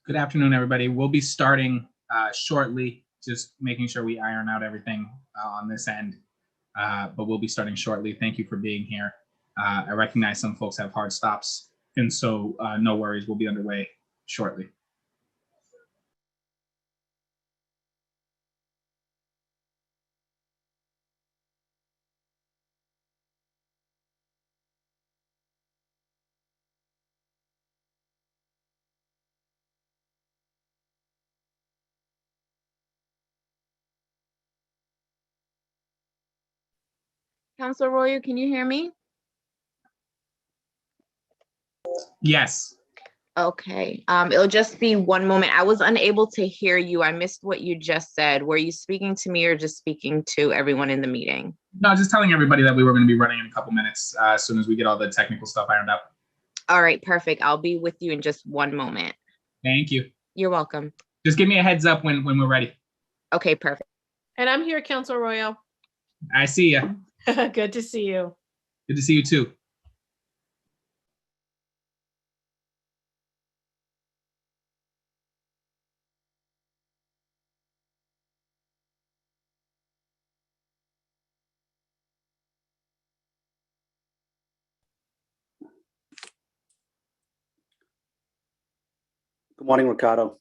Good afternoon, everybody. We'll be starting shortly, just making sure we iron out everything on this end, but we'll be starting shortly. Thank you for being here. I recognize some folks have hard stops, and so no worries, we'll be underway shortly. Councilor Arroyo, can you hear me? Yes. Okay, it'll just be one moment. I was unable to hear you. I missed what you just said. Were you speaking to me or just speaking to everyone in the meeting? No, just telling everybody that we were going to be running in a couple minutes as soon as we get all the technical stuff ironed out. All right, perfect. I'll be with you in just one moment. Thank you. You're welcome. Just give me a heads up when we're ready. Okay, perfect. And I'm here, Councilor Arroyo. I see you. Good to see you. Good to see you too. Good morning, Ricardo.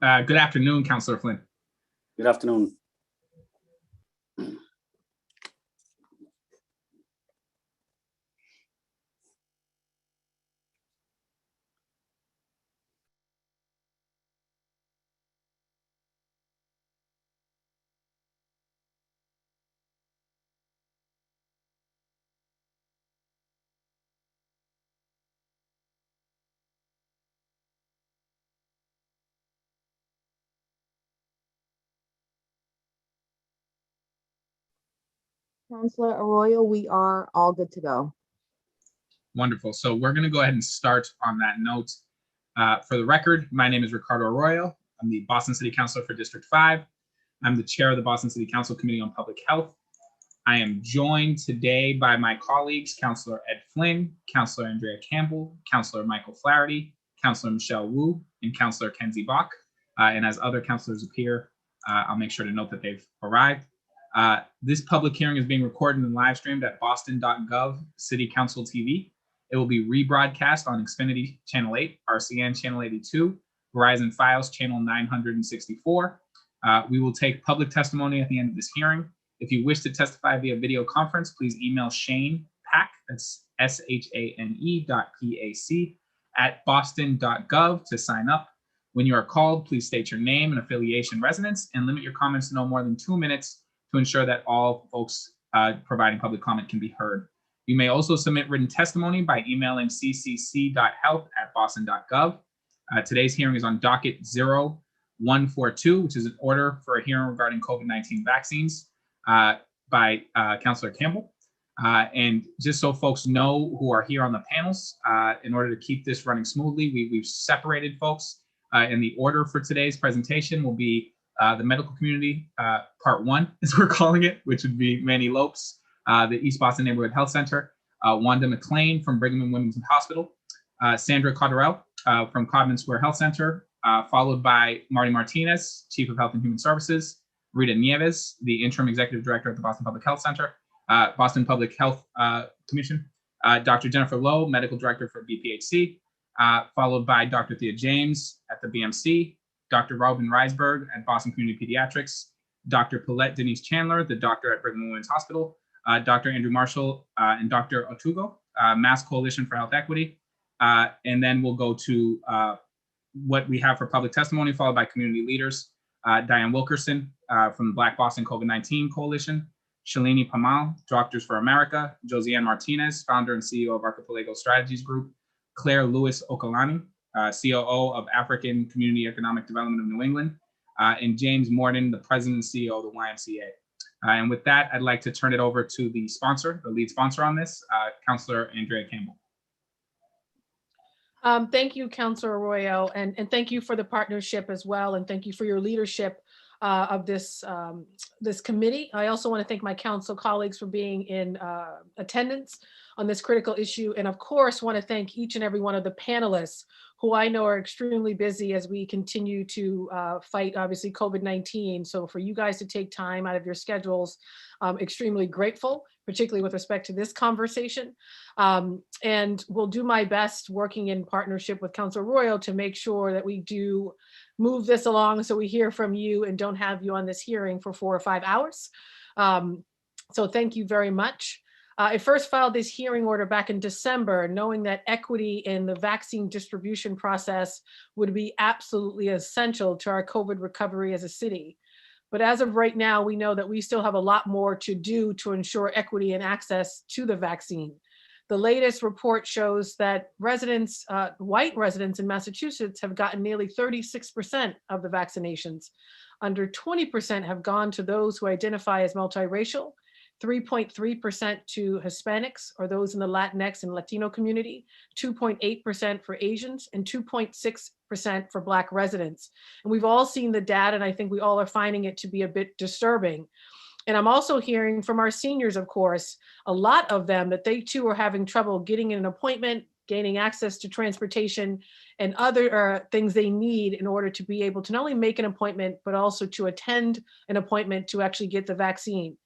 Good afternoon, Councilor Flynn. Good afternoon. Councilor Arroyo, we are all good to go. Wonderful. So we're going to go ahead and start on that note. For the record, my name is Ricardo Arroyo. I'm the Boston City Councilor for District 5. I'm the chair of the Boston City Council Committee on Public Health. I am joined today by my colleagues, Councilor Ed Flynn, Councilor Andrea Campbell, Councilor Michael Flaherty, Councilor Michelle Wu, and Councilor Kenzie Bach. And as other councilors appear, I'll make sure to note that they've arrived. This public hearing is being recorded and live streamed at boston.gov City Council TV. It will be rebroadcast on Xfinity Channel 8, RCN Channel 82, Verizon Fios Channel 964. We will take public testimony at the end of this hearing. If you wish to testify via video conference, please email Shane Pack, that's SHANE.PAC, at boston.gov to sign up. When you are called, please state your name and affiliation, residence, and limit your comments to no more than 2 minutes to ensure that all folks providing public comment can be heard. You may also submit written testimony by emailing ccc.health@boston.gov. Today's hearing is on docket 0142, which is an order for a hearing regarding COVID-19 vaccines by Councilor Campbell. And just so folks know who are here on the panels, in order to keep this running smoothly, we've separated folks. And the order for today's presentation will be the medical community, part 1, as we're calling it, which would be Manny Lopes, the East Boston Neighborhood Health Center, Wanda McLean from Brigham and Women's Hospital, Sandra Cotterell from Codman Square Health Center, followed by Marty Martinez, Chief of Health and Human Services, Rita Nieves, the Interim Executive Director at the Boston Public Health Center, Boston Public Health Commission, Dr. Jennifer Lowe, Medical Director for BPHC, followed by Dr. Thea James at the BMC, Dr. Robin Reisberg at Boston Community Pediatrics, Dr. Paulette Denise Chandler, the doctor at Brigham and Women's Hospital, Dr. Andrew Marshall, and Dr. Otugo, Mass Coalition for Health Equity. And then we'll go to what we have for public testimony, followed by community leaders, Diane Wilkerson from the Black Boston COVID-19 Coalition, Shalini Pamal, Doctors for America, Josiane Martinez, founder and CEO of Archipelago Strategies Group, Claire Lewis Okalani, COO of African Community Economic Development of New England, and James Morden, the president and CEO of the YMCA. And with that, I'd like to turn it over to the sponsor, the lead sponsor on this, Councilor Andrea Campbell. Thank you, Councilor Arroyo, and thank you for the partnership as well, and thank you for your leadership of this committee. I also want to thank my council colleagues for being in attendance on this critical issue. And of course, want to thank each and every one of the panelists who I know are extremely busy as we continue to fight, obviously, COVID-19. So for you guys to take time out of your schedules, I'm extremely grateful, particularly with respect to this conversation. And will do my best working in partnership with Councilor Royal to make sure that we do move this along so we hear from you and don't have you on this hearing for 4 or 5 hours. So thank you very much. I first filed this hearing order back in December, knowing that equity in the vaccine distribution process would be absolutely essential to our COVID recovery as a city. But as of right now, we know that we still have a lot more to do to ensure equity and access to the vaccine. The latest report shows that residents, white residents in Massachusetts have gotten nearly 36% of the vaccinations. Under 20% have gone to those who identify as multiracial, 3.3% to Hispanics or those in the Latinx and Latino community, 2.8% for Asians, and 2.6% for Black residents. And we've all seen the data, and I think we all are finding it to be a bit disturbing. And I'm also hearing from our seniors, of course, a lot of them that they too are having trouble getting an appointment, gaining access to transportation and other things they need in order to be able to not only make an appointment, but also to attend an appointment to actually get the vaccine.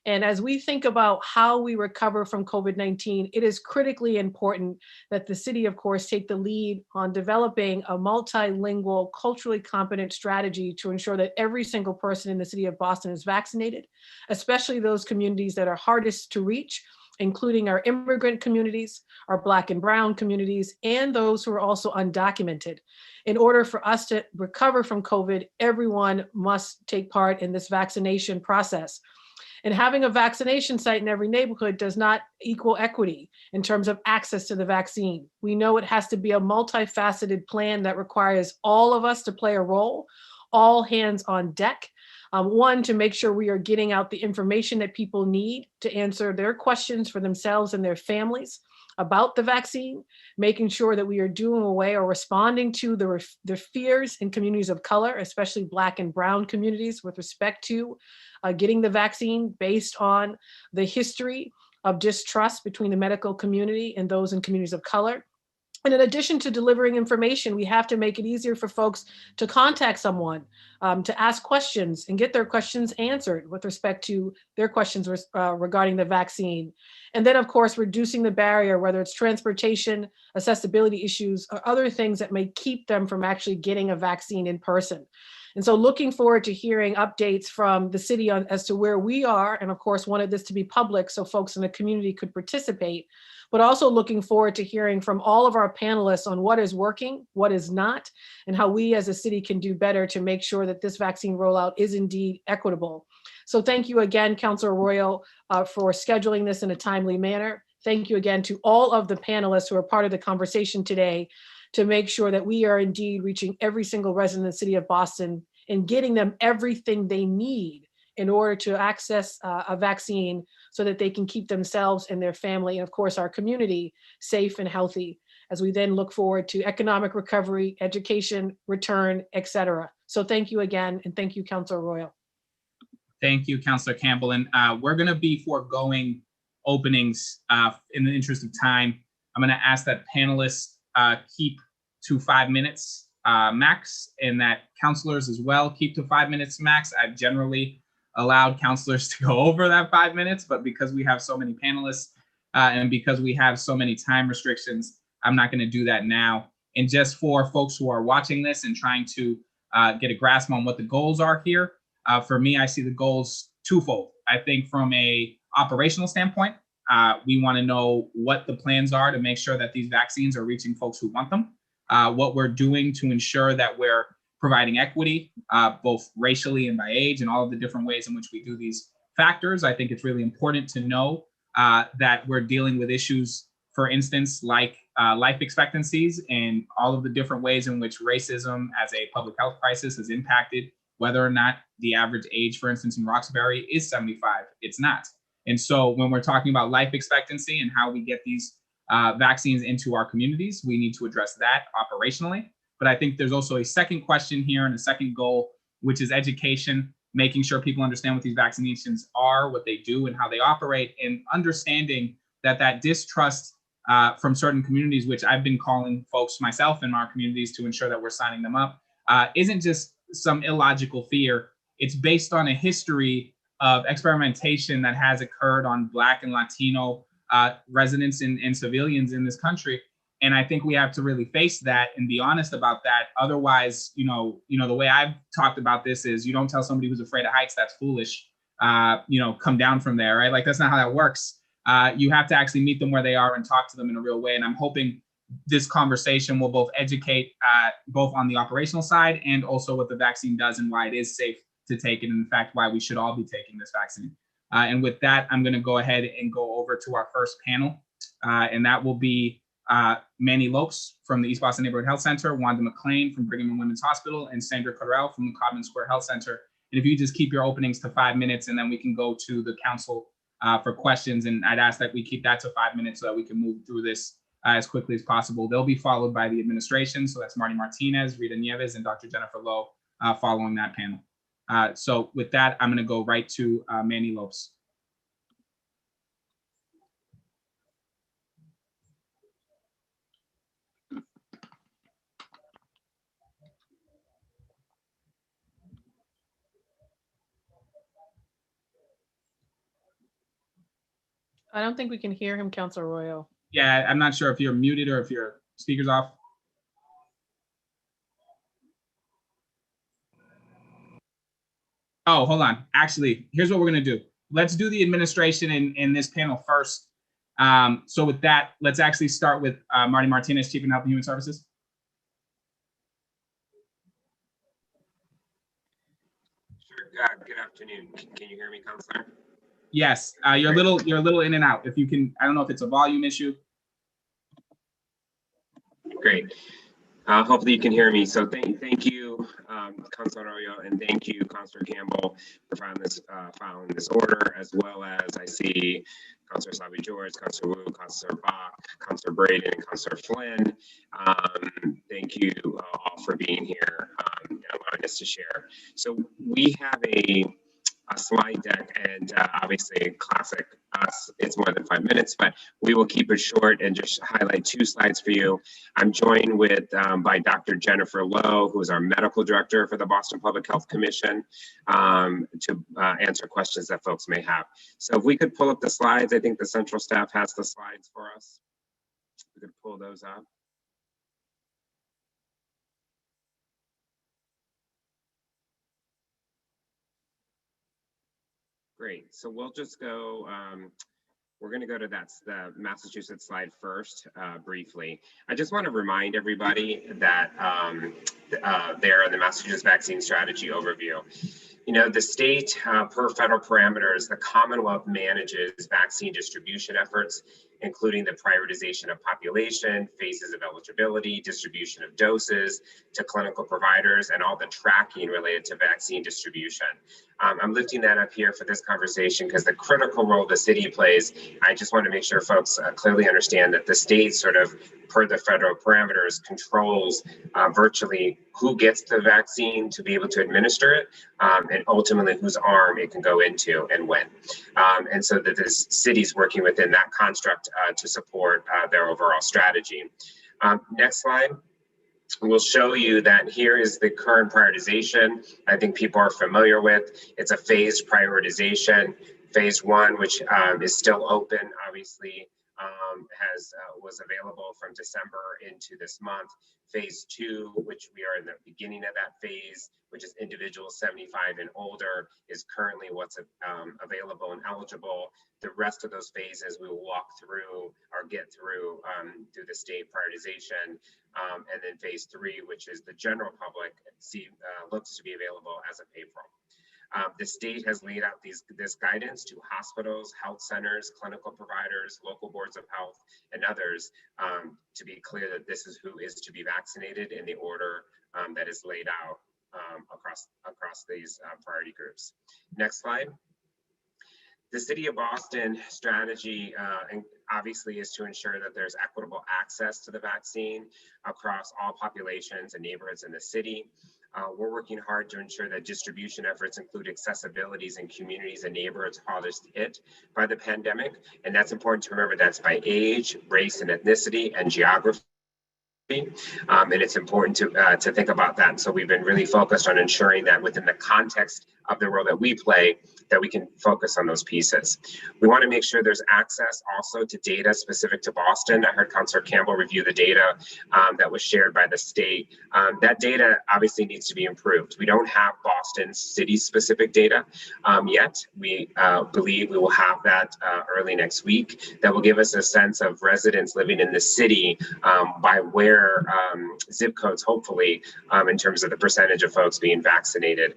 And as we think about how we recover from COVID-19, it is critically important that the city, of course, take the lead on developing a multilingual, culturally competent strategy to ensure that every single person in the city of Boston is vaccinated, especially those communities that are hardest to reach, including our immigrant communities, our Black and Brown communities, and those who are also undocumented. In order for us to recover from COVID, everyone must take part in this vaccination process. And having a vaccination site in every neighborhood does not equal equity in terms of access to the vaccine. We know it has to be a multifaceted plan that requires all of us to play a role, all hands on deck. One, to make sure we are getting out the information that people need to answer their questions for themselves and their families about the vaccine, making sure that we are doing away or responding to the fears in communities of color, especially Black and Brown communities, with respect to getting the vaccine based on the history of distrust between the medical community and those in communities of color. And in addition to delivering information, we have to make it easier for folks to contact someone, to ask questions and get their questions answered with respect to their questions regarding the vaccine. And then, of course, reducing the barrier, whether it's transportation, accessibility issues, or other things that may keep them from actually getting a vaccine in person. And so looking forward to hearing updates from the city as to where we are, and of course wanted this to be public so folks in the community could participate, but also looking forward to hearing from all of our panelists on what is working, what is not, and how we as a city can do better to make sure that this vaccine rollout is indeed equitable. So thank you again, Councilor Royal, for scheduling this in a timely manner. Thank you again to all of the panelists who are part of the conversation today to make sure that we are indeed reaching every single resident of the city of Boston and getting them everything they need in order to access a vaccine so that they can keep themselves and their family, and of course our community, safe and healthy as we then look forward to economic recovery, education, return, et cetera. So thank you again, and thank you, Councilor Royal. Thank you, Councilor Campbell. And we're going to be foregoing openings in the interest of time. I'm going to ask that panelists keep to 5 minutes max, and that councilors as well keep to 5 minutes max. I've generally allowed councilors to go over that 5 minutes, but because we have so many panelists and because we have so many time restrictions, I'm not going to do that now. And just for folks who are watching this and trying to get a grasp on what the goals are here, for me, I see the goals twofold. I think from a operational standpoint, we want to know what the plans are to make sure that these vaccines are reaching folks who want them, what we're doing to ensure that we're providing equity, both racially and by age, and all of the different ways in which we do these factors. I think it's really important to know that we're dealing with issues, for instance, like life expectancies and all of the different ways in which racism as a public health crisis has impacted whether or not the average age, for instance, in Roxbury is 75. It's not. And so when we're talking about life expectancy and how we get these vaccines into our communities, we need to address that operationally. But I think there's also a second question here and a second goal which is education, making sure people understand what these vaccinations are, what they do, and how they operate, and understanding that distrust from certain communities, which I've been calling folks myself in our communities to ensure that we're signing them up, isn't just some illogical fear. It's based on a history of experimentation that has occurred on Black and Latino residents and civilians in this country. And I think we have to really face that and be honest about that. Otherwise, the way I've talked about this is you don't tell somebody who's afraid of heights, that's foolish. Come down from there, right? Like, that's not how that works. You have to actually meet them where they are and talk to them in a real way. And I'm hoping this conversation will both educate both on the operational side and also what the vaccine does and why it is safe to take it, and in fact, why we should all be taking this vaccine. And with that, I'm going to go ahead and go over to our first panel, and that will be Manny Lopes from the East Boston Neighborhood Health Center, Wanda McLean from Brigham and Women's Hospital, and Sandra Correll from the Codman Square Health Center. And if you just keep your openings to 5 minutes, and then we can go to the council for questions. And I'd ask that we keep that to 5 minutes so that we can move through this as quickly as possible. They'll be followed by the administration. So that's Marty Martinez, Rita Nieves, and Dr. Jennifer Lowe following that panel. So with that, I'm going to go right to Manny Lopes. I don't think we can hear him, Councilor Royo. Yeah, I'm not sure if you're muted or if your speaker's off. Oh, hold on. Actually, here's what we're going to do. Let's do the administration in this panel first. So with that, let's actually start with Marty Martinez, Chief of Health and Human Services. Sure. Good afternoon. Can you hear me, Councilor? Yes. You're a little in and out. If you can, I don't know if it's a volume issue. Great. Hopefully you can hear me. So thank you, Councilor Arroyo, and thank you, Councilor Campbell, for filing this order, as well as I see Councilor Sabi George, Councilor Wu, Councilor Bach, Councilor Braden, and Councilor Flynn. Thank you all for being here and allowing us to share. So we have a slide deck, and obviously classic us, it's more than 5 minutes, but we will keep it short and just highlight 2 slides for you. I'm joined with by Dr. Jennifer Lowe, who is our medical director for the Boston Public Health Commission, to answer questions that folks may have. So if we could pull up the slides, I think the central staff has the slides for us. We could pull those up. Great. So we'll just go, we're going to go to the Massachusetts slide first, briefly. I just want to remind everybody that there in the Massachusetts Vaccine Strategy Overview, the state, per federal parameters, the Commonwealth manages vaccine distribution efforts, including the prioritization of population, phases of eligibility, distribution of doses to clinical providers, and all the tracking related to vaccine distribution. I'm lifting that up here for this conversation because the critical role the city plays, I just want to make sure folks clearly understand that the state sort of, per the federal parameters, controls virtually who gets the vaccine to be able to administer it, and ultimately whose arm it can go into and when. And so that this city's working within that construct to support their overall strategy. Next slide. We'll show you that here is the current prioritization. I think people are familiar with. It's a phased prioritization. Phase 1, which is still open, obviously, was available from December into this month. Phase 2, which we are in the beginning of that phase, which is individuals 75 and older, is currently what's available and eligible. The rest of those phases we will walk through or get through the state prioritization. And then phase 3, which is the general public, looks to be available as of April. The state has laid out this guidance to hospitals, health centers, clinical providers, local boards of health, and others to be clear that this is who is to be vaccinated in the order that is laid out across these priority groups. Next slide. The City of Boston strategy obviously is to ensure that there's equitable access to the vaccine across all populations and neighborhoods in the city. We're working hard to ensure that distribution efforts include accessibilities in communities and neighborhoods hardest hit by the pandemic. And that's important to remember. That's by age, race, and ethnicity, and geography. And it's important to think about that. So we've been really focused on ensuring that within the context of the role that we play, that we can focus on those pieces. We want to make sure there's access also to data specific to Boston. I heard Councilor Campbell review the data that was shared by the state. That data obviously needs to be improved. We don't have Boston city specific data yet. We believe we will have that early next week. That will give us a sense of residents living in the city by where zip codes, hopefully, in terms of the percentage of folks being vaccinated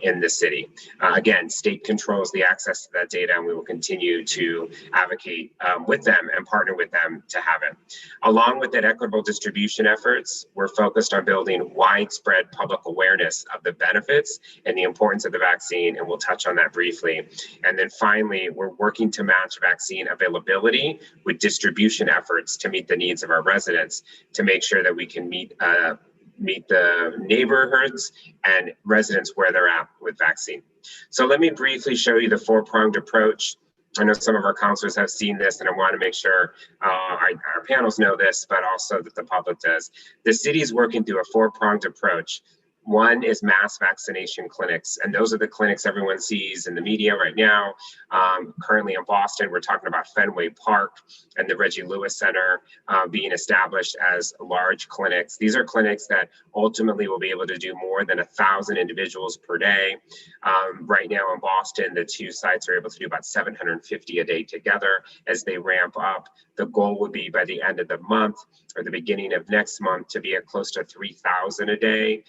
in the city. Again, state controls the access to that data, and we will continue to advocate with them and partner with them to have it. Along with that equitable distribution efforts, we're focused on building widespread public awareness of the benefits and the importance of the vaccine, and we'll touch on that briefly. And then finally, we're working to match vaccine availability with distribution efforts to meet the needs of our residents, to make sure that we can meet the neighborhoods and residents where they're at with vaccine. So let me briefly show you the four-pronged approach. I know some of our counselors have seen this, and I want to make sure our panels know this, but also that the public does. The city is working through a four-pronged approach. One is mass vaccination clinics, and those are the clinics everyone sees in the media right now. Currently in Boston, we're talking about Fenway Park and the Reggie Lewis Center being established as large clinics. These are clinics that ultimately will be able to do more than 1,000 individuals per day. Right now in Boston, the two sites are able to do about 750 a day together. As they ramp up, the goal would be by the end of the month or the beginning of next month to be at close to 3,000 a day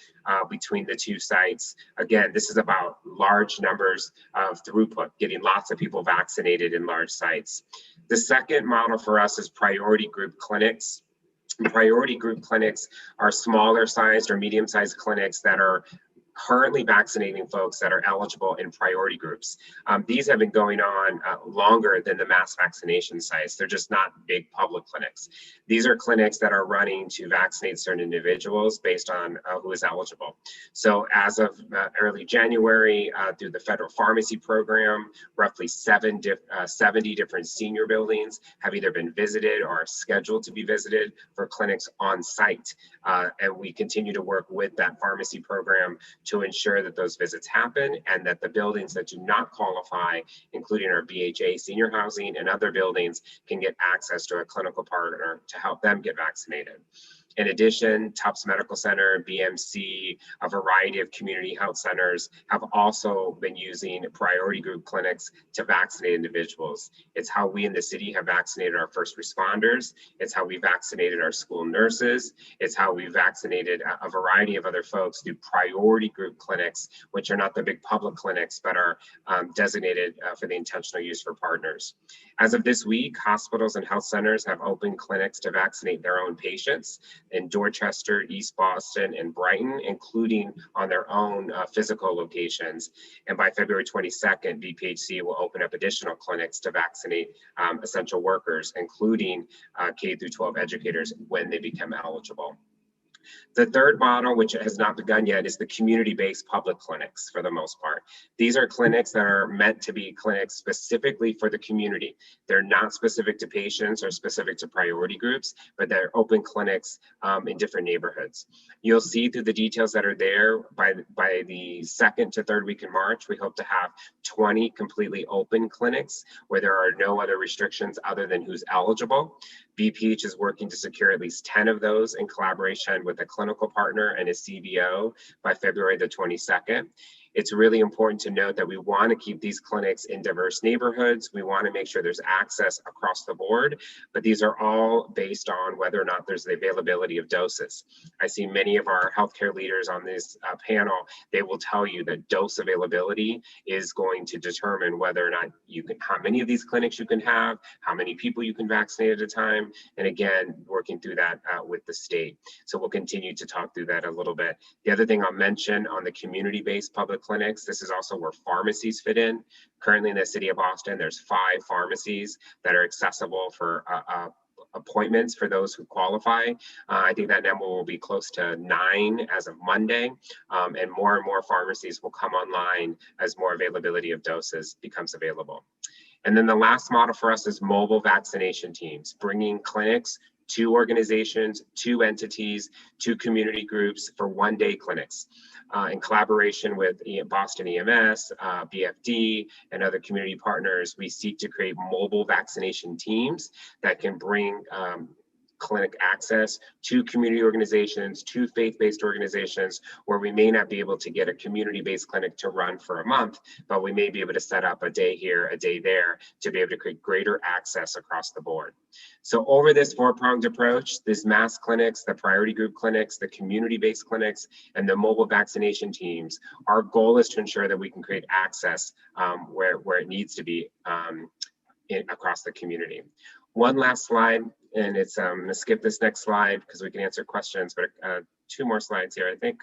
between the two sites. Again, this is about large numbers of throughput, getting lots of people vaccinated in large sites. The second model for us is priority group clinics. Priority group clinics are smaller sized or medium sized clinics that are currently vaccinating folks that are eligible in priority groups. These have been going on longer than the mass vaccination sites. They're just not big public clinics. These are clinics that are running to vaccinate certain individuals based on who is eligible. So as of early January, through the federal pharmacy program, roughly 70 different senior buildings have either been visited or are scheduled to be visited for clinics on site. And we continue to work with that pharmacy program to ensure that those visits happen and that the buildings that do not qualify, including our BHA senior housing and other buildings, can get access to a clinical partner to help them get vaccinated. In addition, Tufts Medical Center, BMC, a variety of community health centers have also been using priority group clinics to vaccinate individuals. It's how we in the city have vaccinated our first responders. It's how we vaccinated our school nurses. It's how we vaccinated a variety of other folks through priority group clinics, which are not the big public clinics, but are designated for the intentional use for partners. As of this week, hospitals and health centers have opened clinics to vaccinate their own patients in Dorchester, East Boston, and Brighton, including on their own physical locations. And by February 22nd, VPHC will open up additional clinics to vaccinate essential workers, including K through 12 educators when they become eligible. The third model, which has not begun yet, is the community-based public clinics for the most part. These are clinics that are meant to be clinics specifically for the community. They're not specific to patients or specific to priority groups, but they're open clinics in different neighborhoods. You'll see through the details that are there by the second to third week in March, we hope to have 20 completely open clinics where there are no other restrictions other than who's eligible. BPH is working to secure at least 10 of those in collaboration with a clinical partner and a CBO by February the 22nd. It's really important to note that we want to keep these clinics in diverse neighborhoods. We want to make sure there's access across the board, but these are all based on whether or not there's the availability of doses. I see many of our healthcare leaders on this panel. They will tell you that dose availability is going to determine whether or not you can, how many of these clinics you can have, how many people you can vaccinate at a time, and again, working through that with the state. So we'll continue to talk through that a little bit. The other thing I'll mention on the community-based public clinics, this is also where pharmacies fit in. Currently in the city of Boston, there's 5 pharmacies that are accessible for appointments for those who qualify. I think that number will be close to 9 as of Monday, and more pharmacies will come online as more availability of doses becomes available. And then the last model for us is mobile vaccination teams, bringing clinics to organizations, to entities, to community groups for one-day clinics. In collaboration with Boston EMS, BFD, and other community partners, we seek to create mobile vaccination teams that can bring clinic access to community organizations, to faith-based organizations, where we may not be able to get a community-based clinic to run for a month, but we may be able to set up a day here, a day there, to be able to create greater access across the board. So over this four-pronged approach, this mass clinics, the priority group clinics, the community-based clinics, and the mobile vaccination teams, our goal is to ensure that we can create access where it needs to be across the community. One last slide, and it's I'm going to skip this next slide because we can answer questions, but 2 more slides here. I think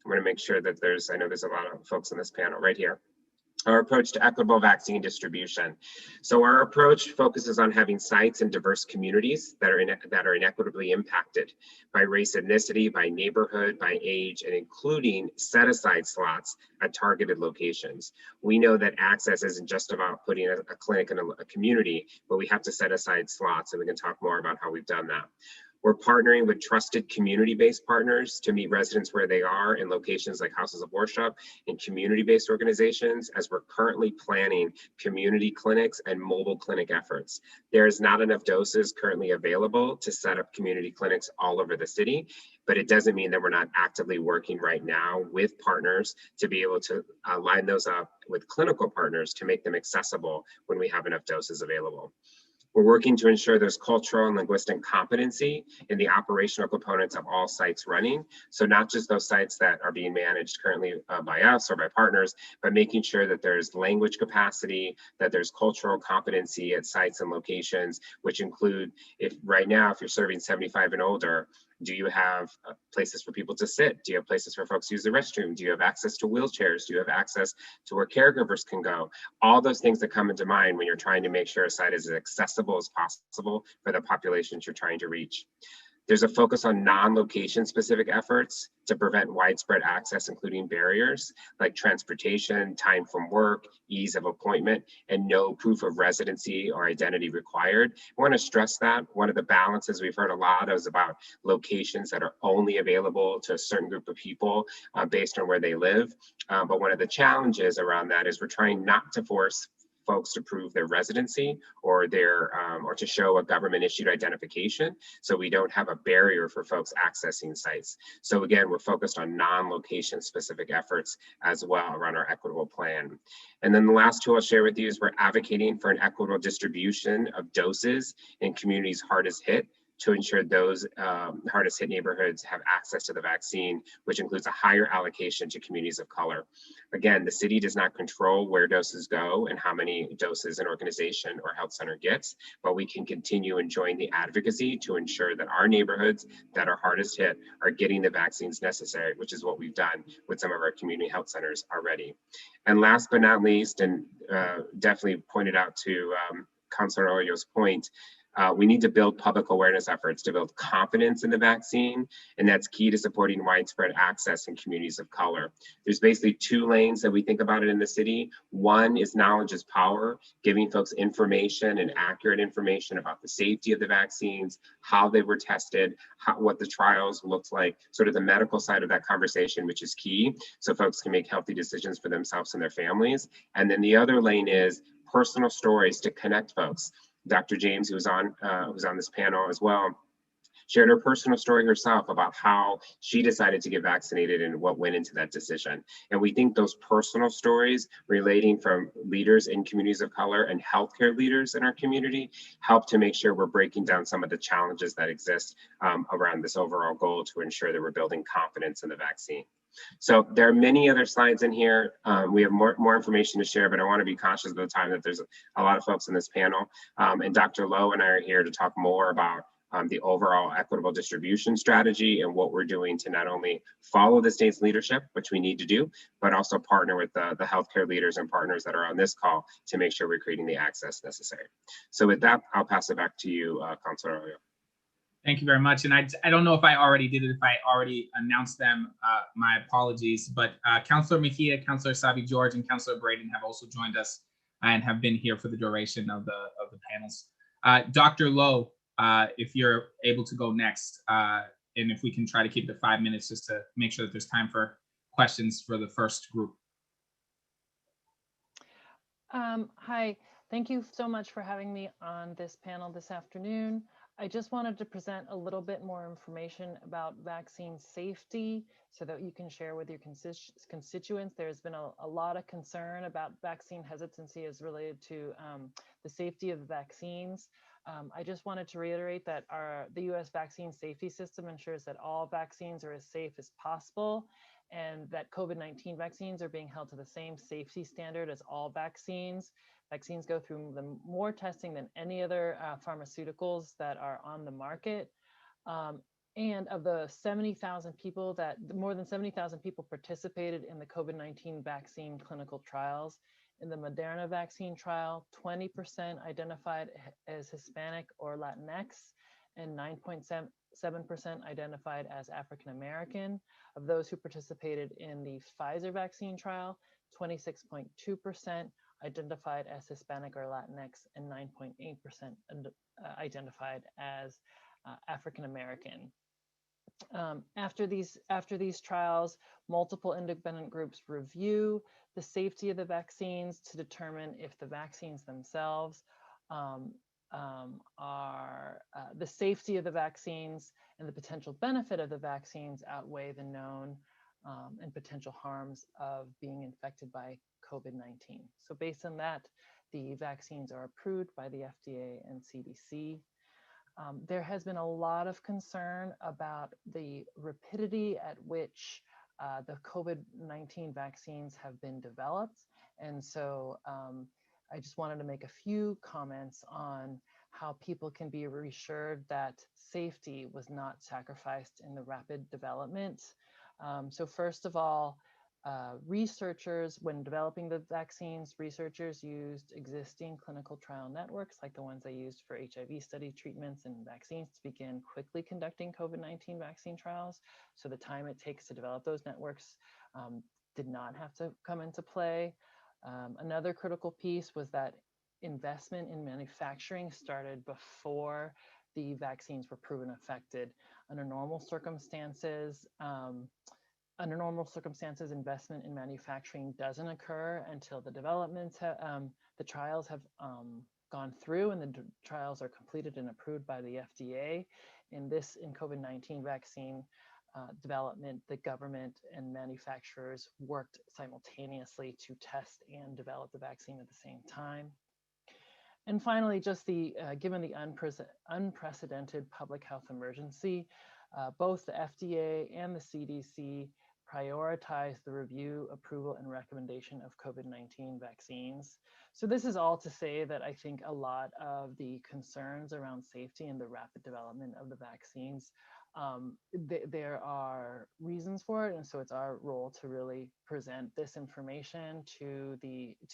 I'm going to make sure that I know there's a lot of folks on this panel right here. Our approach to equitable vaccine distribution. So our approach focuses on having sites in diverse communities that are inequitably impacted by race, ethnicity, by neighborhood, by age, and including set-aside slots at targeted locations. We know that access isn't just about putting a clinic in a community, but we have to set aside slots, and we can talk more about how we've done that. We're partnering with trusted community-based partners to meet residents where they are in locations like houses of worship and community-based organizations, as we're currently planning community clinics and mobile clinic efforts. There's not enough doses currently available to set up community clinics all over the city, but it doesn't mean that we're not actively working right now with partners to be able to line those up with clinical partners to make them accessible when we have enough doses available. We're working to ensure there's cultural and linguistic competency in the operational components of all sites running. So not just those sites that are being managed currently by us or by partners, but making sure that there's language capacity, that there's cultural competency at sites and locations, which include, if you're serving 75 and older, do you have places for people to sit? Do you have places for folks to use the restroom? Do you have access to wheelchairs? Do you have access to where caregivers can go? All those things that come into mind when you're trying to make sure a site is as accessible as possible for the populations you're trying to reach. There's a focus on non-location specific efforts to prevent widespread access, including barriers like transportation, time from work, ease of appointment, and no proof of residency or identity required. I want to stress that one of the balances we've heard a lot is about locations that are only available to a certain group of people based on where they live. But one of the challenges around that is we're trying not to force folks to prove their residency or or to show a government issued identification, so we don't have a barrier for folks accessing sites. So again, we're focused on non-location specific efforts as well around our equitable plan. And then the last tool I'll share with you is we're advocating for an equitable distribution of doses in communities hardest hit, to ensure those hardest hit neighborhoods have access to the vaccine, which includes a higher allocation to communities of color. Again, the city does not control where doses go and how many doses an organization or health center gets, but we can continue enjoying the advocacy to ensure that our neighborhoods that are hardest hit are getting the vaccines necessary, which is what we've done with some of our community health centers already. And last but not least, and definitely pointed out to Councilor Arroyo's point, we need to build public awareness efforts to build confidence in the vaccine, and that's key to supporting widespread access in communities of color. There's basically 2 lanes that we think about it in the city. One is knowledge is power, giving folks information and accurate information about the safety of the vaccines, how they were tested, what the trials looked like, sort of the medical side of that conversation, which is key, so folks can make healthy decisions for themselves and their families. And then the other lane is personal stories to connect folks. Dr. James, who's on this panel as well, shared her personal story herself about how she decided to get vaccinated and what went into that decision. And we think those personal stories relating from leaders in communities of color and healthcare leaders in our community help to make sure we're breaking down some of the challenges that exist around this overall goal to ensure that we're building confidence in the vaccine. So there are many other slides in here. We have more information to share, but I want to be cautious of the time that there's a lot of folks in this panel. And Dr. Lowe and I are here to talk more about the overall equitable distribution strategy and what we're doing to not only follow the state's leadership, which we need to do, but also partner with the healthcare leaders and partners that are on this call to make sure we're creating the access necessary. So with that, I'll pass it back to you, Councilor Arroyo. Thank you very much. And I don't know if I already did it, if I already announced them, my apologies, but Councilor Mejia, Councilor Savi George, and Councilor Braden have also joined us and have been here for the duration of the panels. Dr. Lowe, if you're able to go next, and if we can try to keep it 5 minutes just to make sure that there's time for questions for the first group. Hi, thank you so much for having me on this panel this afternoon. I just wanted to present a little bit more information about vaccine safety so that you can share with your constituents. There's been a lot of concern about vaccine hesitancy as related to the safety of the vaccines. I just wanted to reiterate that the U.S. vaccine safety system ensures that all vaccines are as safe as possible, and that COVID-19 vaccines are being held to the same safety standard as all vaccines. Vaccines go through more testing than any other pharmaceuticals that are on the market. And of the 70,000 people more than 70,000 people participated in the COVID-19 vaccine clinical trials. In the Moderna vaccine trial, 20% identified as Hispanic or Latinx, and 9.7% identified as African American. Of those who participated in the Pfizer vaccine trial, 26.2% identified as Hispanic or Latinx, and 9.8% identified as African American. After these trials, multiple independent groups review the safety of the vaccines to determine if the vaccines themselves the safety of the vaccines and the potential benefit of the vaccines outweigh the known and potential harms of being infected by COVID-19. So based on that, the vaccines are approved by the FDA and CDC. There has been a lot of concern about the rapidity at which the COVID-19 vaccines have been developed. And so I just wanted to make a few comments on how people can be reassured that safety was not sacrificed in the rapid development. So first of all, researchers, when developing the vaccines, researchers used existing clinical trial networks like the ones they used for HIV study treatments and vaccines to begin quickly conducting COVID-19 vaccine trials. So the time it takes to develop those networks did not have to come into play. Another critical piece was that investment in manufacturing started before the vaccines were proven effective. Under normal circumstances, investment in manufacturing doesn't occur until the the trials have gone through and the trials are completed and approved by the FDA. In COVID-19 vaccine development, the government and manufacturers worked simultaneously to test and develop the vaccine at the same time. And finally, just given the unprecedented public health emergency, both the FDA and the CDC prioritize the review, approval, and recommendation of COVID-19 vaccines. So this is all to say that I think a lot of the concerns around safety and the rapid development of the vaccines, there are reasons for it. And so it's our role to really present this information to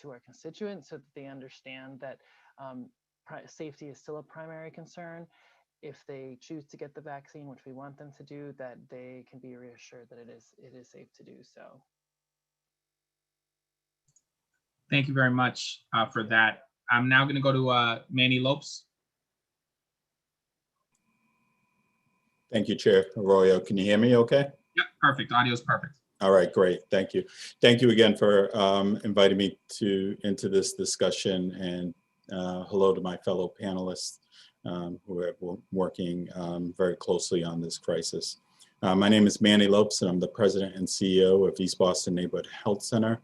our constituents so that they understand that safety is still a primary concern. If they choose to get the vaccine, which we want them to do, that they can be reassured that it is safe to do so. Thank you very much for that. I'm now going to go to Manny Lopes. Thank you, Chair Arroyo. Can you hear me okay? Yep, perfect. Audio is perfect. All right, great. Thank you. Thank you again for inviting me into this discussion, and hello to my fellow panelists who are working very closely on this crisis. My name is Manny Lopes, and I'm the president and CEO of East Boston Neighborhood Health Center.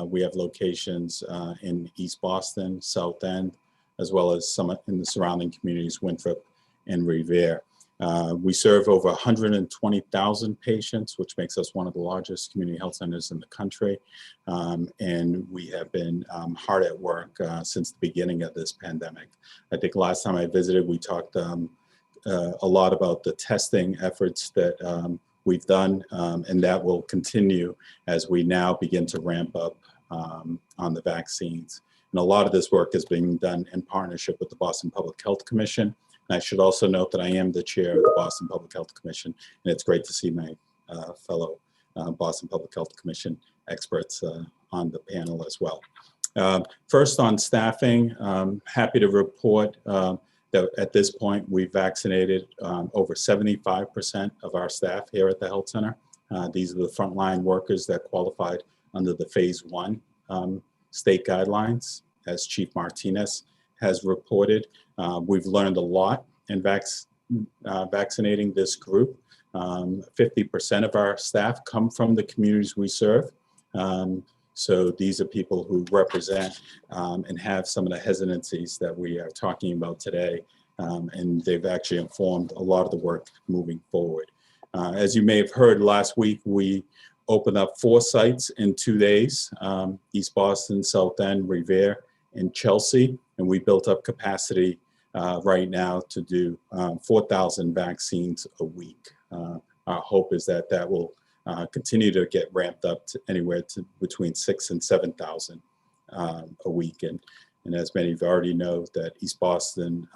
We have locations in East Boston, South End, as well as some in the surrounding communities, Winthrop and Revere. We serve over 120,000 patients, which makes us one of the largest community health centers in the country. And we have been hard at work since the beginning of this pandemic. I think last time I visited, we talked a lot about the testing efforts that we've done, and that will continue as we now begin to ramp up on the vaccines. And a lot of this work is being done in partnership with the Boston Public Health Commission. And I should also note that I am the chair of the Boston Public Health Commission, and it's great to see my fellow Boston Public Health Commission experts on the panel as well. First on staffing, happy to report that at this point we've vaccinated over 75% of our staff here at the health center. These are the frontline workers that qualified under the phase 1 state guidelines, as Chief Martinez has reported. We've learned a lot in vaccinating this group. 50% of our staff come from the communities we serve. So these are people who represent and have some of the hesitancies that we are talking about today. And they've actually informed a lot of the work moving forward. As you may have heard last week, we opened up 4 sites in 2 days, East Boston, South End, Revere, and Chelsea. And we built up capacity right now to do 4,000 vaccines a week. Our hope is that that will continue to get ramped up to anywhere to between 6,000 and 7,000 a week. And as many of you already know, that East Boston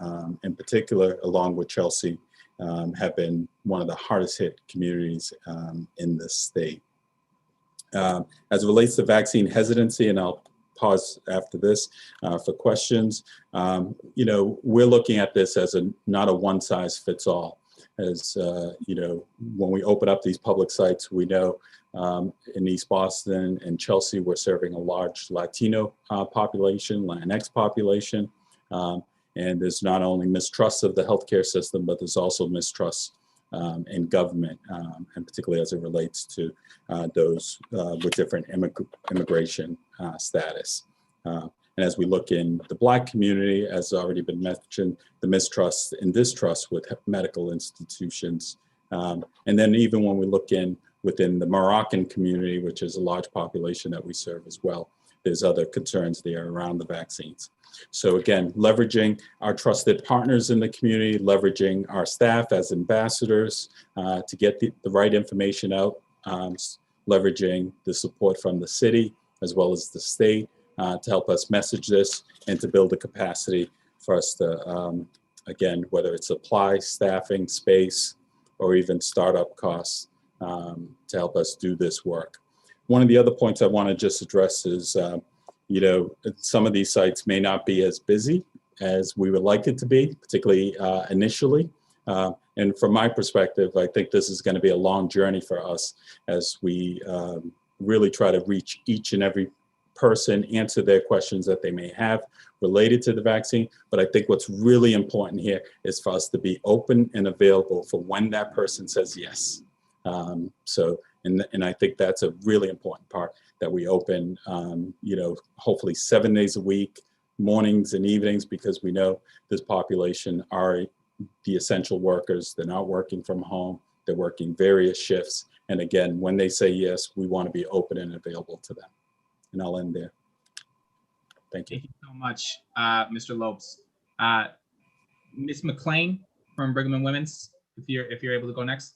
in particular, along with Chelsea, have been one of the hardest hit communities in the state. As it relates to vaccine hesitancy, and I'll pause after this for questions, you know, we're looking at this as not a one size fits all. As you know, when we open up these public sites, we know in East Boston and Chelsea, we're serving a large Latino population, Latinx population. And there's not only mistrust of the healthcare system, but there's also mistrust in government, and particularly as it relates to those with different immigration status. And as we look in the Black community, as already been mentioned, the mistrust and distrust with medical institutions. And then even when we look within the Moroccan community, which is a large population that we serve as well, there's other concerns there around the vaccines. So again, leveraging our trusted partners in the community, leveraging our staff as ambassadors to get the right information out, leveraging the support from the city as well as the state to help us message this and to build the capacity for us to, again, whether it's supply, staffing, space, or even startup costs to help us do this work. One of the other points I want to just address is, you know, some of these sites may not be as busy as we would like it to be, particularly initially. And from my perspective, I think this is going to be a long journey for us as we really try to reach each and every person, answer their questions that they may have related to the vaccine. But I think what's really important here is for us to be open and available for when that person says yes. And I think that's a really important part, that we open, you know, hopefully 7 days a week, mornings and evenings, because we know this population are the essential workers. They're not working from home. They're working various shifts. And again, when they say yes, we want to be open and available to them. And I'll end there. Thank you. Thank you so much, Mr. Lopes. Ms. McLean from Brigham and Women's, if you're able to go next.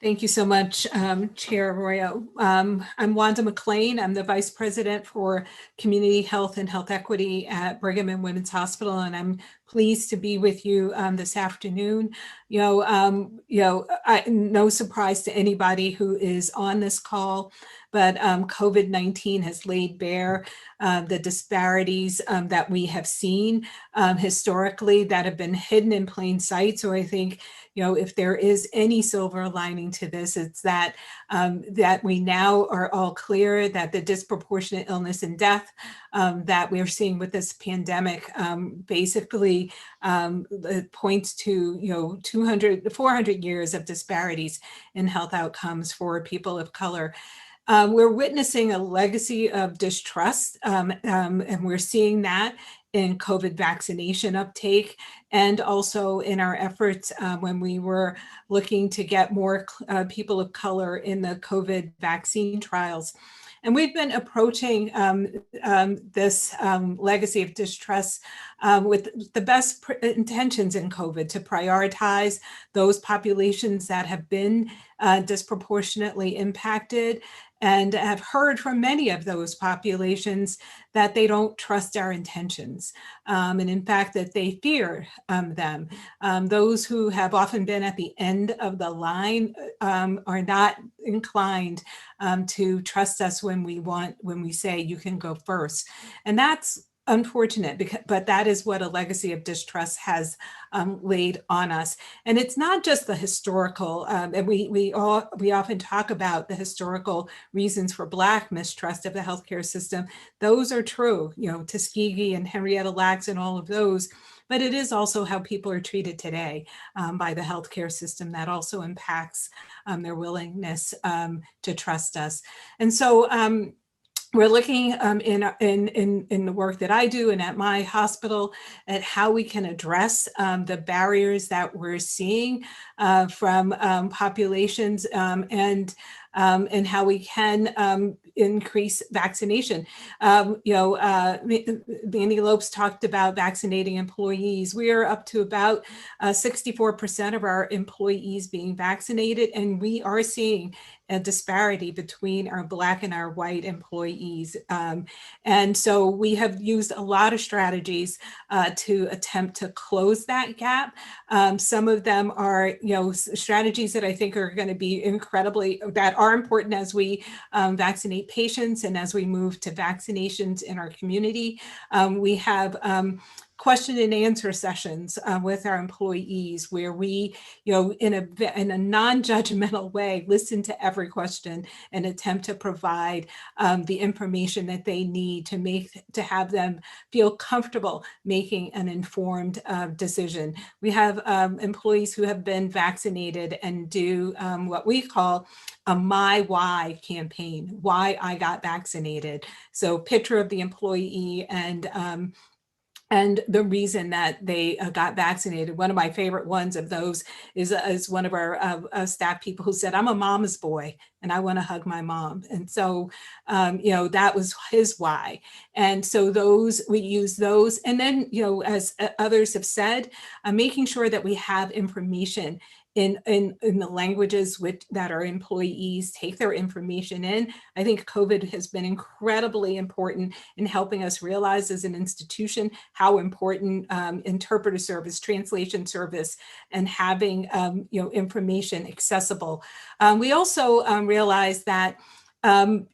Thank you so much, Chair Arroyo. I'm Wanda McLean. I'm the Vice President for Community Health and Health Equity at Brigham and Women's Hospital, and I'm pleased to be with you this afternoon. No surprise to anybody who is on this call, but COVID-19 has laid bare the disparities that we have seen historically that have been hidden in plain sight. So I think, you know, if there is any silver lining to this, it's that that we now are all clear that the disproportionate illness and death that we're seeing with this pandemic basically points to, you know, 400 years of disparities in health outcomes for people of color. We're witnessing a legacy of distrust, and we're seeing that in COVID vaccination uptake, and also in our efforts when we were looking to get more people of color in the COVID vaccine trials. And we've been approaching this legacy of distrust with the best intentions in COVID to prioritize those populations that have been disproportionately impacted, and have heard from many of those populations that they don't trust our intentions, and in fact that they fear them. Those who have often been at the end of the line are not inclined to trust us when we say you can go first. And that's unfortunate, but that is what a legacy of distrust has laid on us. And it's not just the historical, and we often talk about the historical reasons for Black mistrust of the healthcare system. Those are true, Tuskegee and Henrietta Lacks and all of those. But it is also how people are treated today by the healthcare system that also impacts their willingness to trust us. And so we're looking in the work that I do and at my hospital at how we can address the barriers that we're seeing from populations and how we can increase vaccination. Mandy Lopes talked about vaccinating employees. We are up to about 64% of our employees being vaccinated, and we are seeing a disparity between our Black and our white employees. And so we have used a lot of strategies to attempt to close that gap. Some of them are, strategies that I think are going to be that are important as we vaccinate patients and as we move to vaccinations in our community. We have question and answer sessions with our employees where we, in a non-judgmental way, listen to every question and attempt to provide the information that they need to have them feel comfortable making an informed decision. We have employees who have been vaccinated and do what we call a My Why campaign, why I got vaccinated. So picture of the employee and the reason that they got vaccinated. One of my favorite ones of those is one of our staff people who said, "I'm a mama's boy and I want to hug my mom." And so, that was his why. And so we use those. And then, as others have said, making sure that we have information in the languages that our employees take their information in. I think COVID has been incredibly important in helping us realize as an institution how important interpreter service, translation service, and having information accessible. We also realize that we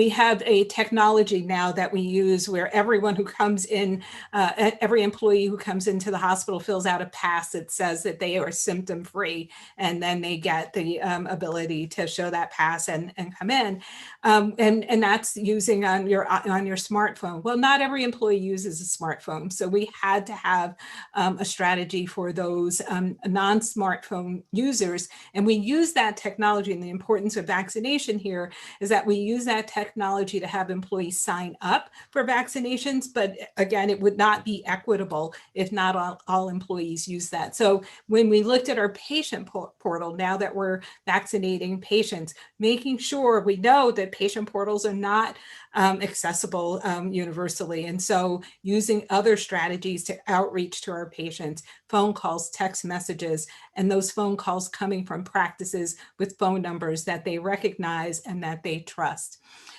have a technology now that we use where everyone who comes in, every employee who comes into the hospital fills out a pass that says that they are symptom free, and then they get the ability to show that pass and come in, and that's using on your smartphone. Well, not every employee uses a smartphone, so we had to have a strategy for those non-smartphone users, and we use that technology. And the importance of vaccination here is that we use that technology to have employees sign up for vaccinations, but again, it would not be equitable if not all employees use that. So when we looked at our patient portal, now that we're vaccinating patients, making sure we know that patient portals are not accessible universally. And so using other strategies to outreach to our patients, phone calls, text messages, and those phone calls coming from practices with phone numbers that they recognize and that they trust.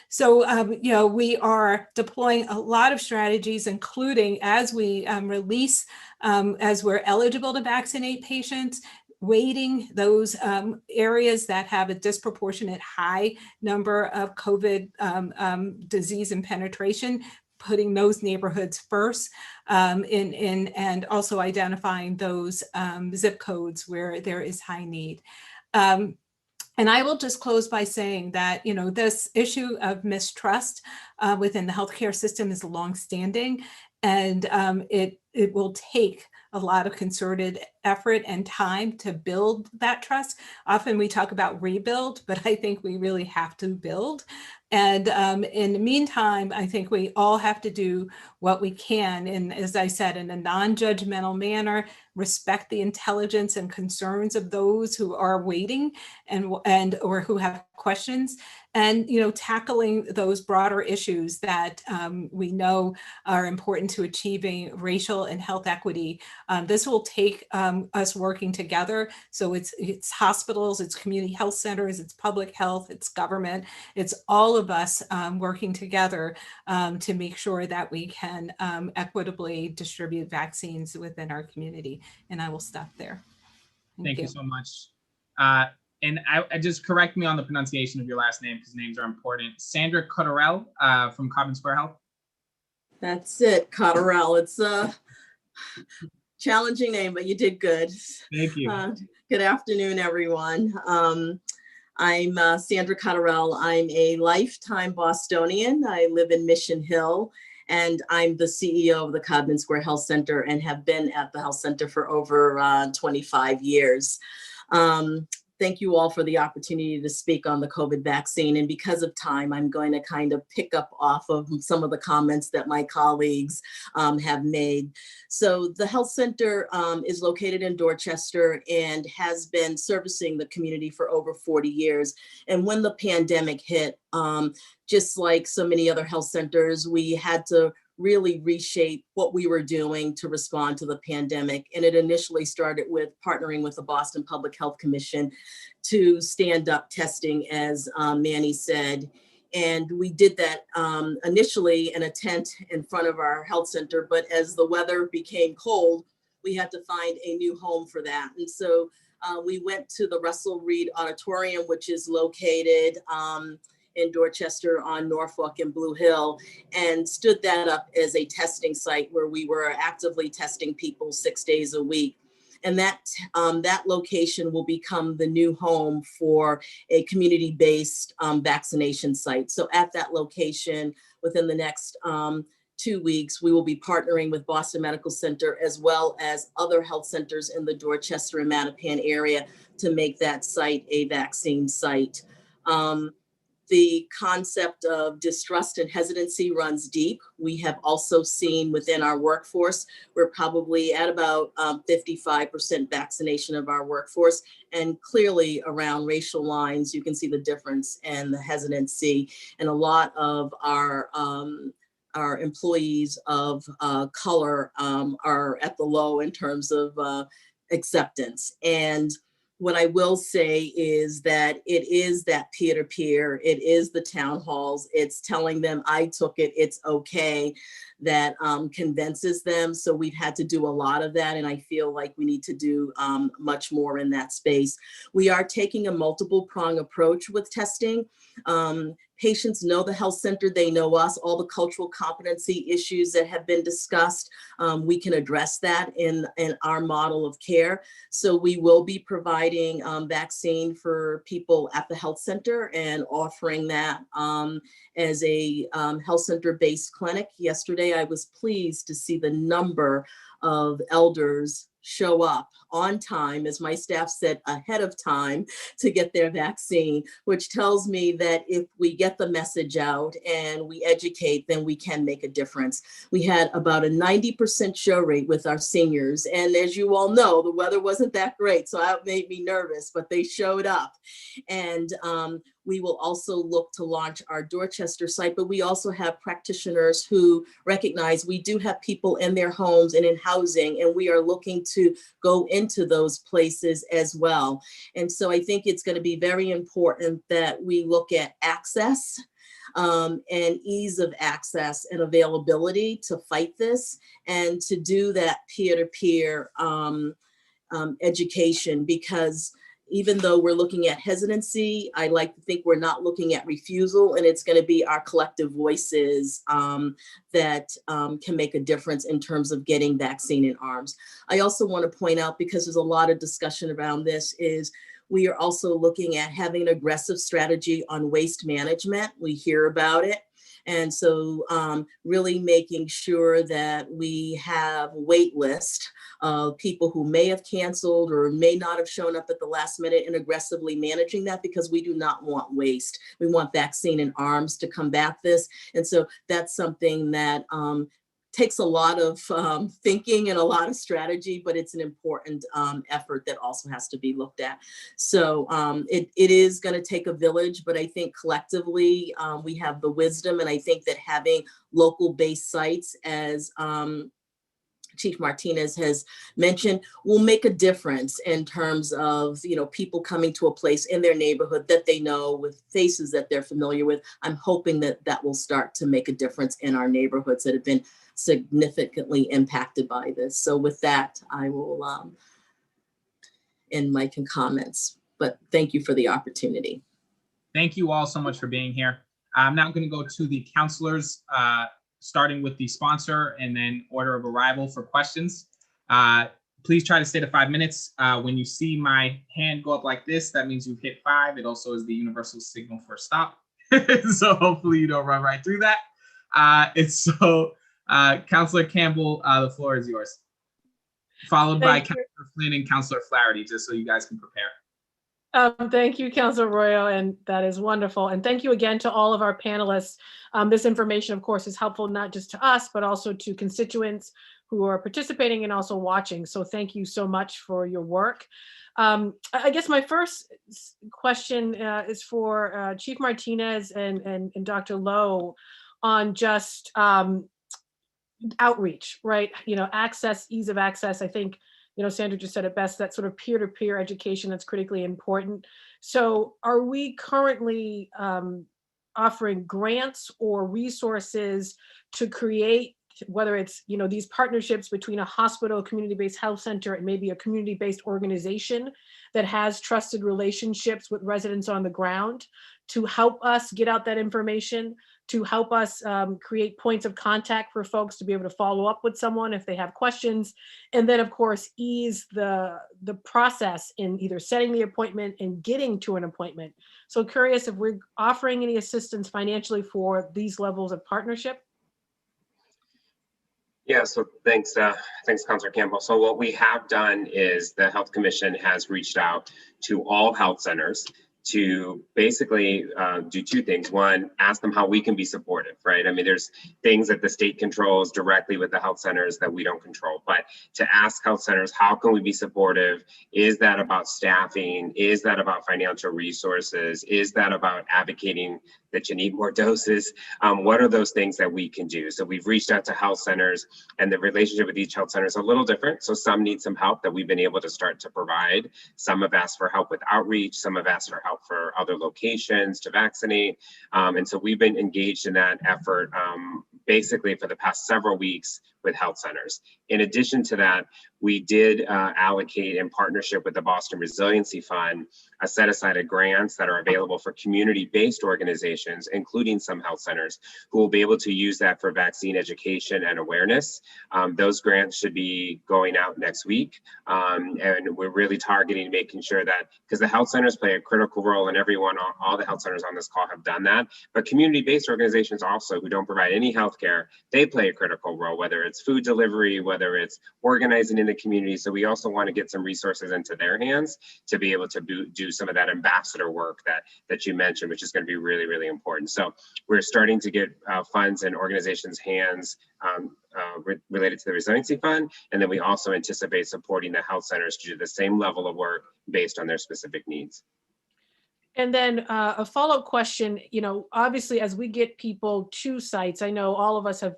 So, we are deploying a lot of strategies, including as we release, as we're eligible to vaccinate patients, weighting those areas that have a disproportionate high number of COVID disease and penetration, putting those neighborhoods first, and also identifying those zip codes where there is high need. And I will just close by saying that, this issue of mistrust within the healthcare system is longstanding, and it will take a lot of concerted effort and time to build that trust. Often we talk about rebuild, but I think we really have to build. And in the meantime, I think we all have to do what we can, and as I said, in a non-judgmental manner, respect the intelligence and concerns of those who are waiting and or who have questions and, tackling those broader issues that we know are important to achieving racial and health equity. This will take us working together. So it's hospitals, it's community health centers, it's public health, it's government, it's all of us working together to make sure that we can equitably distribute vaccines within our community. And I will stop there. Thank you so much. And I just correct me on the pronunciation of your last name because names are important. Sandra Cotterell from Common Square Health. That's it, Cotterell. It's a challenging name, but you did good. Thank you. Good afternoon, everyone. I'm Sandra Cotterell. I'm a lifetime Bostonian. I live in Mission Hill, and I'm the CEO of the Common Square Health Center and have been at the health center for over 25 years. Thank you all for the opportunity to speak on the COVID vaccine. And because of time, I'm going to kind of pick up off of some of the comments that my colleagues have made. So the health center is located in Dorchester and has been servicing the community for over 40 years. And when the pandemic hit, just like so many other health centers, we had to really reshape what we were doing to respond to the pandemic. And it initially started with partnering with the Boston Public Health Commission to stand up testing, as Manny said. And we did that initially in a tent in front of our health center, but as the weather became cold, we had to find a new home for that. And so we went to the Russell Reed Auditorium, which is located in Dorchester on Norfolk and Blue Hill, and stood that up as a testing site where we were actively testing people 6 days a week. And that location will become the new home for a community-based vaccination site. So at that location, within the next 2 weeks, we will be partnering with Boston Medical Center as well as other health centers in the Dorchester and Mattapan area to make that site a vaccine site. The concept of distrust and hesitancy runs deep. We have also seen within our workforce, we're probably at about 55% vaccination of our workforce. And clearly around racial lines, you can see the difference and the hesitancy. And a lot of our employees of color are at the low in terms of acceptance. And what I will say is that it is that peer-to-peer, it is the town halls, it's telling them I took it, it's okay, that convinces them. So we've had to do a lot of that, and I feel like we need to do much more in that space. We are taking a multiple prong approach with testing. Patients know the health center, they know us, all the cultural competency issues that have been discussed, we can address that in our model of care. So we will be providing vaccine for people at the health center and offering that as a health center-based clinic. Yesterday, I was pleased to see the number of elders show up on time, as my staff said, ahead of time to get their vaccine, which tells me that if we get the message out and we educate, then we can make a difference. We had about a 90% show rate with our seniors. And as you all know, the weather wasn't that great, so that made me nervous, but they showed up. And we will also look to launch our Dorchester site, but we also have practitioners who recognize we do have people in their homes and in housing, and we are looking to go into those places as well. And so I think it's going to be very important that we look at access and ease of access and availability to fight this, and to do that peer-to-peer education, because even though we're looking at hesitancy, I like to think we're not looking at refusal, and it's going to be our collective voices that can make a difference in terms of getting vaccine in arms. I also want to point out, because there's a lot of discussion around this, is we are also looking at having an aggressive strategy on waste management. We hear about it. And so really making sure that we have a wait list of people who may have canceled or may not have shown up at the last minute, and aggressively managing that, because we do not want waste. We want vaccine in arms to combat this. And so that's something that takes a lot of thinking and a lot of strategy, but it's an important effort that also has to be looked at. So it is going to take a village, but I think collectively we have the wisdom, and I think that having local based sites, as Chief Martinez has mentioned, will make a difference in terms of, you know, people coming to a place in their neighborhood that they know, with faces that they're familiar with. I'm hoping that that will start to make a difference in our neighborhoods that have been significantly impacted by this. So with that, I will end my comments, but thank you for the opportunity. Thank you all so much for being here. I'm now going to go to the counselors, starting with the sponsor and then order of arrival for questions. Please try to stay to 5 minutes. When you see my hand go up like this, that means you've hit 5. It also is the universal signal for stop. So hopefully you don't run right through that. Counselor Campbell, the floor is yours. Followed by Counselor Flynn and Counselor Flaherty, just so you guys can prepare. Thank you, Councilor Arroyo, and that is wonderful. And thank you again to all of our panelists. This information, of course, is helpful not just to us, but also to constituents who are participating and also watching. So thank you so much for your work. I guess my first question is for Chief Martinez and Dr. Lowe on just outreach, right? You know, access, ease of access. I think, you know, Sandra just said it best, that sort of peer-to-peer education that's critically important. So are we currently offering grants or resources to create, whether it's, you know, these partnerships between a hospital, community-based health center, and maybe a community-based organization that has trusted relationships with residents on the ground to help us get out that information, to help us create points of contact for folks to be able to follow up with someone if they have questions, and then of course ease the process in either setting the appointment and getting to an appointment. So curious if we're offering any assistance financially for these levels of partnership. Yeah, so thanks, Councilor Campbell. So what we have done is the Health Commission has reached out to all health centers to basically do two things. One, ask them how we can be supportive, right? I mean, there's things that the state controls directly with the health centers that we don't control, but to ask health centers, how can we be supportive? Is that about staffing? Is that about financial resources? Is that about advocating that you need more doses? What are those things that we can do? So we've reached out to health centers, and the relationship with each health center is a little different. So some need some help that we've been able to start to provide. Some have asked for help with outreach. Some have asked for help for other locations to vaccinate. And so we've been engaged in that effort basically for the past several weeks with health centers. In addition to that, we did allocate, in partnership with the Boston Resiliency Fund, a set aside of grants that are available for community-based organizations, including some health centers, who will be able to use that for vaccine education and awareness. Those grants should be going out next week. And we're really targeting making sure that, because the health centers play a critical role, and everyone, all the health centers on this call have done that, but community-based organizations also who don't provide any healthcare, they play a critical role, whether it's food delivery, whether it's organizing in the community. So we also want to get some resources into their hands to be able to do some of that ambassador work that you mentioned, which is going to be really, really important. So we're starting to get funds in organizations' hands related to the Resiliency Fund. And then we also anticipate supporting the health centers to do the same level of work based on their specific needs. And then a follow-up question, you know, obviously as we get people to sites, I know all of us have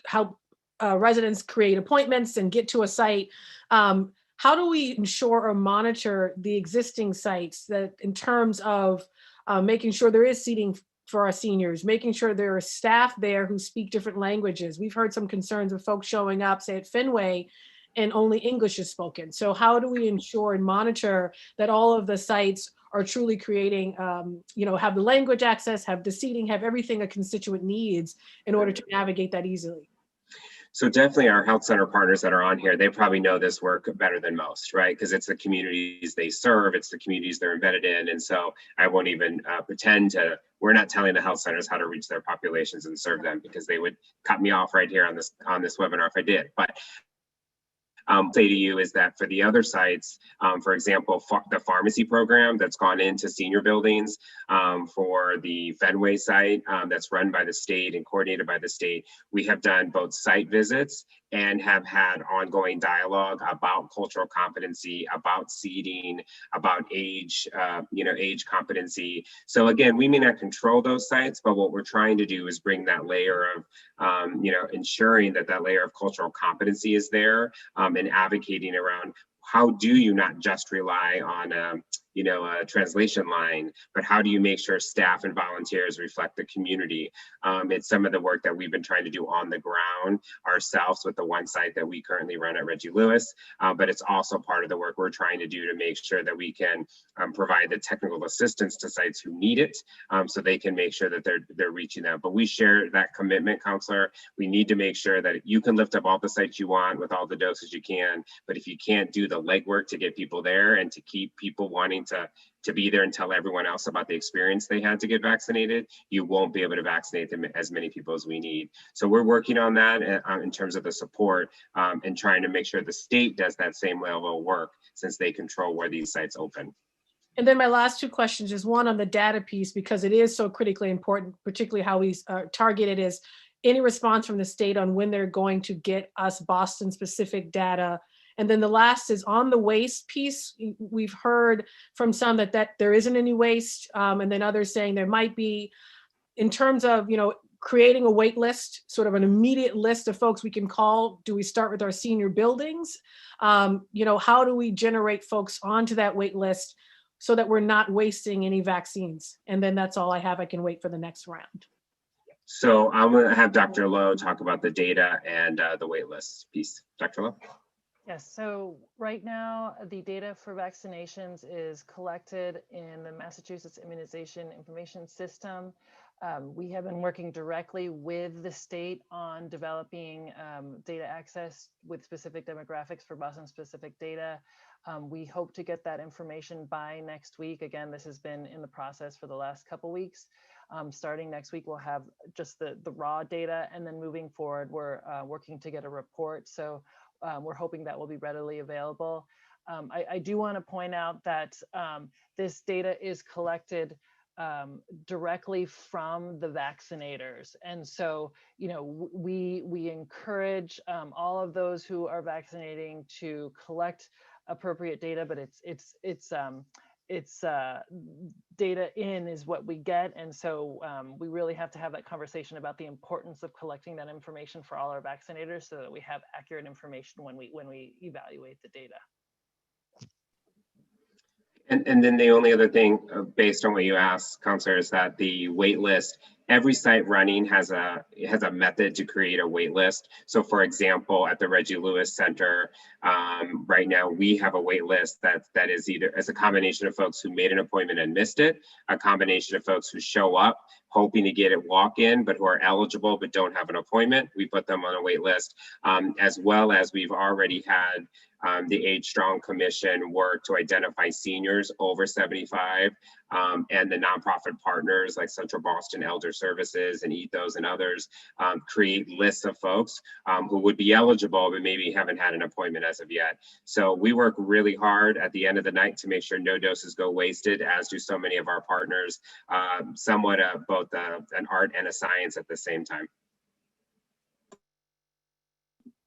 helped residents create appointments and get to a site. How do we ensure or monitor the existing sites that in terms of making sure there is seating for our seniors, making sure there are staff there who speak different languages? We've heard some concerns with folks showing up, say at Fenway, and only English is spoken. So how do we ensure and monitor that all of the sites are truly creating, you know, have the language access, have the seating, have everything a constituent needs in order to navigate that easily? So definitely our health center partners that are on here, they probably know this work better than most, right? Because it's the communities they serve, it's the communities they're embedded in. And so I won't even pretend to, we're not telling the health centers how to reach their populations and serve them, because they would cut me off right here on this webinar if I did. But Say to you is that for the other sites, for example, the pharmacy program that's gone into senior buildings, for the Fenway site that's run by the state and coordinated by the state, we have done both site visits and have had ongoing dialogue about cultural competency, about seating, about age, age competency. So again, we may not control those sites, but what we're trying to do is bring that layer of, ensuring that that layer of cultural competency is there, and advocating around how do you not just rely on a translation line, but how do you make sure staff and volunteers reflect the community? It's some of the work that we've been trying to do on the ground ourselves with the one site that we currently run at Reggie Lewis, but it's also part of the work we're trying to do to make sure that we can provide the technical assistance to sites who need it, so they can make sure that they're reaching out. But we share that commitment, Counselor. We need to make sure that you can lift up all the sites you want with all the doses you can, but if you can't do the legwork to get people there and to keep people wanting to be there and tell everyone else about the experience they had to get vaccinated, you won't be able to vaccinate them as many people as we need. So we're working on that in terms of the support, and trying to make sure the state does that same level of work since they control where these sites open. And then my last two questions is one on the data piece, because it is so critically important, particularly how we target it, is any response from the state on when they're going to get us Boston specific data. And then the last is on the waste piece. We've heard from some that there isn't any waste, and then others saying there might be. In terms of creating a wait list, sort of an immediate list of folks we can call. Do we start with our senior buildings? How do we generate folks onto that wait list so that we're not wasting any vaccines? And then that's all I have. I can wait for the next round. So I'm going to have Dr. Lowe talk about the data and the wait list piece. Dr. Lowe? Yes, so right now the data for vaccinations is collected in the Massachusetts Immunization Information System. We have been working directly with the state on developing data access with specific demographics for Boston specific data. We hope to get that information by next week. Again, this has been in the process for the last couple weeks. Starting next week, we'll have just the raw data, and then moving forward, we're working to get a report. So we're hoping that will be readily available. I do want to point out that this data is collected directly from the vaccinators. And so, we encourage all of those who are vaccinating to collect appropriate data, but it's data in is what we get. And so we really have to have that conversation about the importance of collecting that information for all our vaccinators so that we have accurate information when we evaluate the data. And then the only other thing, based on what you asked, Counselor, is that the wait list, every site running has a method to create a wait list. So for example, at the Reggie Lewis Center, right now we have a wait list that is either as a combination of folks who made an appointment and missed it, a combination of folks who show up hoping to get it walk-in, but who are eligible but don't have an appointment. We put them on a wait list, as well as we've already had the Age Strong Commission work to identify seniors over 75, and the nonprofit partners like Central Boston Elder Services and Ethos and others create lists of folks who would be eligible but maybe haven't had an appointment as of yet. So we work really hard at the end of the night to make sure no doses go wasted, as do so many of our partners, somewhat both an art and a science at the same time.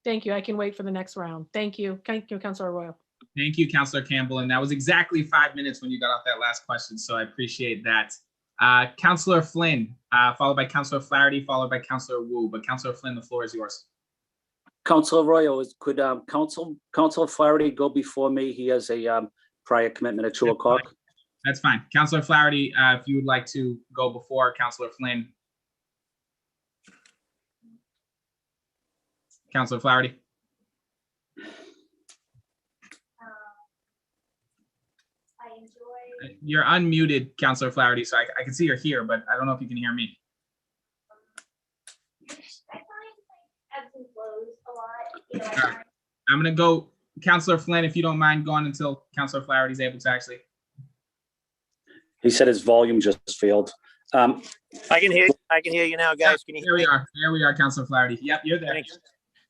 Thank you. I can wait for the next round. Thank you. Thank you, Councilor Arroyo. Thank you, Councilor Campbell. And that was exactly 5 minutes when you got off that last question. So I appreciate that. Councilor Flynn, followed by Councilor Flaherty, followed by Councilor Wu. But Councilor Flynn, the floor is yours. Councilor Arroyo, could Councilor Flaherty go before me? He has a prior commitment at 2 o'clock. That's fine. Councilor Flaherty, if you would like to go before Councilor Flynn. Councilor Flaherty. You're unmuted, Councilor Flaherty, so I can see you're here, but I don't know if you can hear me. I find ebbs and flows a lot. I'm going to go, Councilor Flynn, if you don't mind going until Councilor Flaherty is able to actually. He said his volume just failed. I can hear you now, guys. Can you hear me? There we are, Councilor Flaherty. Yep, you're there. Thanks.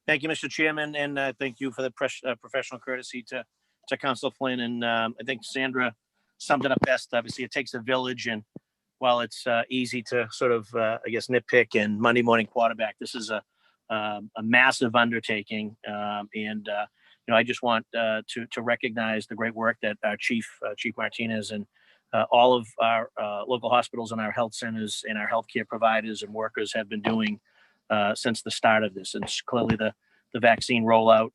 Thank you, Mr. Chairman, and thank you for the professional courtesy to Councilor Flynn. And I think Sandra summed it up best. Obviously, it takes a village, and while it's easy to sort of, I guess, nitpick and Monday morning quarterback, this is a massive undertaking. And I just want to recognize the great work that our Chief Martinez and all of our local hospitals and our health centers and our healthcare providers and workers have been doing since the start of this. And clearly the vaccine rollout,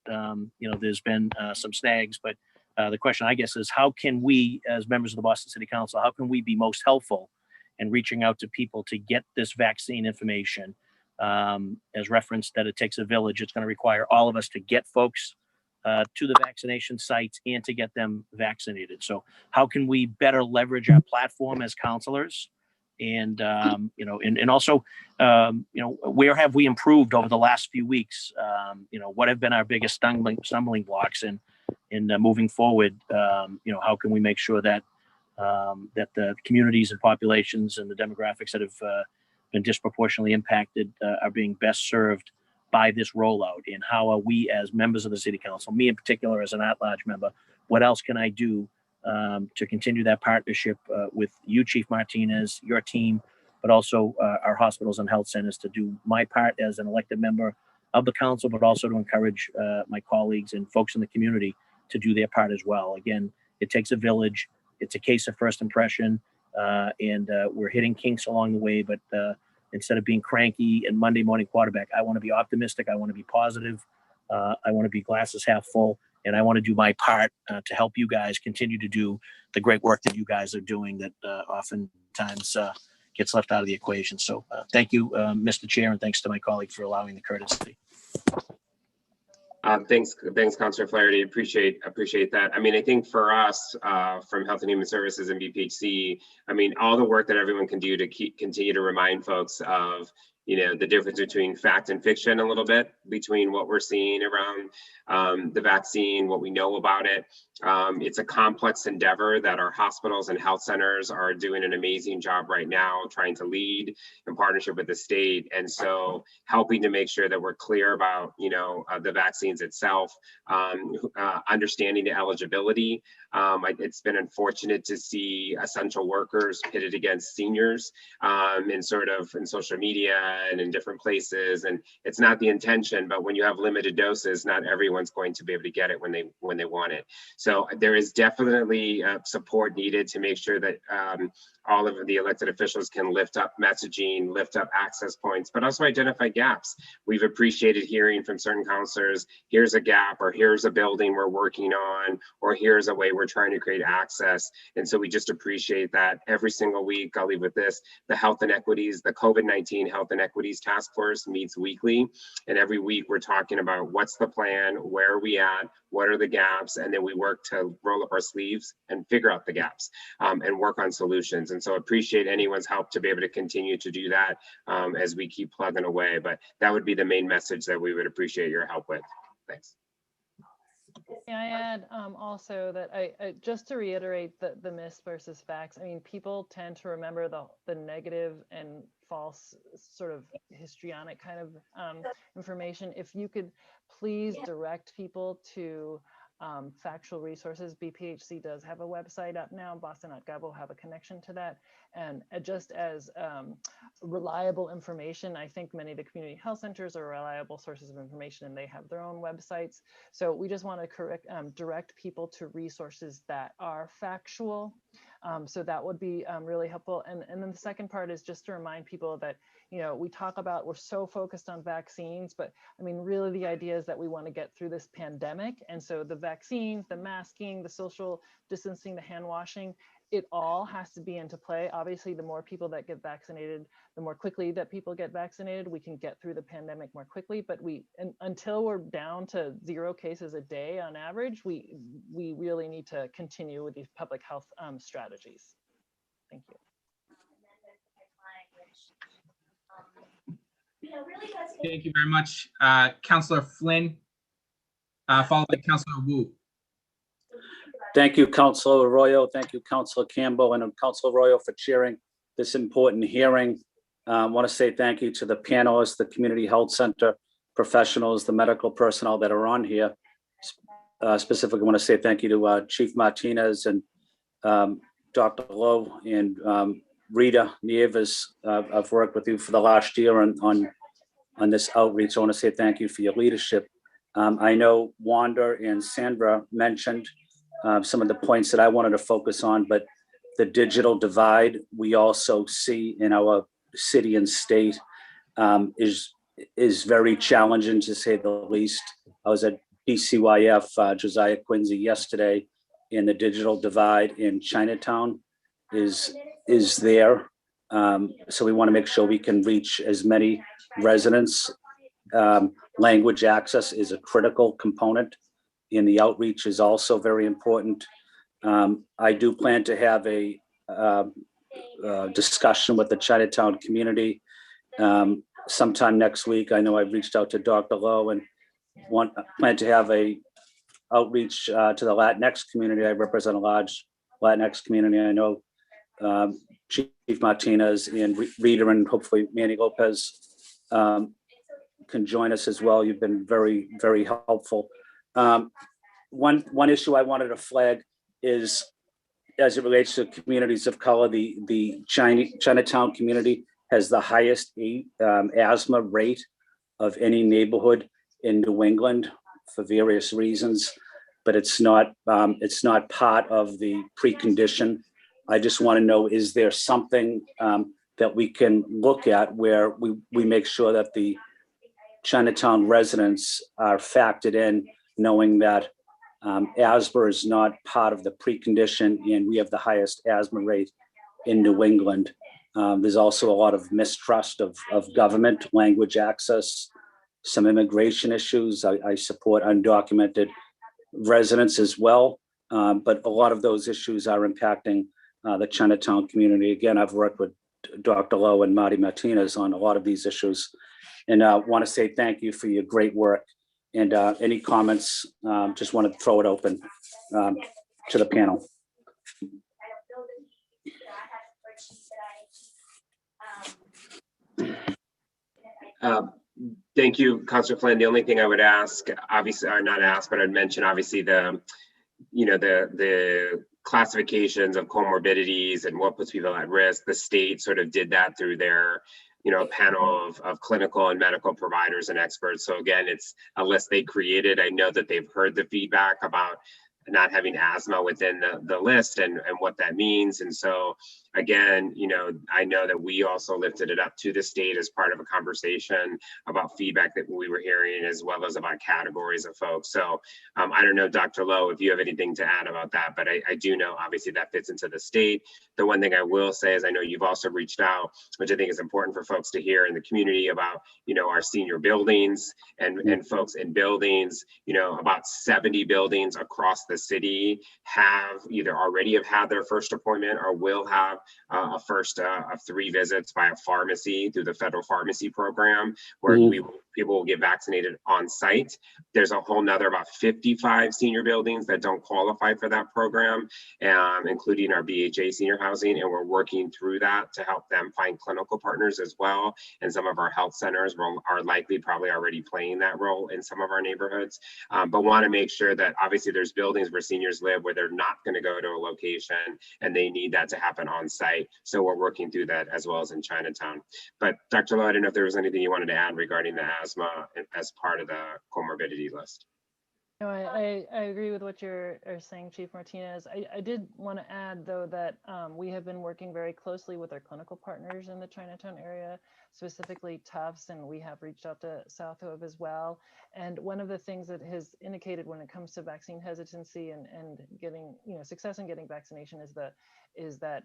there's been some snags, but the question, I guess, is how can we, as members of the Boston City Council, how can we be most helpful in reaching out to people to get this vaccine information? As referenced, that it takes a village. It's going to require all of us to get folks to the vaccination sites and to get them vaccinated. So how can we better leverage our platform as counselors? And, and also, where have we improved over the last few weeks? What have been our biggest stumbling blocks in moving forward? How can we make sure that that the communities and populations and the demographics that have been disproportionately impacted are being best served by this rollout? And how are we as members of the City Council, me in particular as an at-large member, what else can I do to continue that partnership with you, Chief Martinez, your team, but also our hospitals and health centers to do my part as an elected member of the council, but also to encourage my colleagues and folks in the community to do their part as well. Again, it takes a village. It's a case of first impression, and we're hitting kinks along the way, but instead of being cranky and Monday morning quarterback, I want to be optimistic. I want to be positive. I want to be glasses half full, and I want to do my part to help you guys continue to do the great work that you guys are doing that oftentimes gets left out of the equation. So thank you, Mr. Chair, and thanks to my colleague for allowing the courtesy. Thanks, Councilor Flaherty. Appreciate that. I mean, I think for us from Health and Human Services and BPHC, I mean, all the work that everyone can do to continue to remind folks of, the difference between fact and fiction a little bit, between what we're seeing around the vaccine, what we know about it. It's a complex endeavor that our hospitals and health centers are doing an amazing job right now, trying to lead in partnership with the state. And so helping to make sure that we're clear about, the vaccines itself, understanding the eligibility. It's been unfortunate to see essential workers pitted against seniors in social media and in different places. And it's not the intention, but when you have limited doses, not everyone's going to be able to get it when they want it. So there is definitely support needed to make sure that all of the elected officials can lift up messaging, lift up access points, but also identify gaps. We've appreciated hearing from certain counselors, here's a gap, or here's a building we're working on, or here's a way we're trying to create access. And so we just appreciate that every single week. I'll leave with this, the health inequities, the COVID-19 Health Inequities Task Force meets weekly. And every week we're talking about what's the plan, where are we at, what are the gaps, and then we work to roll up our sleeves and figure out the gaps and work on solutions. And so appreciate anyone's help to be able to continue to do that as we keep plugging away. But that would be the main message that we would appreciate your help with. Thanks. May I add also that I just to reiterate the myths versus facts. I mean, people tend to remember the negative and false sort of histrionic kind of information. If you could please direct people to factual resources. BPHC does have a website up now. Boston.gov will have a connection to that. And just as reliable information, I think many of the community health centers are reliable sources of information and they have their own websites. So we just want to direct people to resources that are factual. So that would be really helpful. And then the second part is just to remind people that, we talk about, we're so focused on vaccines, but I mean, really the idea is that we want to get through this pandemic. And so the vaccines, the masking, the social distancing, the hand washing, it all has to be into play. Obviously, the more people that get vaccinated, the more quickly that people get vaccinated, we can get through the pandemic more quickly. But until we're down to 0 cases a day on average, we really need to continue with these public health strategies. Thank you. Thank you very much, Councilor Flynn, followed by Councilor Wu. Thank you, Councilor Arroyo. Thank you, Councilor Campbell, and Councilor Arroyo for chairing this important hearing. I want to say thank you to the panelists, the Community Health Center professionals, the medical personnel that are on here. Specifically, I want to say thank you to Chief Martinez and Dr. Lowe and Rita Nieves. I've worked with you for the last year on this outreach. I want to say thank you for your leadership. I know Wanda and Sandra mentioned some of the points that I wanted to focus on, but the digital divide we also see in our city and state is very challenging, to say the least. I was at BCYF Josiah Quincy yesterday, and the digital divide in Chinatown is there. So we want to make sure we can reach as many residents. Language access is a critical component, and the outreach is also very important. I do plan to have a discussion with the Chinatown community sometime next week. I know I've reached out to Dr. Lowe and plan to have a outreach to the Latinx community. I represent a large Latinx community. I know Chief Martinez and Rita and hopefully Manny Lopez can join us as well. You've been very, very helpful. One issue I wanted to flag is, as it relates to communities of color, the Chinatown community has the highest asthma rate of any neighborhood in New England for various reasons, but it's not part of the precondition. I just want to know, is there something that we can look at where we make sure that the Chinatown residents are factored in, knowing that asthma is not part of the precondition, and we have the highest asthma rate in New England. There's also a lot of mistrust of government, language access, some immigration issues. I support undocumented residents as well, but a lot of those issues are impacting the Chinatown community. Again, I've worked with Dr. Lowe and Marty Martinez on a lot of these issues, and I want to say thank you for your great work. And any comments, just want to throw it open to the panel. Thank you, Councilor Flynn. The only thing I would ask, obviously, or not ask, but I'd mention, obviously, the classifications of comorbidities and what puts people at risk. The state sort of did that through their panel of clinical and medical providers and experts. So again, it's a list they created. I know that they've heard the feedback about not having asthma within the list and what that means. And so again, I know that we also lifted it up to the state as part of a conversation about feedback that we were hearing, as well as about categories of folks. So I don't know, Dr. Lowe, if you have anything to add about that, but I do know obviously that fits into the state. The one thing I will say is I know you've also reached out, which I think is important for folks to hear in the community about, our senior buildings and folks in buildings. About 70 buildings across the city have either already have had their first appointment or will have a first of 3 visits by a pharmacy through the federal pharmacy program, where people will get vaccinated on site. There's a whole nother about 55 senior buildings that don't qualify for that program, including our BHA senior housing, and we're working through that to help them find clinical partners as well. And some of our health centers are likely probably already playing that role in some of our neighborhoods, but want to make sure that obviously there's buildings where seniors live where they're not going to go to a location and they need that to happen on site. So we're working through that as well as in Chinatown. But Dr. Lowe, I don't know if there was anything you wanted to add regarding the asthma as part of the comorbidity list. No, I agree with what you're saying, Chief Martinez. I did want to add, though, that we have been working very closely with our clinical partners in the Chinatown area, specifically Tufts, and we have reached out to South Hove as well. And one of the things that has indicated when it comes to vaccine hesitancy and getting success in getting vaccination is that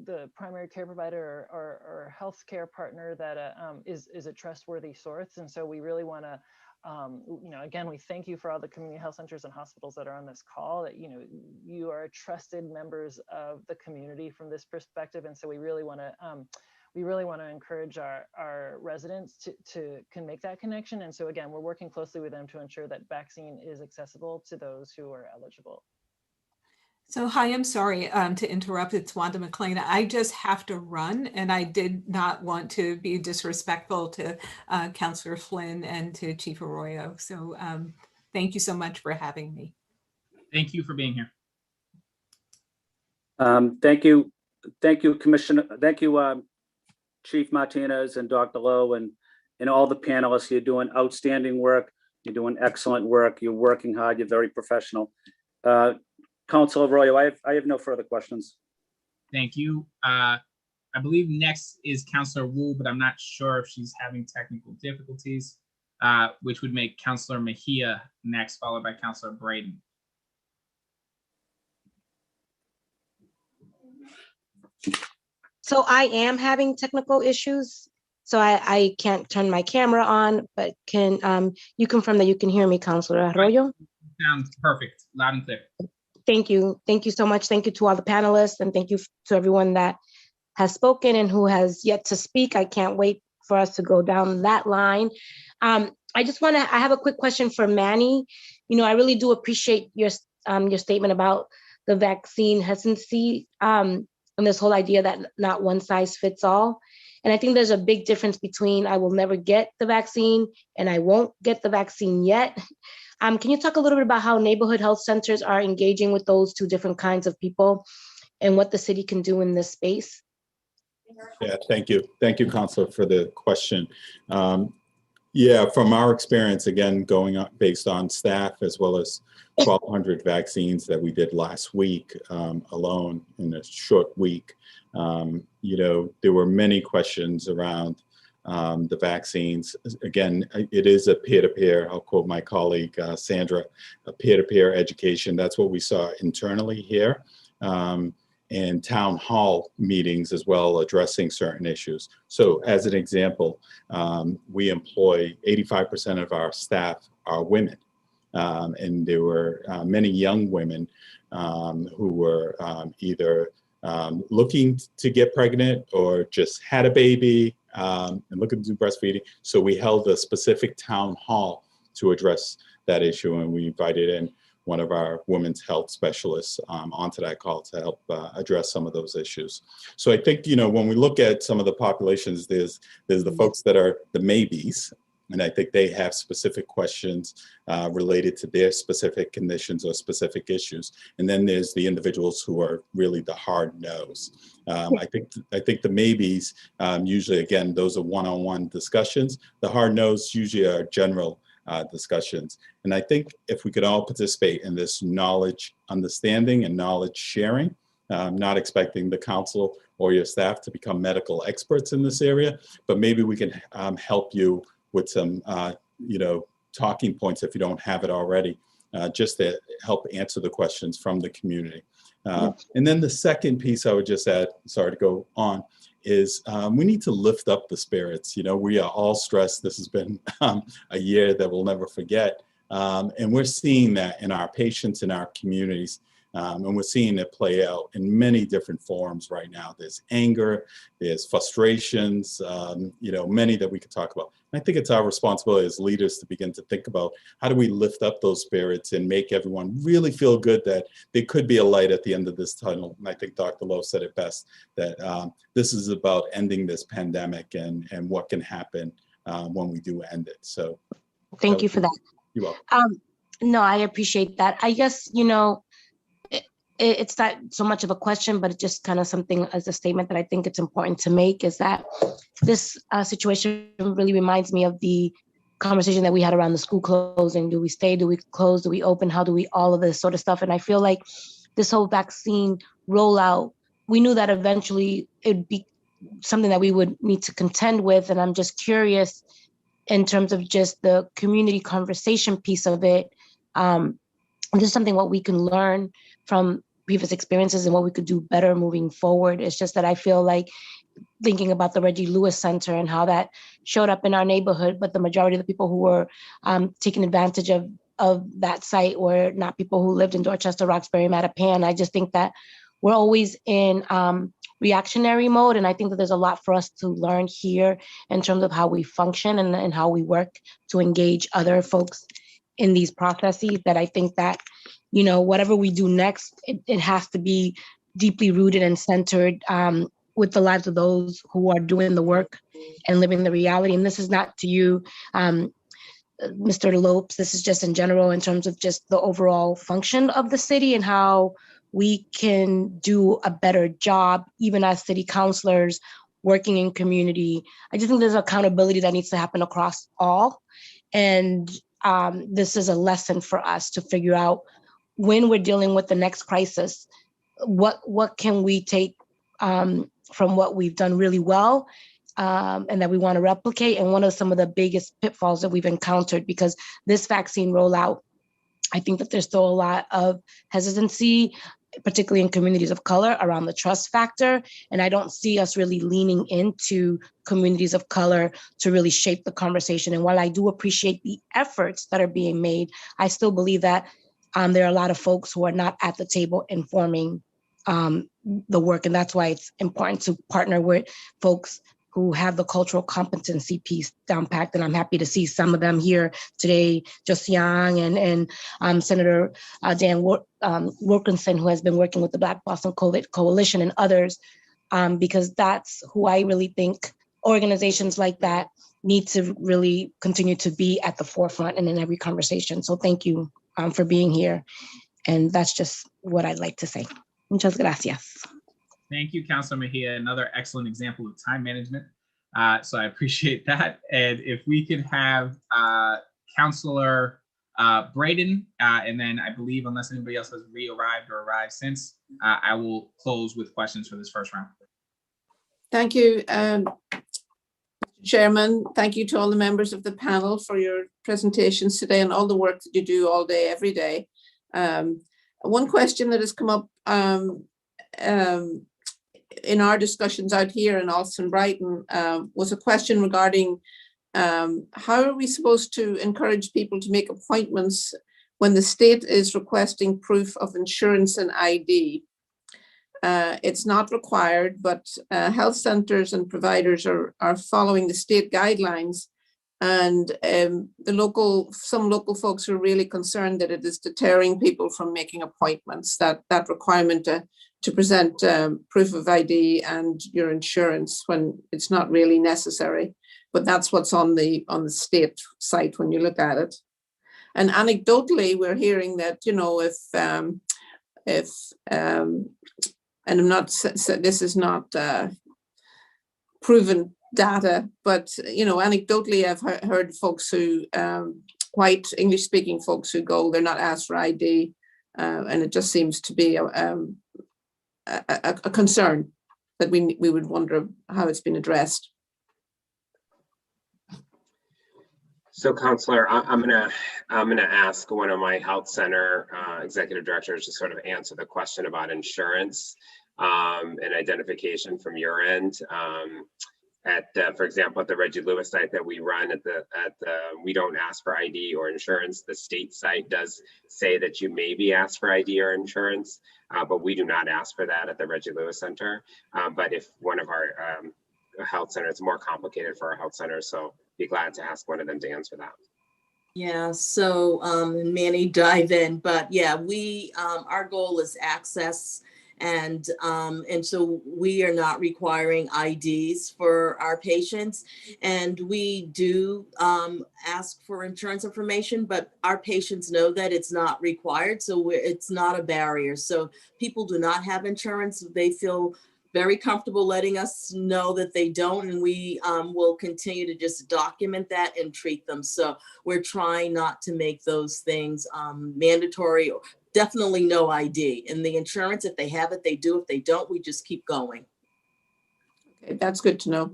the primary care provider or healthcare partner that is a trustworthy source. And so we really want to again, we thank you for all the community health centers and hospitals that are on this call, that, you are trusted members of the community from this perspective. And so we really want to encourage our residents to can make that connection. And so again, we're working closely with them to ensure that vaccine is accessible to those who are eligible. So, hi, I'm sorry to interrupt. It's Wanda McLean. I just have to run, and I did not want to be disrespectful to Councillor Flynn and to Chief Arroyo. So thank you so much for having me. Thank you for being here. Thank you, Commissioner. Thank you, Chief Martinez and Dr. Lowe and all the panelists. You're doing outstanding work. You're doing excellent work. You're working hard. You're very professional. Councilor Arroyo, I have no further questions. Thank you. I believe next is Councilor Wu, but I'm not sure if she's having technical difficulties, which would make Councilor Mejia next, followed by Councilor Braden. So I am having technical issues, so I can't turn my camera on, but can you confirm that you can hear me, Councilor Arroyo? Sounds perfect, loud and clear. Thank you. Thank you so much. Thank you to all the panelists, and thank you to everyone that has spoken and who has yet to speak. I can't wait for us to go down that line. I have a quick question for Manny. You know, I really do appreciate your statement about the vaccine hesitancy and this whole idea that not one size fits all. And I think there's a big difference between I will never get the vaccine and I won't get the vaccine yet. Can you talk a little bit about how neighborhood health centers are engaging with those two different kinds of people and what the city can do in this space? Yeah, thank you. Thank you, Councilor, for the question. Yeah, from our experience, again, going on based on staff as well as 1,200 vaccines that we did last week alone in a short week, you know, there were many questions around the vaccines. Again, it is a peer-to-peer, I'll quote my colleague, Sandra, a peer-to-peer education. That's what we saw internally here. And town hall meetings as well, addressing certain issues. So as an example, we employ 85% of our staff are women. And there were many young women who were either looking to get pregnant or just had a baby and looking to do breastfeeding. So we held a specific town hall to address that issue, and we invited in one of our women's health specialists onto that call to help address some of those issues. So I think, you know, when we look at some of the populations, there's the folks that are the maybes, and I think they have specific questions related to their specific conditions or specific issues. And then there's the individuals who are really the hard no's. I think the maybes, usually, again, those are one-on-one discussions. The hard no's usually are general discussions. And I think if we could all participate in this knowledge understanding and knowledge sharing, not expecting the council or your staff to become medical experts in this area, but maybe we can help you with some, you know, talking points if you don't have it already, just to help answer the questions from the community. And then the second piece I would just add, sorry to go on, is we need to lift up the spirits. You know, we are all stressed. This has been a year that we'll never forget. And we're seeing that in our patients, in our communities. And we're seeing it play out in many different forms right now. There's anger, there's frustrations, you know, many that we could talk about. And I think it's our responsibility as leaders to begin to think about how do we lift up those spirits and make everyone really feel good that there could be a light at the end of this tunnel. And I think Dr. Lowe said it best, that this is about ending this pandemic and what can happen when we do end it. So thank you for that. You're welcome. No, I appreciate that. I guess, you know, it's not so much of a question, but it's just kind of something as a statement that I think it's important to make, is that this situation really reminds me of the conversation that we had around the school closing. Do we stay? Do we close? Do we open? How do we, all of this sort of stuff. And I feel like this whole vaccine rollout, we knew that eventually it'd be something that we would need to contend with. And I'm just curious in terms of just the community conversation piece of it. Just something what we can learn from previous experiences and what we could do better moving forward. It's just that I feel like thinking about the Reggie Lewis Center and how that showed up in our neighborhood, but the majority of the people who were taking advantage of that site were not people who lived in Dorchester, Roxbury, Mattapan. I just think that we're always in reactionary mode. And I think that there's a lot for us to learn here in terms of how we function and how we work to engage other folks in these processes that I think that, whatever we do next, it has to be deeply rooted and centered with the lives of those who are doing the work and living the reality. And this is not to you, Mr. Lopes, this is just in general in terms of just the overall function of the city and how we can do a better job, even as city councilors working in community. I just think there's accountability that needs to happen across all. And this is a lesson for us to figure out when we're dealing with the next crisis, what can we take from what we've done really well and that we want to replicate. And one of some of the biggest pitfalls that we've encountered, because this vaccine rollout, I think that there's still a lot of hesitancy, particularly in communities of color, around the trust factor. And I don't see us really leaning into communities of color to really shape the conversation. And while I do appreciate the efforts that are being made, I still believe that there are a lot of folks who are not at the table informing the work. And that's why it's important to partner with folks who have the cultural competency piece down packed. And I'm happy to see some of them here today, Josiang and Senator Dan Wilkinson, who has been working with the Black Boston Coalition and others, because that's who I really think organizations like that need to really continue to be at the forefront and in every conversation. So thank you for being here. And that's just what I'd like to say. Muchas gracias. Thank you, Councilor Mejia. Another excellent example of time management. So I appreciate that. And if we could have Councilor Braden, and then I believe, unless anybody else has re-arrived or arrived since, I will close with questions for this first round. Thank you, Chairman. Thank you to all the members of the panel for your presentations today and all the work that you do all day, every day. One question that has come up in our discussions out here in Alston Brighton was a question regarding how are we supposed to encourage people to make appointments when the state is requesting proof of insurance and ID? It's not required, but health centers and providers are following the state guidelines. And some local folks are really concerned that it is deterring people from making appointments, that requirement to present proof of ID and your insurance when it's not really necessary. But that's what's on the state site when you look at it. And anecdotally, we're hearing that, and I'm not, this is not proven data, but anecdotally, I've heard folks who, white English-speaking folks who go, they're not asked for ID, and it just seems to be a concern that we would wonder how it's been addressed. So, Councillor, I'm gonna ask one of my health center executive directors to sort of answer the question about insurance and identification from your end. For example, at the Reggie Lewis site that we run we don't ask for ID or insurance. The state site does say that you may be asked for ID or insurance, but we do not ask for that at the Reggie Lewis Center. But if one of our health centers, it's more complicated for our health centers, so be glad to ask one of them to answer that. Yeah, so Manny, dive in, but yeah, our goal is access. And so we are not requiring IDs for our patients, and we do ask for insurance information, but our patients know that it's not required, so it's not a barrier. So people do not have insurance, they feel very comfortable letting us know that they don't, and we will continue to just document that and treat them. So we're trying not to make those things mandatory. Definitely no ID. And the insurance, if they have it, they do. If they don't, we just keep going. Okay, that's good to know.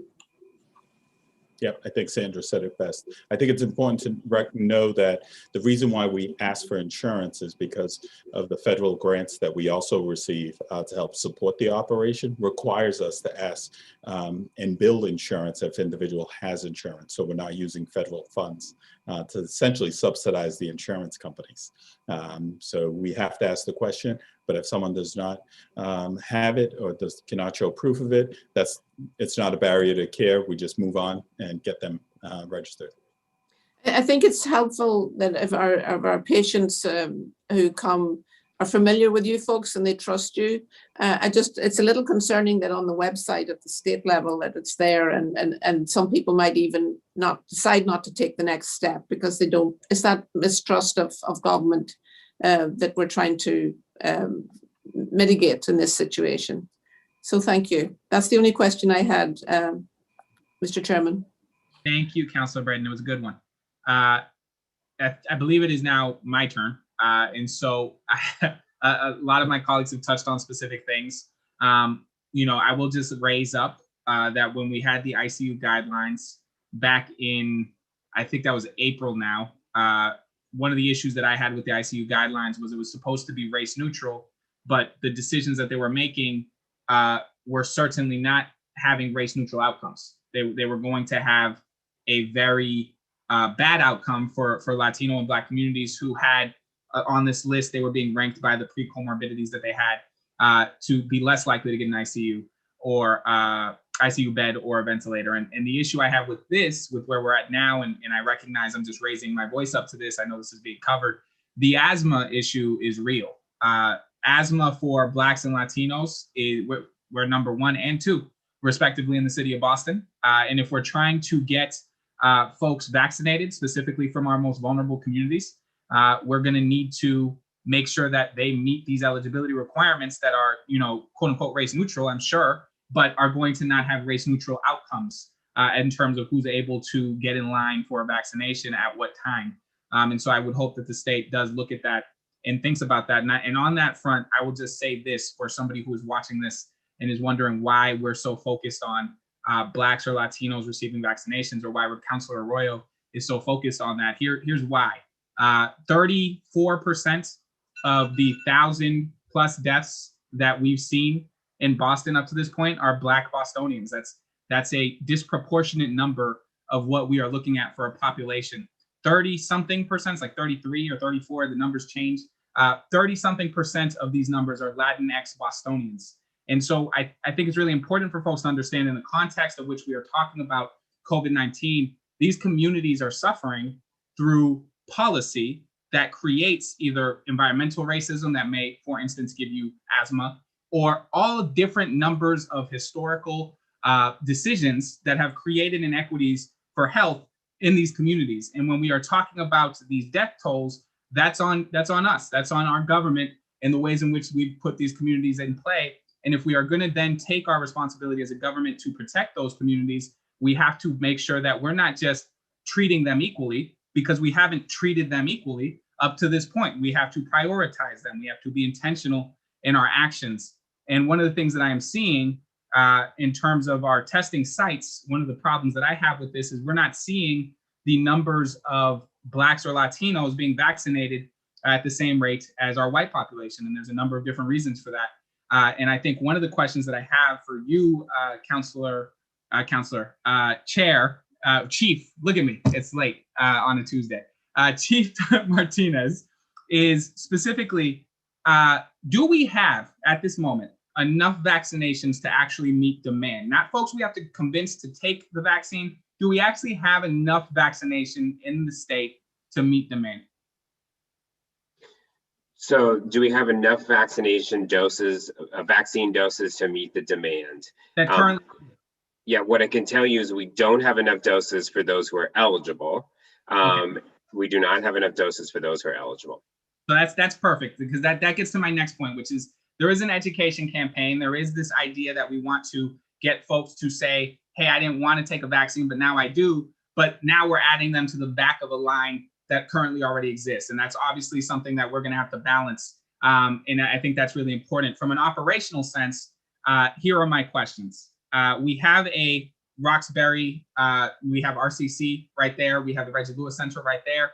Yeah, I think Sandra said it best. I think it's important to know that the reason why we ask for insurance is because of the federal grants that we also receive to help support the operation requires us to ask and build insurance if individual has insurance. So we're not using federal funds to essentially subsidize the insurance companies. So we have to ask the question, but if someone does not have it or cannot show proof of it, it's not a barrier to care. We just move on and get them registered. I think it's helpful that if our patients who come are familiar with you folks and they trust you. It's a little concerning that on the website at the state level that it's there, and some people might even decide not to take the next step because they don't. It's that mistrust of government that we're trying to mitigate in this situation. So thank you. That's the only question I had, Mr. Chairman. Thank you, Councilor Breton. It was a good one. I believe it is now my turn. And so a lot of my colleagues have touched on specific things. I will just raise up that when we had the ICU guidelines back in, I think that was April now, one of the issues that I had with the ICU guidelines was it was supposed to be race neutral, but the decisions that they were making were certainly not having race neutral outcomes. They were going to have a very bad outcome for Latino and Black communities who had on this list, they were being ranked by the pre-comorbidities that they had to be less likely to get an ICU or ICU bed or a ventilator. And the issue I have with this, with where we're at now, and I recognize I'm just raising my voice up to this, I know this is being covered, the asthma issue is real. Asthma for Blacks and Latinos, we're number 1 and 2, respectively, in the city of Boston. And if we're trying to get folks vaccinated, specifically from our most vulnerable communities, we're going to need to make sure that they meet these eligibility requirements that are, quote unquote, race neutral, I'm sure, but are going to not have race neutral outcomes in terms of who's able to get in line for a vaccination at what time. And so I would hope that the state does look at that and thinks about that. And on that front, I will just say this for somebody who is watching this and is wondering why we're so focused on Blacks or Latinos receiving vaccinations, or why Councilor Arroyo is so focused on that. Here's why. 34% of the 1,000+ deaths that we've seen in Boston up to this point are Black Bostonians. That's a disproportionate number of what we are looking at for a population. 30-something percent, like 33 or 34, the numbers change. 30-something percent of these numbers are Latinx Bostonians. And so I think it's really important for folks to understand in the context of which we are talking about COVID-19, these communities are suffering through policy that creates either environmental racism that may, for instance, give you asthma, or all different numbers of historical decisions that have created inequities for health in these communities. And when we are talking about these death tolls, that's on us. That's on our government and the ways in which we've put these communities in play. And if we are going to then take our responsibility as a government to protect those communities, we have to make sure that we're not just treating them equally, because we haven't treated them equally up to this point. We have to prioritize them. We have to be intentional in our actions. And one of the things that I am seeing in terms of our testing sites, one of the problems that I have with this is we're not seeing the numbers of Blacks or Latinos being vaccinated at the same rate as our white population. And there's a number of different reasons for that. And I think one of the questions that I have for you, Chair, Chief, look at me, it's late on a Tuesday. Chief Martinez, is specifically, do we have at this moment enough vaccinations to actually meet demand? Not folks we have to convince to take the vaccine. Do we actually have enough vaccination in the state to meet demand? So do we have enough vaccine doses to meet the demand? That currently, yeah, what I can tell you is we don't have enough doses for those who are eligible. Okay. We do not have enough doses for those who are eligible. So that's perfect, because that gets to my next point, which is there is an education campaign. There is this idea that we want to get folks to say, hey, I didn't want to take a vaccine, but now I do. But now we're adding them to the back of a line that currently already exists. And that's obviously something that we're going to have to balance. And I think that's really important. From an operational sense, here are my questions. We have a Roxbury, we have RCC right there. We have the Reggie Lewis Center right there.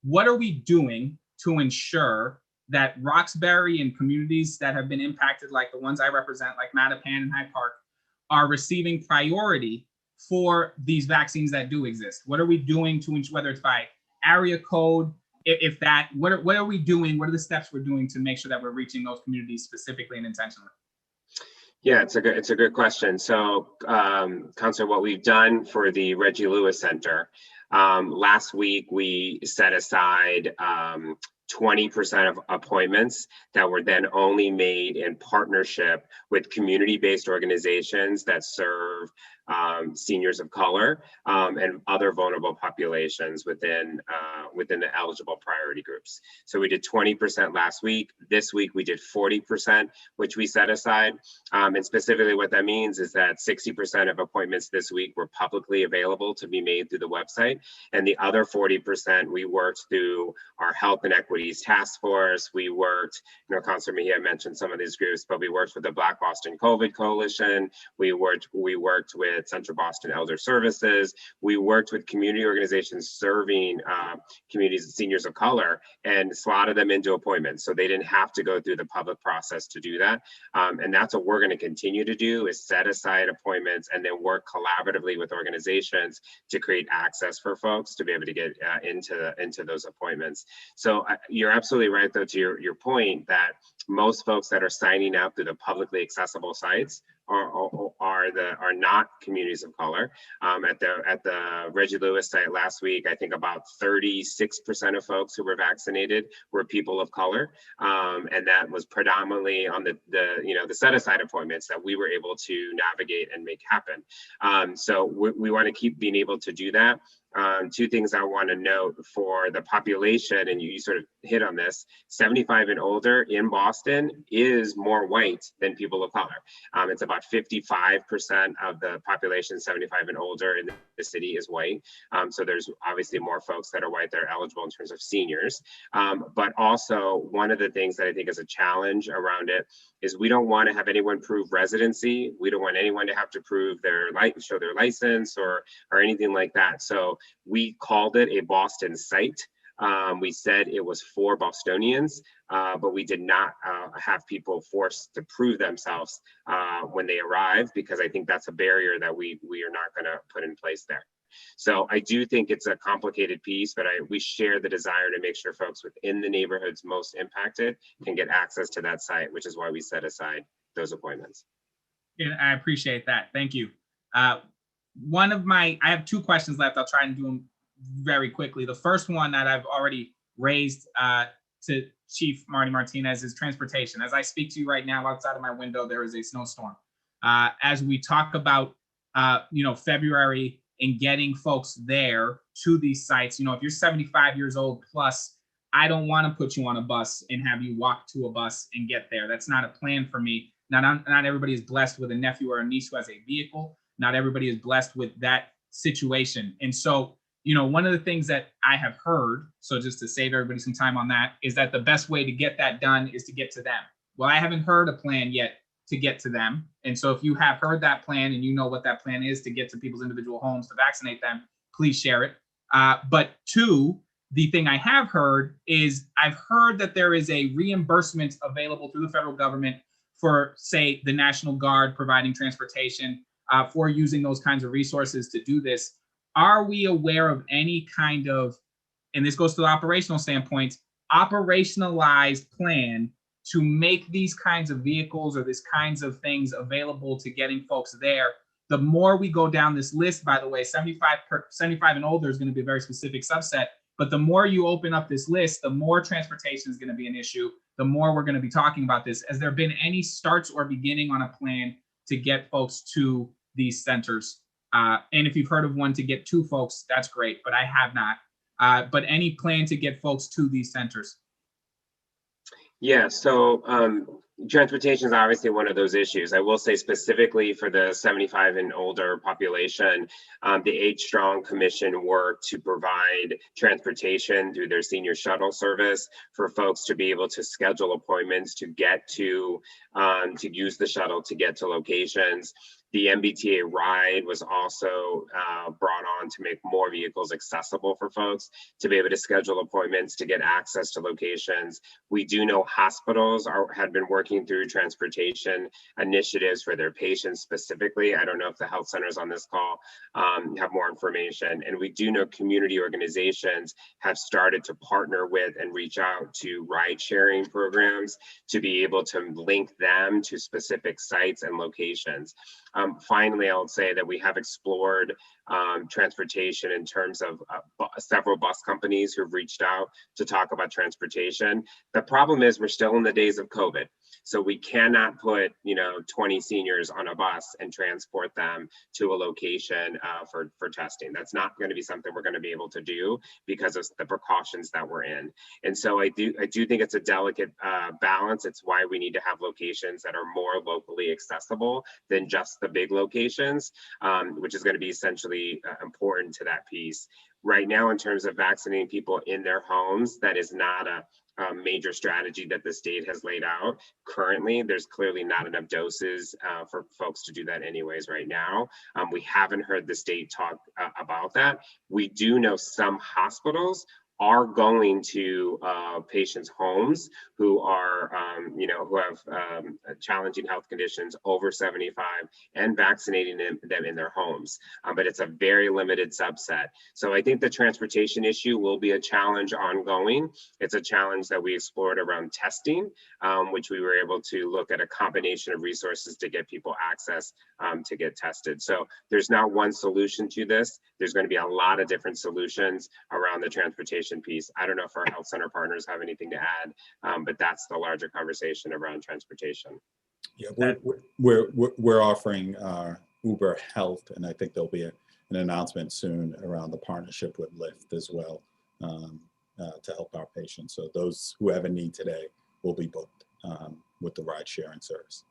What are we doing to ensure that Roxbury and communities that have been impacted, like the ones I represent, like Mattapan and Hyde Park, are receiving priority for these vaccines that do exist? What are we doing to ensure, whether it's by area code, what are we doing? What are the steps we're doing to make sure that we're reaching those communities specifically and intentionally? Yeah, it's a good question. So, Counselor, what we've done for the Reggie Lewis Center, Last week, we set aside 20% of appointments that were then only made in partnership with community-based organizations that serve seniors of color and other vulnerable populations within the eligible priority groups. So we did 20% last week. This week we did 40%, which we set aside. And specifically what that means is that 60% of appointments this week were publicly available to be made through the website. And the other 40% we worked through our Health and Equities Task Force. We worked, Councilor Mejia mentioned some of these groups, but we worked with the Black Boston COVID Coalition. We worked with Central Boston Elder Services. We worked with community organizations serving communities and seniors of color and slotted them into appointments. So they didn't have to go through the public process to do that. And that's what we're going to continue to do, is set aside appointments and then work collaboratively with organizations to create access for folks to be able to get into those appointments. So you're absolutely right, though, to your point that most folks that are signing up through the publicly accessible sites are not communities of color. At the Reggie Lewis site last week, I think about 36% of folks who were vaccinated were people of color, and that was predominantly on the set aside appointments that we were able to navigate and make happen. So we want to keep being able to do that. Two things I want to note for the population, and you sort of hit on this: 75 and older in Boston is more white than people of color. It's about 55% of the population 75 and older in the city is white. So there's obviously more folks that are white that are eligible in terms of seniors. But also, one of the things that I think is a challenge around it is we don't want to have anyone prove residency. We don't want anyone to have to prove show their license or anything like that. So we called it a Boston site. We said it was for Bostonians, but we did not have people forced to prove themselves when they arrive, because I think that's a barrier that we are not going to put in place there. So I do think it's a complicated piece, but we share the desire to make sure folks within the neighborhoods most impacted can get access to that site, which is why we set aside those appointments. And I appreciate that. Thank you. I have two questions left. I'll try and do them very quickly. The first one that I've already raised to Chief Marty Martinez is transportation. As I speak to you right now, outside of my window, there is a snowstorm. As we talk about, February and getting folks there to these sites, if you're 75 years old plus, I don't want to put you on a bus and have you walk to a bus and get there. That's not a plan for me. Not everybody is blessed with a nephew or a niece who has a vehicle. Not everybody is blessed with that situation. And so, one of the things that I have heard, so just to save everybody some time on that, is that the best way to get that done is to get to them. Well, I haven't heard a plan yet to get to them. And so if you have heard that plan and you know what that plan is to get to people's individual homes to vaccinate them, please share it. But two, the thing I have heard is I've heard that there is a reimbursement available through the federal government for, say, the National Guard providing transportation for using those kinds of resources to do this. Are we aware of any kind of, and this goes to the operational standpoint, operationalized plan to make these kinds of vehicles or these kinds of things available to getting folks there? The more we go down this list, by the way, 75 and older is going to be a very specific subset, but the more you open up this list, the more transportation is going to be an issue, the more we're going to be talking about this. Has there been any starts or beginning on a plan to get folks to these centers? And if you've heard of one to get to folks, that's great, but I have not. But any plan to get folks to these centers? Yeah, so transportation is obviously one of those issues. I will say specifically for the 75 and older population, the Age Strong Commission worked to provide transportation through their senior shuttle service for folks to be able to schedule appointments to get to use the shuttle to get to locations. The MBTA ride was also brought on to make more vehicles accessible for folks to be able to schedule appointments to get access to locations. We do know hospitals had been working working through transportation initiatives for their patients specifically. I don't know if the health centers on this call have more information. And we do know community organizations have started to partner with and reach out to ride sharing programs to be able to link them to specific sites and locations. Finally, I'll say that we have explored transportation in terms of several bus companies who've reached out to talk about transportation. The problem is we're still in the days of COVID. So we cannot put, 20 seniors on a bus and transport them to a location for testing. That's not going to be something we're going to be able to do because of the precautions that we're in. And so I do think it's a delicate balance. It's why we need to have locations that are more locally accessible than just the big locations, which is going to be essentially important to that piece. Right now, in terms of vaccinating people in their homes, that is not a major strategy that the state has laid out. Currently, there's clearly not enough doses for folks to do that anyways right now. We haven't heard the state talk about that. We do know some hospitals are going to patients' homes who are, who have challenging health conditions over 75 and vaccinating them in their homes. But it's a very limited subset. So I think the transportation issue will be a challenge ongoing. It's a challenge that we explored around testing, which we were able to look at a combination of resources to get people access to get tested. So there's not one solution to this. There's going to be a lot of different solutions around the transportation piece. I don't know if our health center partners have anything to add, but that's the larger conversation around transportation. Yeah, we're offering Uber Health, and I think there'll be an announcement soon around the partnership with Lyft as well to help our patients. So those who have a need today will be booked with the ride sharing service.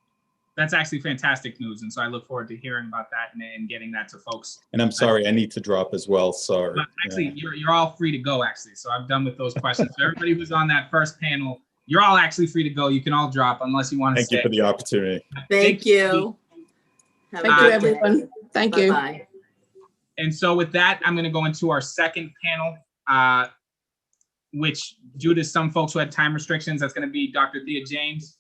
That's actually fantastic news. And so I look forward to hearing about that and getting that to folks. And I'm sorry, I need to drop as well. Sorry. But actually, you're all free to go, actually. So I'm done with those questions. So everybody who's on that first panel, you're all actually free to go. You can all drop unless you want to stay. Thank you for the opportunity. Thank you. Thank you, everyone. Thank you. Bye-bye. And so with that, I'm going to go into our second panel, which due to some folks who had time restrictions, that's going to be Dr. Thea James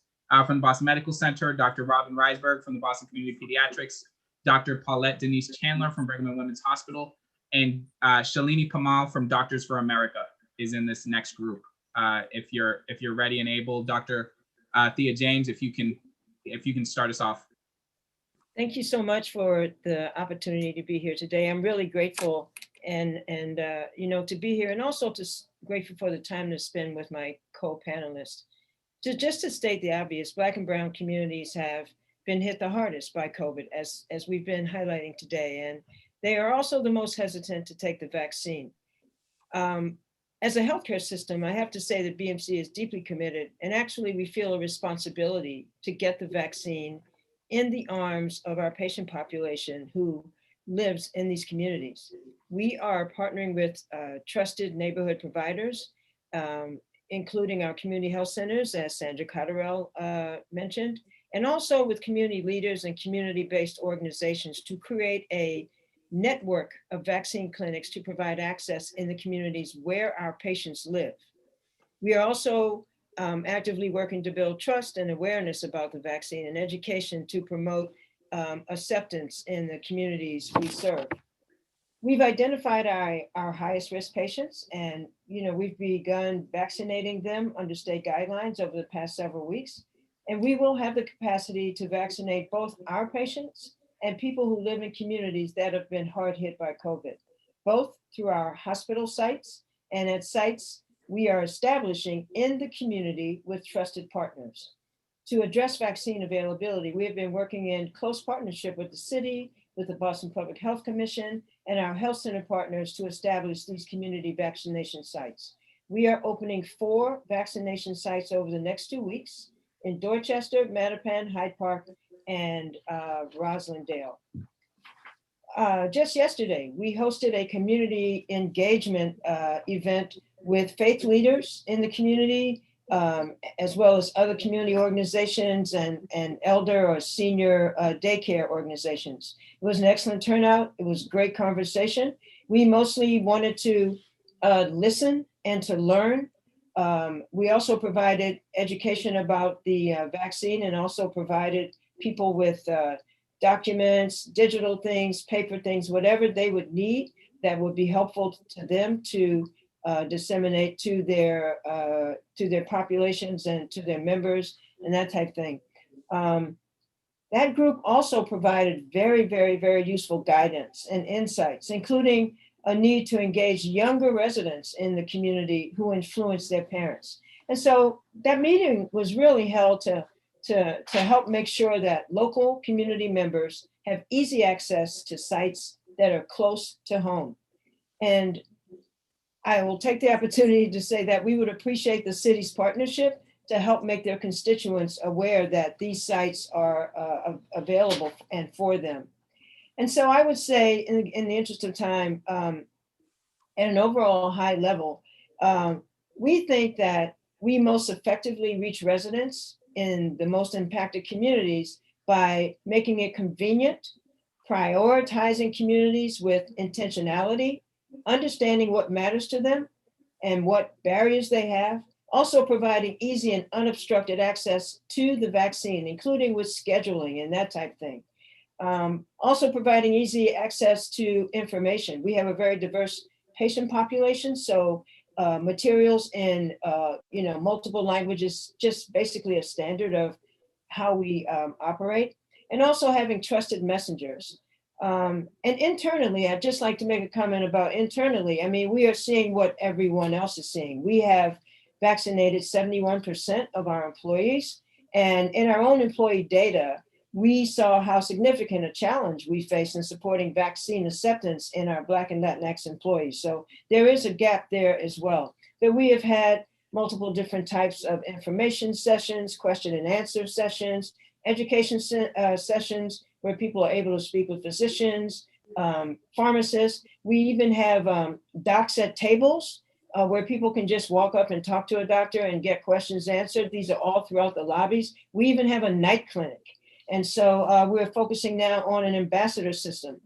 from the Boston Medical Center, Dr. Robin Reisberg from the Boston Community Pediatrics, Dr. Paulette Denise Chandler from Brigham and Women's Hospital, and Shalini Pamal from Doctors for America is in this next group. If you're ready and able, Dr. Thea James, if you can start us off. Thank you so much for the opportunity to be here today. I'm really grateful and to be here, and also grateful for the time to spend with my co-panelists. Just to state the obvious, Black and Brown communities have been hit the hardest by COVID, as we've been highlighting today, and they are also the most hesitant to take the vaccine. As a healthcare system, I have to say that BMC is deeply committed, and actually we feel a responsibility to get the vaccine in the arms of our patient population who lives in these communities. We are partnering with trusted neighborhood providers, including our community health centers, as Sandra Cotterell mentioned, and also with community leaders and community-based organizations to create a network of vaccine clinics to provide access in the communities where our patients live. We are also actively working to build trust and awareness about the vaccine and education to promote acceptance in the communities we serve. We've identified our highest risk patients, and we've begun vaccinating them under state guidelines over the past several weeks. And we will have the capacity to vaccinate both our patients and people who live in communities that have been hard hit by COVID, both through our hospital sites and at sites we are establishing in the community with trusted partners. To address vaccine availability, we have been working in close partnership with the city, with the Boston Public Health Commission, and our health center partners to establish these community vaccination sites. We are opening 4 vaccination sites over the next 2 weeks in Dorchester, Mattapan, Hyde Park, and Roslindale. Just yesterday, we hosted a community engagement event with faith leaders in the community, as well as other community organizations and elder or senior daycare organizations. It was an excellent turnout. It was great conversation. We mostly wanted to listen and to learn We also provided education about the vaccine and also provided people with documents, digital things, paper things, whatever they would need that would be helpful to them to disseminate to their populations and to their members and that type of thing. That group also provided very, very, very useful guidance and insights, including a need to engage younger residents in the community who influence their parents. And so that meeting was really held to help make sure that local community members have easy access to sites that are close to home. And I will take the opportunity to say that we would appreciate the city's partnership to help make their constituents aware that these sites are available and for them. And so I would say, in the interest of time, at an overall high level, we think that we most effectively reach residents in the most impacted communities by making it convenient, prioritizing communities with intentionality, understanding what matters to them and what barriers they have, also providing easy and unobstructed access to the vaccine, including with scheduling and that type of thing. Also providing easy access to information. We have a very diverse patient population, so materials in multiple languages, just basically a standard of how we operate, and also having trusted messengers. And internally, I'd just like to make a comment about internally. I mean, we are seeing what everyone else is seeing. We have vaccinated 71% of our employees, and in our own employee data, we saw how significant a challenge we face in supporting vaccine acceptance in our Black and Latinx employees. So there is a gap there as well. But we have had multiple different types of information sessions, question and answer sessions, education sessions where people are able to speak with physicians, pharmacists. We even have docs at tables where people can just walk up and talk to a doctor and get questions answered. These are all throughout the lobbies. We even have a night clinic. And so we're focusing now on an ambassador system,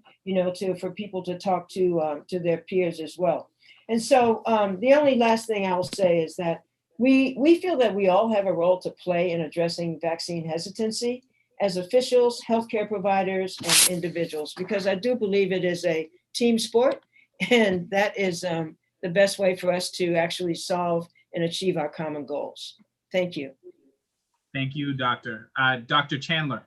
for people to talk to their peers as well. And so the only last thing I will say is that we feel that we all have a role to play in addressing vaccine hesitancy as officials, healthcare providers, and individuals, because I do believe it is a team sport, and that is the best way for us to actually solve and achieve our common goals. Thank you. Thank you, Doctor. Dr. Chandler.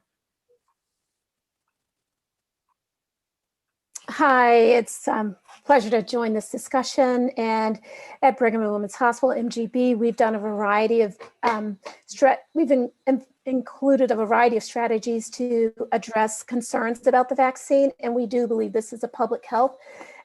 Hi, it's a pleasure to join this discussion. And at Brigham and Women's Hospital, MGB, we've done a variety of, included a variety of strategies to address concerns about the vaccine. And we do believe this is a public health,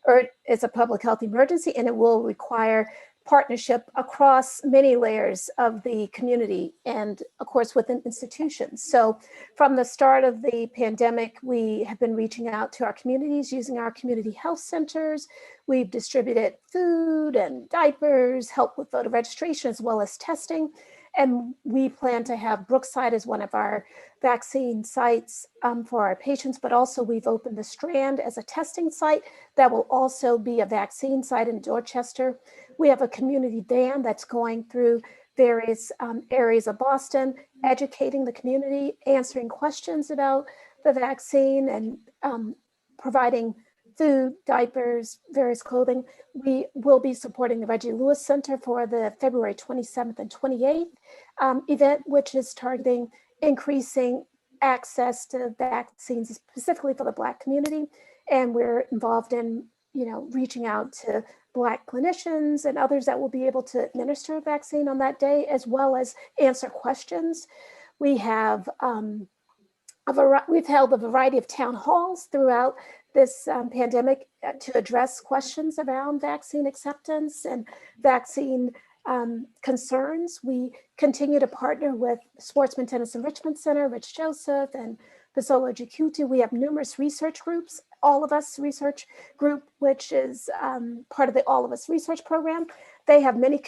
or it's a public health emergency, and it will require partnership across many layers of the community and, of course, within institutions. So from the start of the pandemic, we have been reaching out to our communities using our community health centers. We've distributed food and diapers, help with voter registration, as well as testing. And we plan to have Brookside as one of our vaccine sites for our patients, but also we've opened the Strand as a testing site that will also be a vaccine site in Dorchester. We have a community van that's going through various areas of Boston, educating the community, answering questions about the vaccine, and providing food, diapers, various clothing. We will be supporting the Reggie Lewis Center for the February 27th and 28th event, which is targeting increasing access to vaccines specifically for the Black community. And we're involved in, reaching out to Black clinicians and others that will be able to administer a vaccine on that day, as well as answer questions. We have we've held a variety of town halls throughout this pandemic to address questions around vaccine acceptance and vaccine concerns. We continue to partner with Sportsman Tennis Enrichment Center, Rich Joseph, and Basolo Jikutu. We have numerous research groups, All of Us Research Group, which is part of the All of Us Research Program. They have many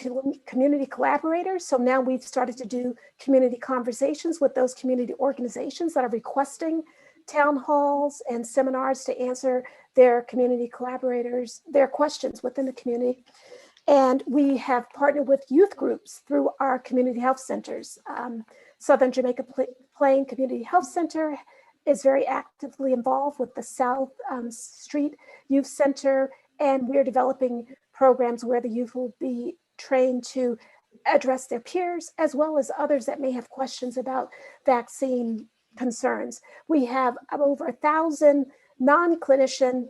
community collaborators. So now we've started to do community conversations with those community organizations that are requesting town halls and seminars to answer their community collaborators, their questions within the community. And we have partnered with youth groups through our community health centers. Southern Jamaica Plain Community Health Center is very actively involved with the South Street Youth Center, and we're developing programs where the youth will be trained to address their peers, as well as others that may have questions about vaccine concerns. We have over 1,000 non-clinician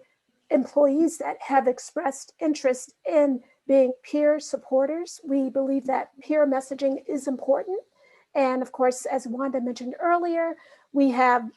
employees that have expressed interest in being peer supporters. We believe that peer messaging is important. And of course, as Wanda mentioned earlier, we have,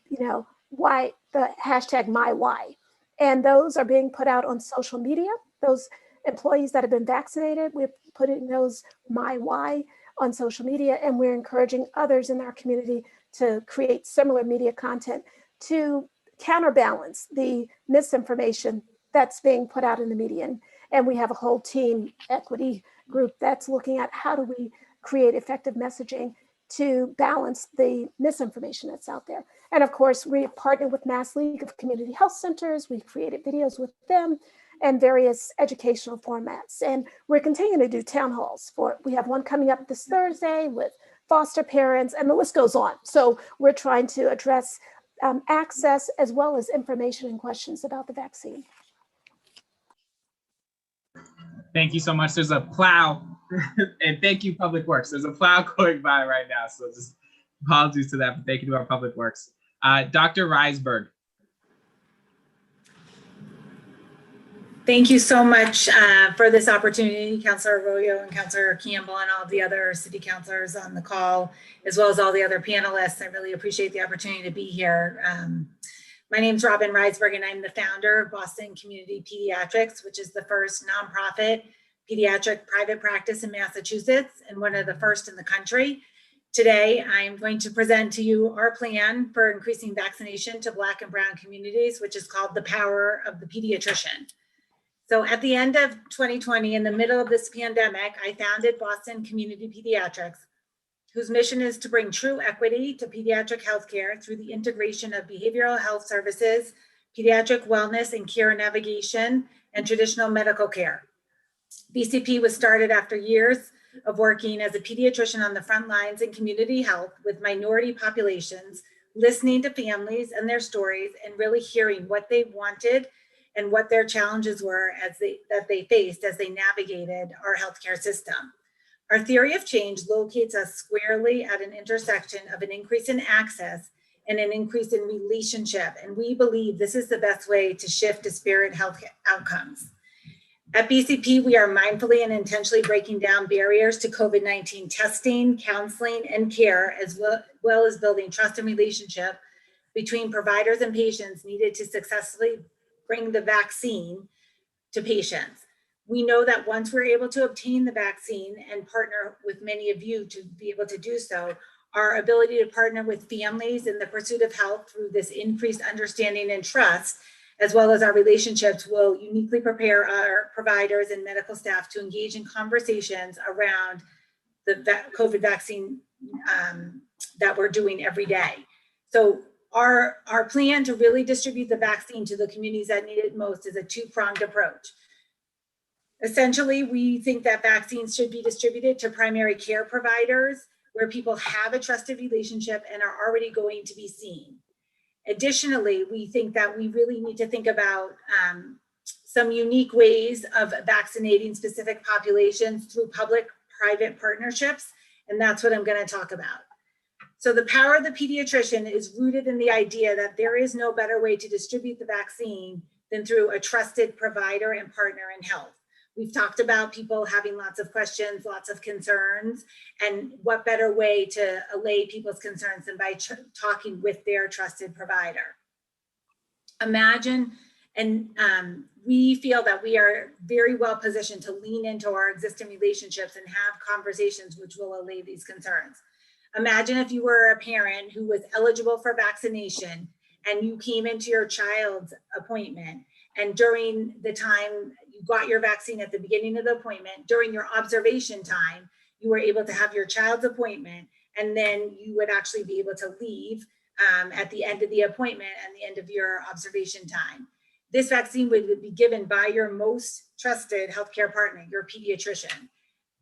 why the hashtag #MyWhy. And those are being put out on social media. Those employees that have been vaccinated, we're putting those #MyWhy on social media, and we're encouraging others in our community to create similar media content to counterbalance the misinformation that's being put out in the media. And we have a whole team equity group that's looking at how do we create effective messaging to balance the misinformation that's out there. And of course, we partnered with Mass League of Community Health Centers. We've created videos with them and various educational formats. And we're continuing to do town halls. We have one coming up this Thursday with foster parents, and the list goes on. So we're trying to address access as well as information and questions about the vaccine. Thank you so much. There's a plow, and thank you, Public Works. There's a plow going by right now, so just apologies to that, but thank you to our Public Works. Dr. Reisberg. Thank you so much for this opportunity, Councilor Arroyo and Councilor Campbell and all the other city councilors on the call, as well as all the other panelists. I really appreciate the opportunity to be here. My name is Robin Reisberg, and I'm the founder of Boston Community Pediatrics, which is the first nonprofit pediatric private practice in Massachusetts and one of the first in the country. Today, I'm going to present to you our plan for increasing vaccination to Black and Brown communities, which is called The Power of the Pediatrician. So at the end of 2020, in the middle of this pandemic, I founded Boston Community Pediatrics, whose mission is to bring true equity to pediatric healthcare through the integration of behavioral health services, pediatric wellness and care navigation, and traditional medical care. BCP was started after years of working as a pediatrician on the front lines in community health with minority populations, listening to families and their stories and really hearing what they wanted and what their challenges were that they faced as they navigated our healthcare system. Our theory of change locates us squarely at an intersection of an increase in access and an increase in relationship. And we believe this is the best way to shift disparate health outcomes. At BCP, we are mindfully and intentionally breaking down barriers to COVID-19 testing, counseling, and care, as well as building trust and relationship between providers and patients needed to successfully bring the vaccine to patients. We know that once we're able to obtain the vaccine and partner with many of you to be able to do so, our ability to partner with families in the pursuit of health through this increased understanding and trust, as well as our relationships, will uniquely prepare our providers and medical staff to engage in conversations around the COVID vaccine that we're doing every day. So our plan to really distribute the vaccine to the communities that need it most is a two-pronged approach. Essentially, we think that vaccines should be distributed to primary care providers where people have a trusted relationship and are already going to be seen. Additionally, we think that we really need to think about some unique ways of vaccinating specific populations through public-private partnerships, and that's what I'm going to talk about. So the power of the pediatrician is rooted in the idea that there is no better way to distribute the vaccine than through a trusted provider and partner in health. We've talked about people having lots of questions, lots of concerns, and what better way to allay people's concerns than by talking with their trusted provider. Imagine, and we feel that we are very well positioned to lean into our existing relationships and have conversations which will allay these concerns. Imagine if you were a parent who was eligible for vaccination and you came into your child's appointment, and during the time you got your vaccine at the beginning of the appointment, during your observation time, you were able to have your child's appointment, and then you would actually be able to leave at the end of the appointment and the end of your observation time. This vaccine would be given by your most trusted healthcare partner, your pediatrician.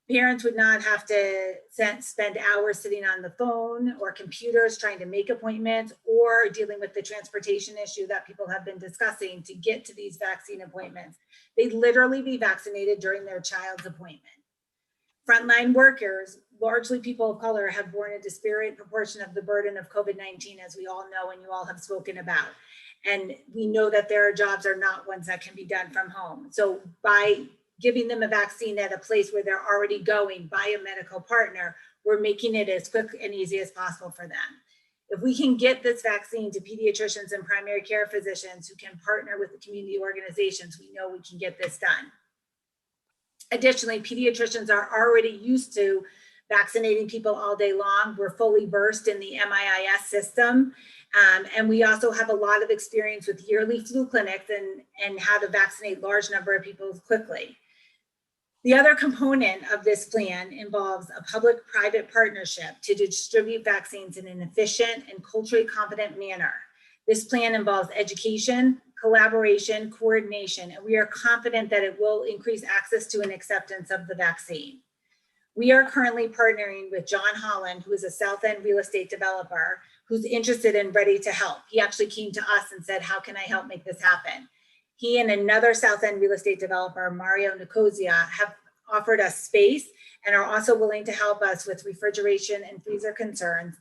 Parents would not have to spend hours sitting on the phone or computers trying to make appointments or dealing with the transportation issue that people have been discussing to get to these vaccine appointments. They'd literally be vaccinated during their child's appointment. Frontline workers, largely people of color, have borne a disparate proportion of the burden of COVID-19, as we all know and you all have spoken about. And we know that their jobs are not ones that can be done from home. So by giving them a vaccine at a place where they're already going by a medical partner, we're making it as quick and easy as possible for them. If we can get this vaccine to pediatricians and primary care physicians who can partner with the community organizations, we know we can get this done. Additionally, pediatricians are already used to vaccinating people all day long. We're fully versed in the MIIS system. And we also have a lot of experience with yearly flu clinics and how to vaccinate large number of people quickly. The other component of this plan involves a public-private partnership to distribute vaccines in an efficient and culturally competent manner. This plan involves education, collaboration, coordination, and we are confident that it will increase access to and acceptance of the vaccine. We are currently partnering with John Holland, who is a South End real estate developer who's interested and ready to help. He actually came to us and said, how can I help make this happen? He and another South End real estate developer, Mario Nicosia, have offered us space and are also willing to help us with refrigeration and freezer concerns.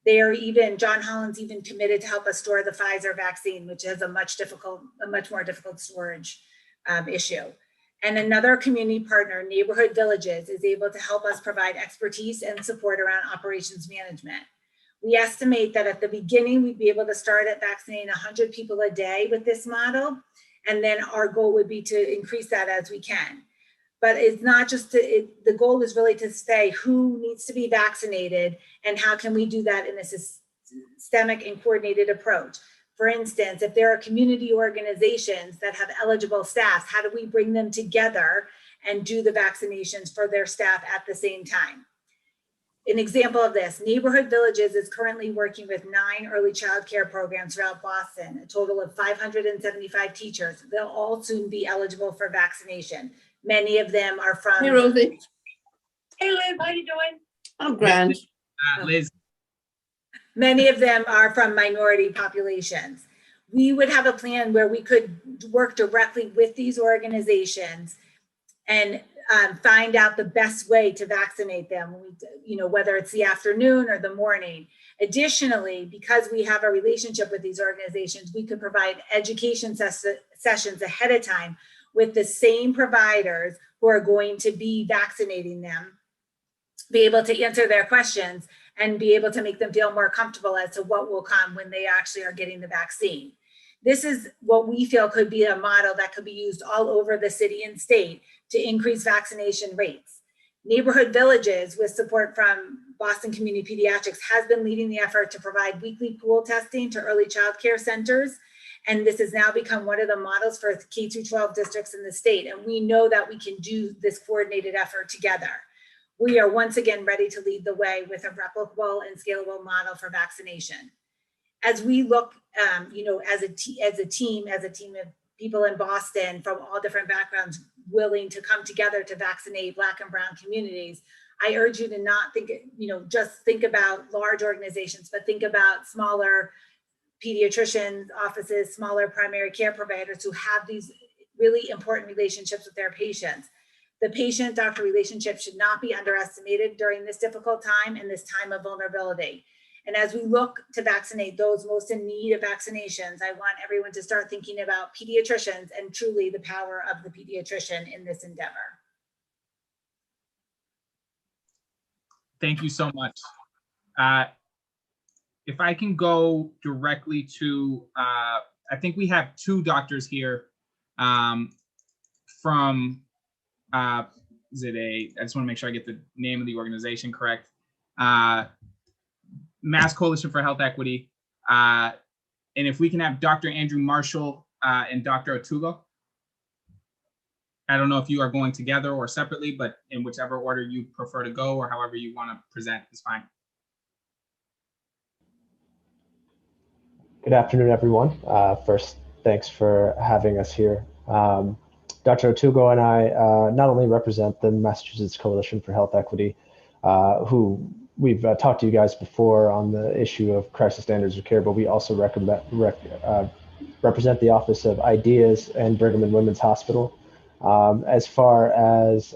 They are even, John Holland's even committed to help us store the Pfizer vaccine, which has a much more difficult storage issue. And another community partner, Neighborhood Villages, is able to help us provide expertise and support around operations management. We estimate that at the beginning, we'd be able to start at vaccinating 100 people a day with this model. And then our goal would be to increase that as we can. But it's not just, the goal is really to say who needs to be vaccinated and how can we do that in a systemic and coordinated approach. For instance, if there are community organizations that have eligible staff, how do we bring them together and do the vaccinations for their staff at the same time? An example of this, Neighborhood Villages is currently working with 9 early child care programs throughout Boston, a total of 575 teachers. They'll all soon be eligible for vaccination. Many of them are from— Hey, Rosie. Hey, Liz, how you doing? I'm grand. Liz. Many of them are from minority populations. We would have a plan where we could work directly with these organizations and find out the best way to vaccinate them, whether it's the afternoon or the morning. Additionally, because we have a relationship with these organizations, we could provide education sessions ahead of time with the same providers who are going to be vaccinating them, be able to answer their questions and be able to make them feel more comfortable as to what will come when they actually are getting the vaccine. This is what we feel could be a model that could be used all over the city and state to increase vaccination rates. Neighborhood Villages, with support from Boston Community Pediatrics, has been leading the effort to provide weekly pool testing to early child care centers. And this has now become one of the models for K-12 districts in the state. And we know that we can do this coordinated effort together. We are once again ready to lead the way with a replicable and scalable model for vaccination. As we look, as a team of people in Boston from all different backgrounds willing to come together to vaccinate Black and Brown communities, I urge you to not think, just think about large organizations, but think about smaller pediatricians offices, smaller primary care providers who have these really important relationships with their patients. The patient-doctor relationship should not be underestimated during this difficult time and this time of vulnerability. And as we look to vaccinate those most in need of vaccinations, I want everyone to start thinking about pediatricians and truly the power of the pediatrician in this endeavor. Thank you so much. If I can go directly to, I think we have 2 doctors here from, I just want to make sure I get the name of the organization correct. Mass Coalition for Health Equity. And if we can have Dr. Andrew Marshall and Dr. Otugo. I don't know if you are going together or separately, but in whichever order you prefer to go or however you want to present is fine. Good afternoon, everyone. First, Thanks for having us here. Dr. Otugo and I not only represent the Massachusetts Coalition for Health Equity, who we've talked to you guys before on the issue of crisis standards of care, but we also represent the Office of Ideas and Brigham and Women's Hospital. As far as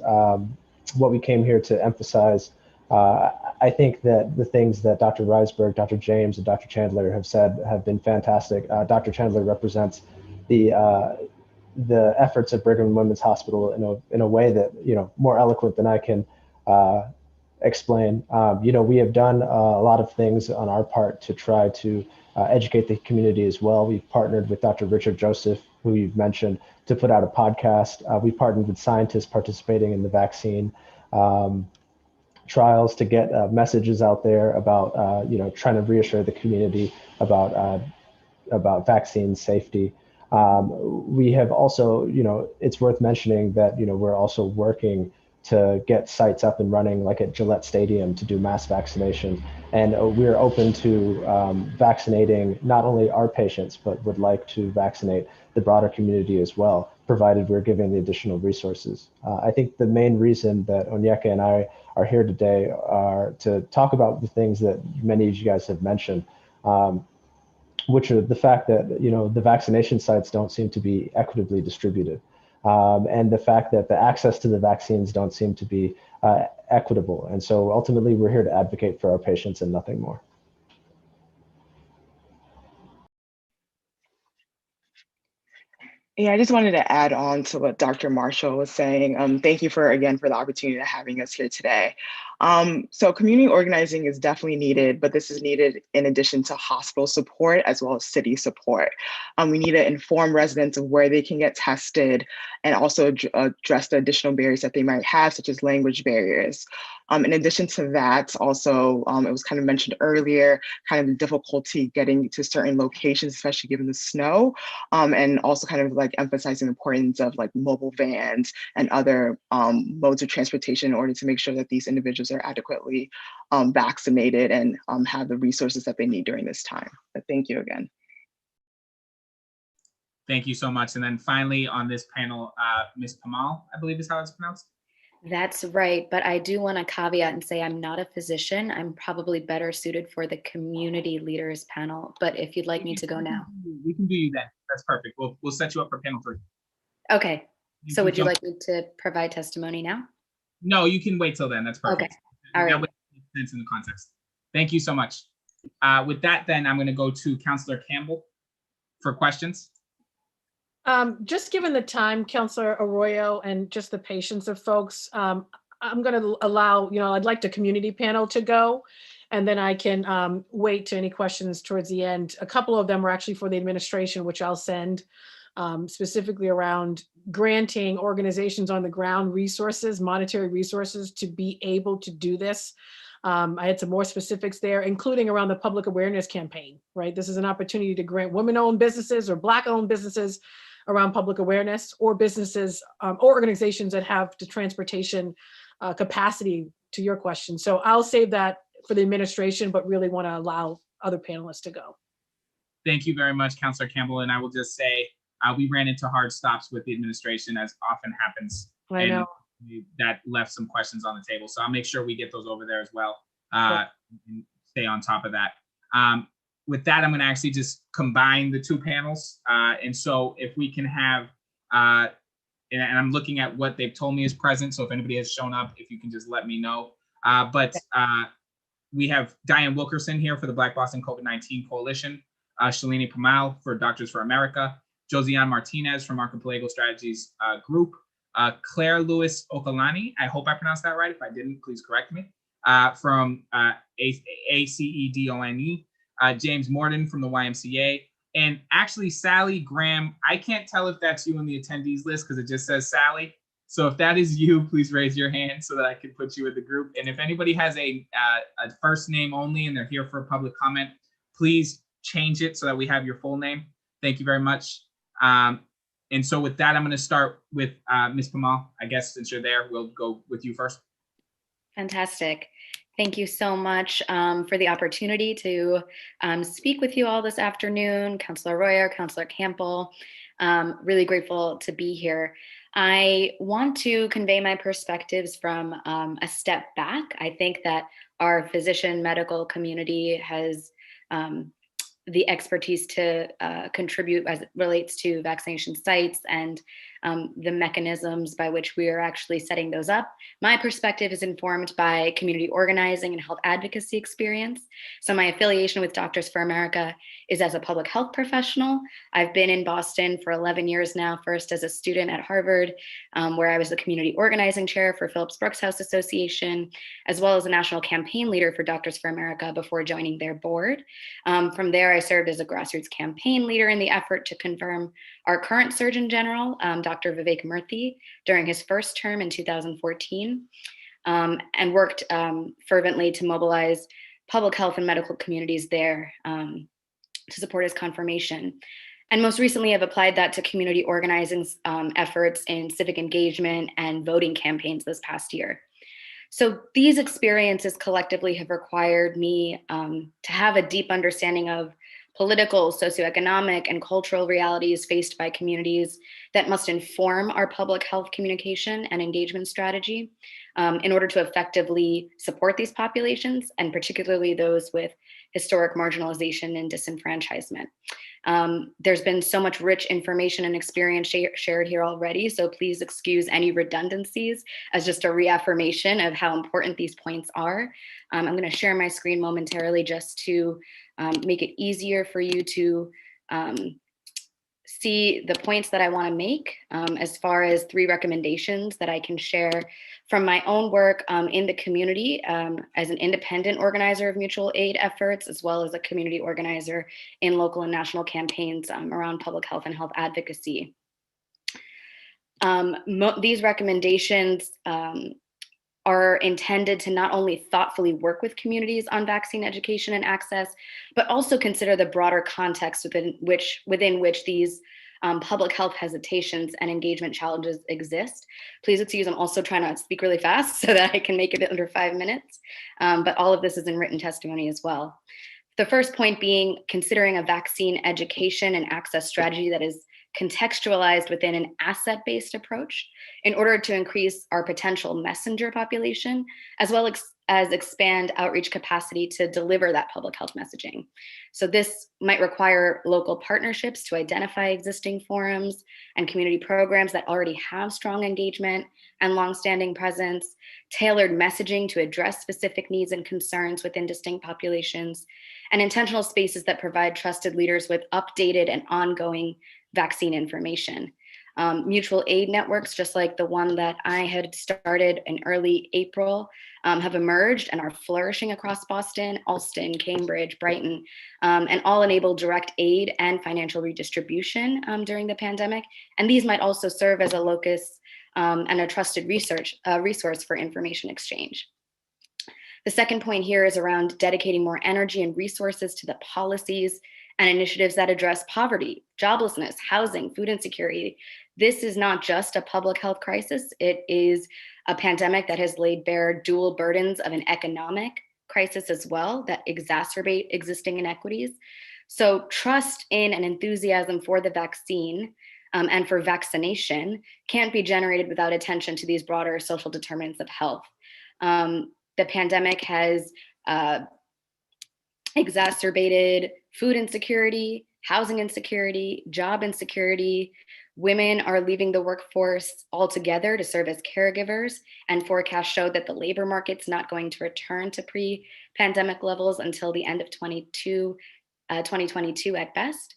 what we came here to emphasize, I think that the things that Dr. Reisberg, Dr. James, and Dr. Chandler have said have been fantastic. Dr. Chandler represents the efforts of Brigham and Women's Hospital in a way that, more eloquent than I can explain. We have done a lot of things on our part to try to educate the community as well. We've partnered with Dr. Richard Joseph, who you've mentioned, to put out a podcast. We partnered with scientists participating in the vaccine trials to get messages out there about, trying to reassure the community about vaccine safety. We have also, it's worth mentioning that, we're also working to get sites up and running, like at Gillette Stadium, to do mass vaccination. And we're open to vaccinating not only our patients, but would like to vaccinate the broader community as well, provided we're given the additional resources. I think the main reason that Onyeka and I are here today are to talk about the things that many of you guys have mentioned, which are the fact that, the vaccination sites don't seem to be equitably distributed. And the fact that the access to the vaccines don't seem to be equitable. And so ultimately, we're here to advocate for our patients and nothing more. Yeah, I just wanted to add on to what Dr. Marshall was saying. Thank you for the opportunity of having us here today. So community organizing is definitely needed, but this is needed in addition to hospital support as well as city support. We need to inform residents of where they can get tested and also address the additional barriers that they might have, such as language barriers. In addition to that, also, it was kind of mentioned earlier, kind of the difficulty getting to certain locations, especially given the snow, and also kind of like emphasizing the importance of like mobile vans and other modes of transportation in order to make sure that these individuals are adequately vaccinated and have the resources that they need during this time. But thank you again. Thank you so much. And then finally on this panel, Ms. Pamal, I believe is how it's pronounced. That's right, but I do want to caveat and say I'm not a physician. I'm probably better suited for the community leaders panel, but if you'd like me to go now. We can do you then. That's perfect. We'll set you up for panel 3. Okay, so would you like me to provide testimony now? No, you can wait till then. That's perfect. Okay, all right. That would make sense in the context. Thank you so much. With that, then I'm going to go to Councillor Campbell for questions. Just given the time, Councillor Arroyo, and just the patience of folks, I'm going to allow, I'd like the community panel to go, and then I can wait to any questions towards the end. A couple of them were actually for the administration, which I'll send, specifically around granting organizations on the ground resources, monetary resources to be able to do this. I had some more specifics there, including around the public awareness campaign, right? This is an opportunity to grant women-owned businesses or Black-owned businesses around public awareness, or businesses or organizations that have the transportation capacity, to your question. So I'll save that for the administration, but really want to allow other panelists to go. Thank you very much, Councillor Campbell. And I will just say, we ran into hard stops with the administration, as often happens. I know. That left some questions on the table. So I'll make sure we get those over there as well. And stay on top of that. With that, I'm going to actually just combine the 2 panels. And so if we can have, and I'm looking at what they've told me is present. So if anybody has shown up, if you can just let me know. But we have Diane Wilkerson here for the Black Boston COVID-19 Coalition, Shalini Pamal for Doctors for America, Josiane Martinez from Archipelago Strategies Group, Claire Lewis Okalani, I hope I pronounced that right. If I didn't, please correct me, from ACEDONE, James Morden from the YMCA, and actually Sally Graham. I can't tell if that's you in the attendees list because it just says Sally. So if that is you, please raise your hand so that I can put you in the group. And if anybody has a first name only and they're here for a public comment, please change it so that we have your full name. Thank you very much. And so with that, I'm going to start with Ms. Pamal. I guess since you're there, we'll go with you first. Fantastic. Thank you so much for the opportunity to speak with you all this afternoon, Councilor Royer, Councilor Campbell. Really grateful to be here. I want to convey my perspectives from a step back. I think that our physician medical community has the expertise to contribute as it relates to vaccination sites and the mechanisms by which we are actually setting those up. My perspective is informed by community organizing and health advocacy experience. So my affiliation with Doctors for America is as a public health professional. I've been in Boston for 11 years now, first as a student at Harvard, where I was the community organizing chair for Phillips Brooks House Association, as well as a national campaign leader for Doctors for America before joining their board. From there, I served as a grassroots campaign leader in the effort to confirm our current Surgeon General, Dr. Vivek Murthy, during his first term in 2014, and worked fervently to mobilize public health and medical communities there to support his confirmation. And most recently, I've applied that to community organizing efforts in civic engagement and voting campaigns this past year. So these experiences collectively have required me to have a deep understanding of political, socioeconomic, and cultural realities faced by communities that must inform our public health communication and engagement strategy in order to effectively support these populations, and particularly those with historic marginalization and disenfranchisement. There's been so much rich information and experience shared here already, so please excuse any redundancies as just a reaffirmation of how important these points are. I'm going to share my screen momentarily just to make it easier for you to see the points that I want to make as far as 3 recommendations that I can share from my own work in the community as an independent organizer of mutual aid efforts, as well as a community organizer in local and national campaigns around public health and health advocacy. These recommendations are intended to not only thoughtfully work with communities on vaccine education and access, but also consider the broader context within which these public health hesitations and engagement challenges exist. Please excuse, I'm also trying to speak really fast so that I can make it under 5 minutes, but all of this is in written testimony as well. The first point being considering a vaccine education and access strategy that is contextualized within an asset-based approach in order to increase our potential messenger population, as well as expand outreach capacity to deliver that public health messaging. So this might require local partnerships to identify existing forums and community programs that already have strong engagement and longstanding presence, tailored messaging to address specific needs and concerns within distinct populations, and intentional spaces that provide trusted leaders with updated and ongoing vaccine information. Mutual aid networks, just like the one that I had started in early April, have emerged and are flourishing across Boston, Alston, Cambridge, Brighton, and all enable direct aid and financial redistribution during the pandemic. And these might also serve as a locus and a trusted resource for information exchange. The second point here is around dedicating more energy and resources to the policies and initiatives that address poverty, joblessness, housing, food insecurity. This is not just a public health crisis. It is a pandemic that has laid bare dual burdens of an economic crisis as well that exacerbate existing inequities. So trust in and enthusiasm for the vaccine and for vaccination can't be generated without attention to these broader social determinants of health. The pandemic has exacerbated food insecurity, housing insecurity, job insecurity. Women are leaving the workforce altogether to serve as caregivers, and forecasts show that the labor market's not going to return to pre-pandemic levels until the end of 2022 at best.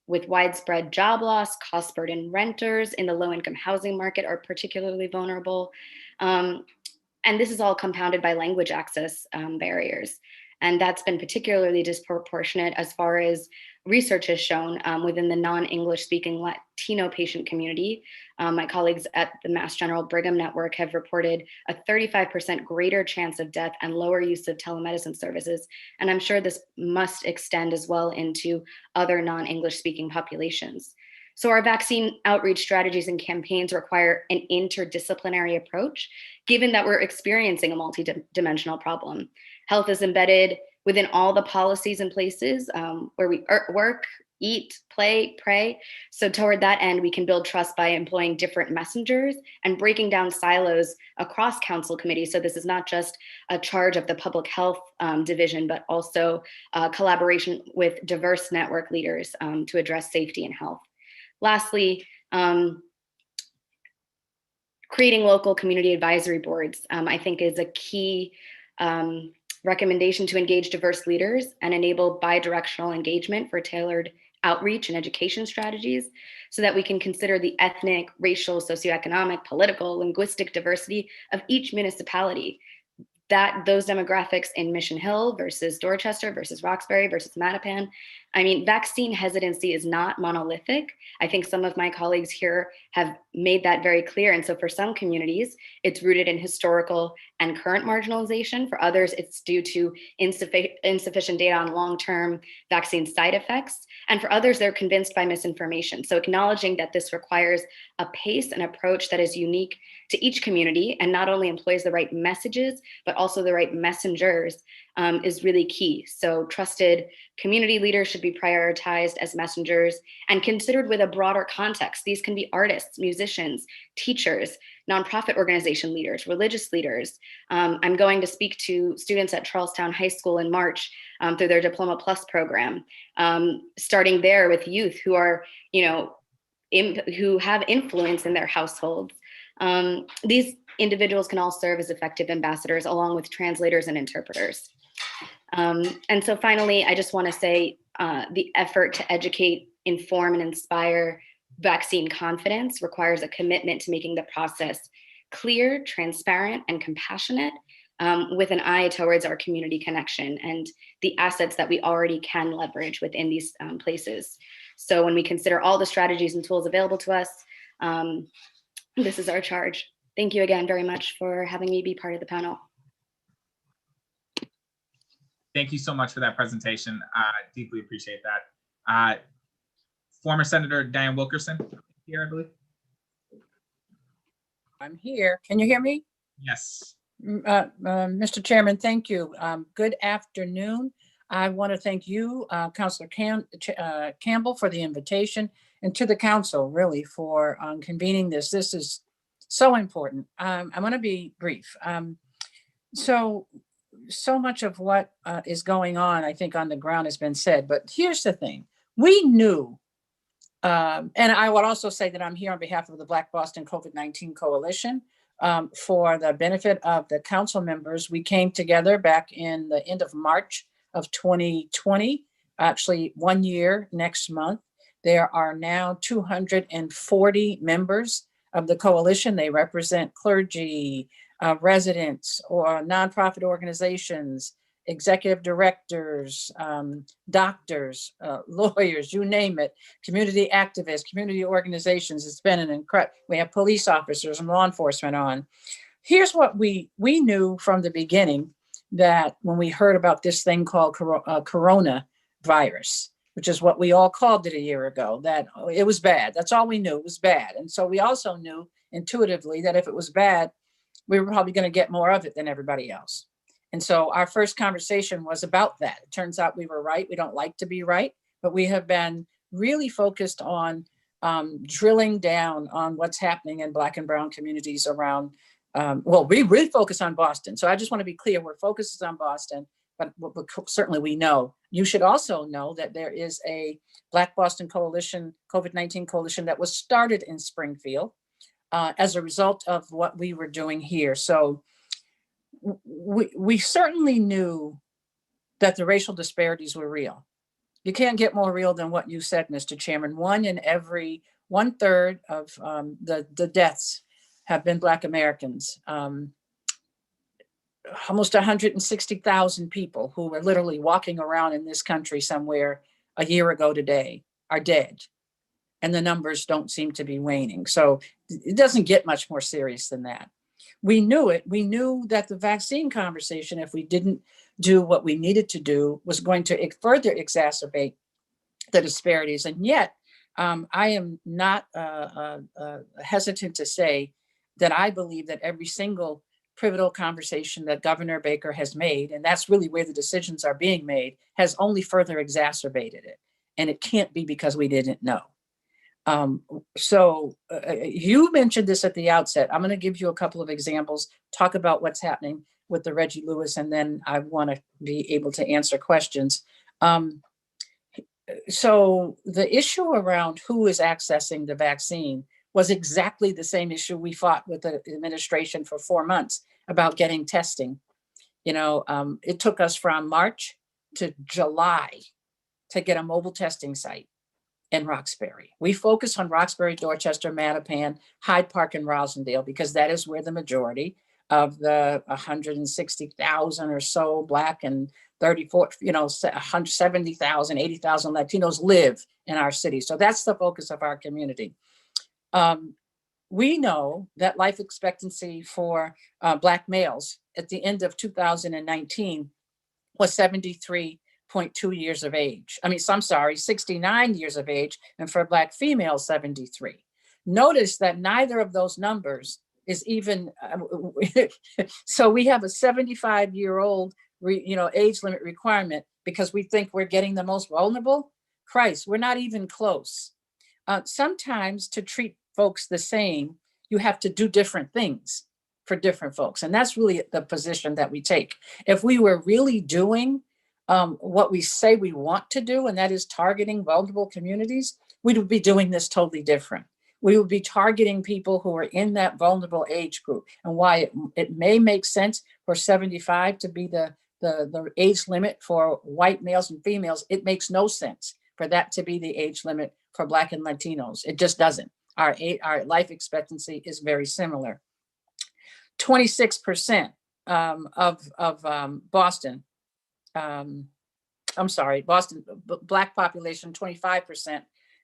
With widespread job loss, cost burden renters in the low-income housing market are particularly vulnerable. And this is all compounded by language access barriers. And that's been particularly disproportionate as far as research has shown within the non-English speaking Latino patient community. My colleagues at the Mass General Brigham Network have reported a 35% greater chance of death and lower use of telemedicine services. And I'm sure this must extend as well into other non-English speaking populations. So our vaccine outreach strategies and campaigns require an interdisciplinary approach, given that we're experiencing a multi-dimensional problem. Health is embedded within all the policies and places where we work, eat, play, pray. So toward that end, we can build trust by employing different messengers and breaking down silos across council committees. So this is not just a charge of the public health division, but also collaboration with diverse network leaders to address safety and health. Lastly, creating local community advisory boards, I think, is a key recommendation to engage diverse leaders and enable bidirectional engagement for tailored outreach and education strategies so that we can consider the ethnic, racial, socioeconomic, political, linguistic diversity of each municipality. Those demographics in Mission Hill versus Dorchester versus Roxbury versus Mattapan. I mean, vaccine hesitancy is not monolithic. I think some of my colleagues here have made that very clear. And so for some communities, it's rooted in historical and current marginalization. For others, it's due to insufficient data on long-term vaccine side effects. And for others, they're convinced by misinformation. So acknowledging that this requires a pace and approach that is unique to each community and not only employs the right messages, but also the right messengers is really key. So trusted community leaders should be prioritized as messengers and considered with a broader context. These can be artists, musicians, teachers, nonprofit organization leaders, religious leaders. I'm going to speak to students at Charlestown High School in March through their Diploma Plus program, starting there with youth who are, who have influence in their households. These individuals can all serve as effective ambassadors along with translators and interpreters. And so finally, I just want to say the effort to educate, inform, and inspire vaccine confidence requires a commitment to making the process clear, transparent, and compassionate with an eye towards our community connection and the assets that we already can leverage within these places. So when we consider all the strategies and tools available to us, this is our charge. Thank you again very much for having me be part of the panel. Thank you so much for that presentation. Deeply appreciate that. Former Senator Diane Wilkerson here, I believe. I'm here. Can you hear me? Yes. Mr. Chairman, thank you. Good afternoon. I want to thank you, Councilor Campbell, for the invitation, and to the council, really, for convening this. This is so important. I'm going to be brief. So much of what is going on, I think, on the ground has been said, but here's the thing. We knew, and I would also say that I'm here on behalf of the Black Boston COVID-19 Coalition. For the benefit of the council members, we came together back in the end of March of 2020, actually 1 year next month. There are now 240 members of the coalition. They represent clergy, residents, or nonprofit organizations, executive directors, doctors, lawyers, you name it, community activists, community organizations. It's been an incredible, we have police officers and law enforcement on. Here's what we knew from the beginning, that when we heard about this thing called coronavirus, which is what we all called it a year ago, that it was bad. That's all we knew, it was bad. And so we also knew intuitively that if it was bad, we were probably going to get more of it than everybody else. And so our first conversation was about that. It turns out we were right. We don't like to be right, but we have been really focused on drilling down on what's happening in Black and Brown communities around, well, we really focus on Boston. So I just want to be clear, we're focused on Boston, but certainly we know. You should also know that there is a Black Boston Coalition, COVID-19 coalition that was started in Springfield as a result of what we were doing here. So we certainly knew that the racial disparities were real. You can't get more real than what you said, Mr. Chairman. 1/3 of the deaths have been Black Americans. Almost 160,000 people who were literally walking around in this country somewhere a year ago today are dead. And the numbers don't seem to be waning. So it doesn't get much more serious than that. We knew it. We knew that the vaccine conversation, if we didn't do what we needed to do, was going to further exacerbate the disparities. And yet I am not hesitant to say that I believe that every single pivotal conversation that Governor Baker has made, and that's really where the decisions are being made, has only further exacerbated it. And it can't be because we didn't know. You mentioned this at the outset. I'm going to give you a couple of examples, talk about what's happening with the Reggie Lewis, and then I want to be able to answer questions. So the issue around who is accessing the vaccine was exactly the same issue we fought with the administration for 4 months about getting testing. It took us from March to July to get a mobile testing site in Roxbury. We focus on Roxbury, Dorchester, Mattapan, Hyde Park, and Rosendale because that is where the majority of the 160,000 or so Black and 170,000, 80,000 Latinos live in our city. So that's the focus of our community. We know that life expectancy for Black males at the end of 2019 was 73.2 years of age. 69 years of age, and for Black females, 73. Notice that neither of those numbers is even, so we have a 75-year-old age limit requirement because we think we're getting the most vulnerable. Christ, we're not even close. Sometimes to treat folks the same, you have to do different things for different folks. And that's really the position that we take. If we were really doing what we say we want to do, and that is targeting vulnerable communities, we would be doing this totally different. We would be targeting people who are in that vulnerable age group. And why it may make sense for 75 to be the age limit for white males and females, it makes no sense for that to be the age limit for Black and Latinos. It just doesn't. Our life expectancy is very similar. 26% of Boston, Boston Black population, 25%,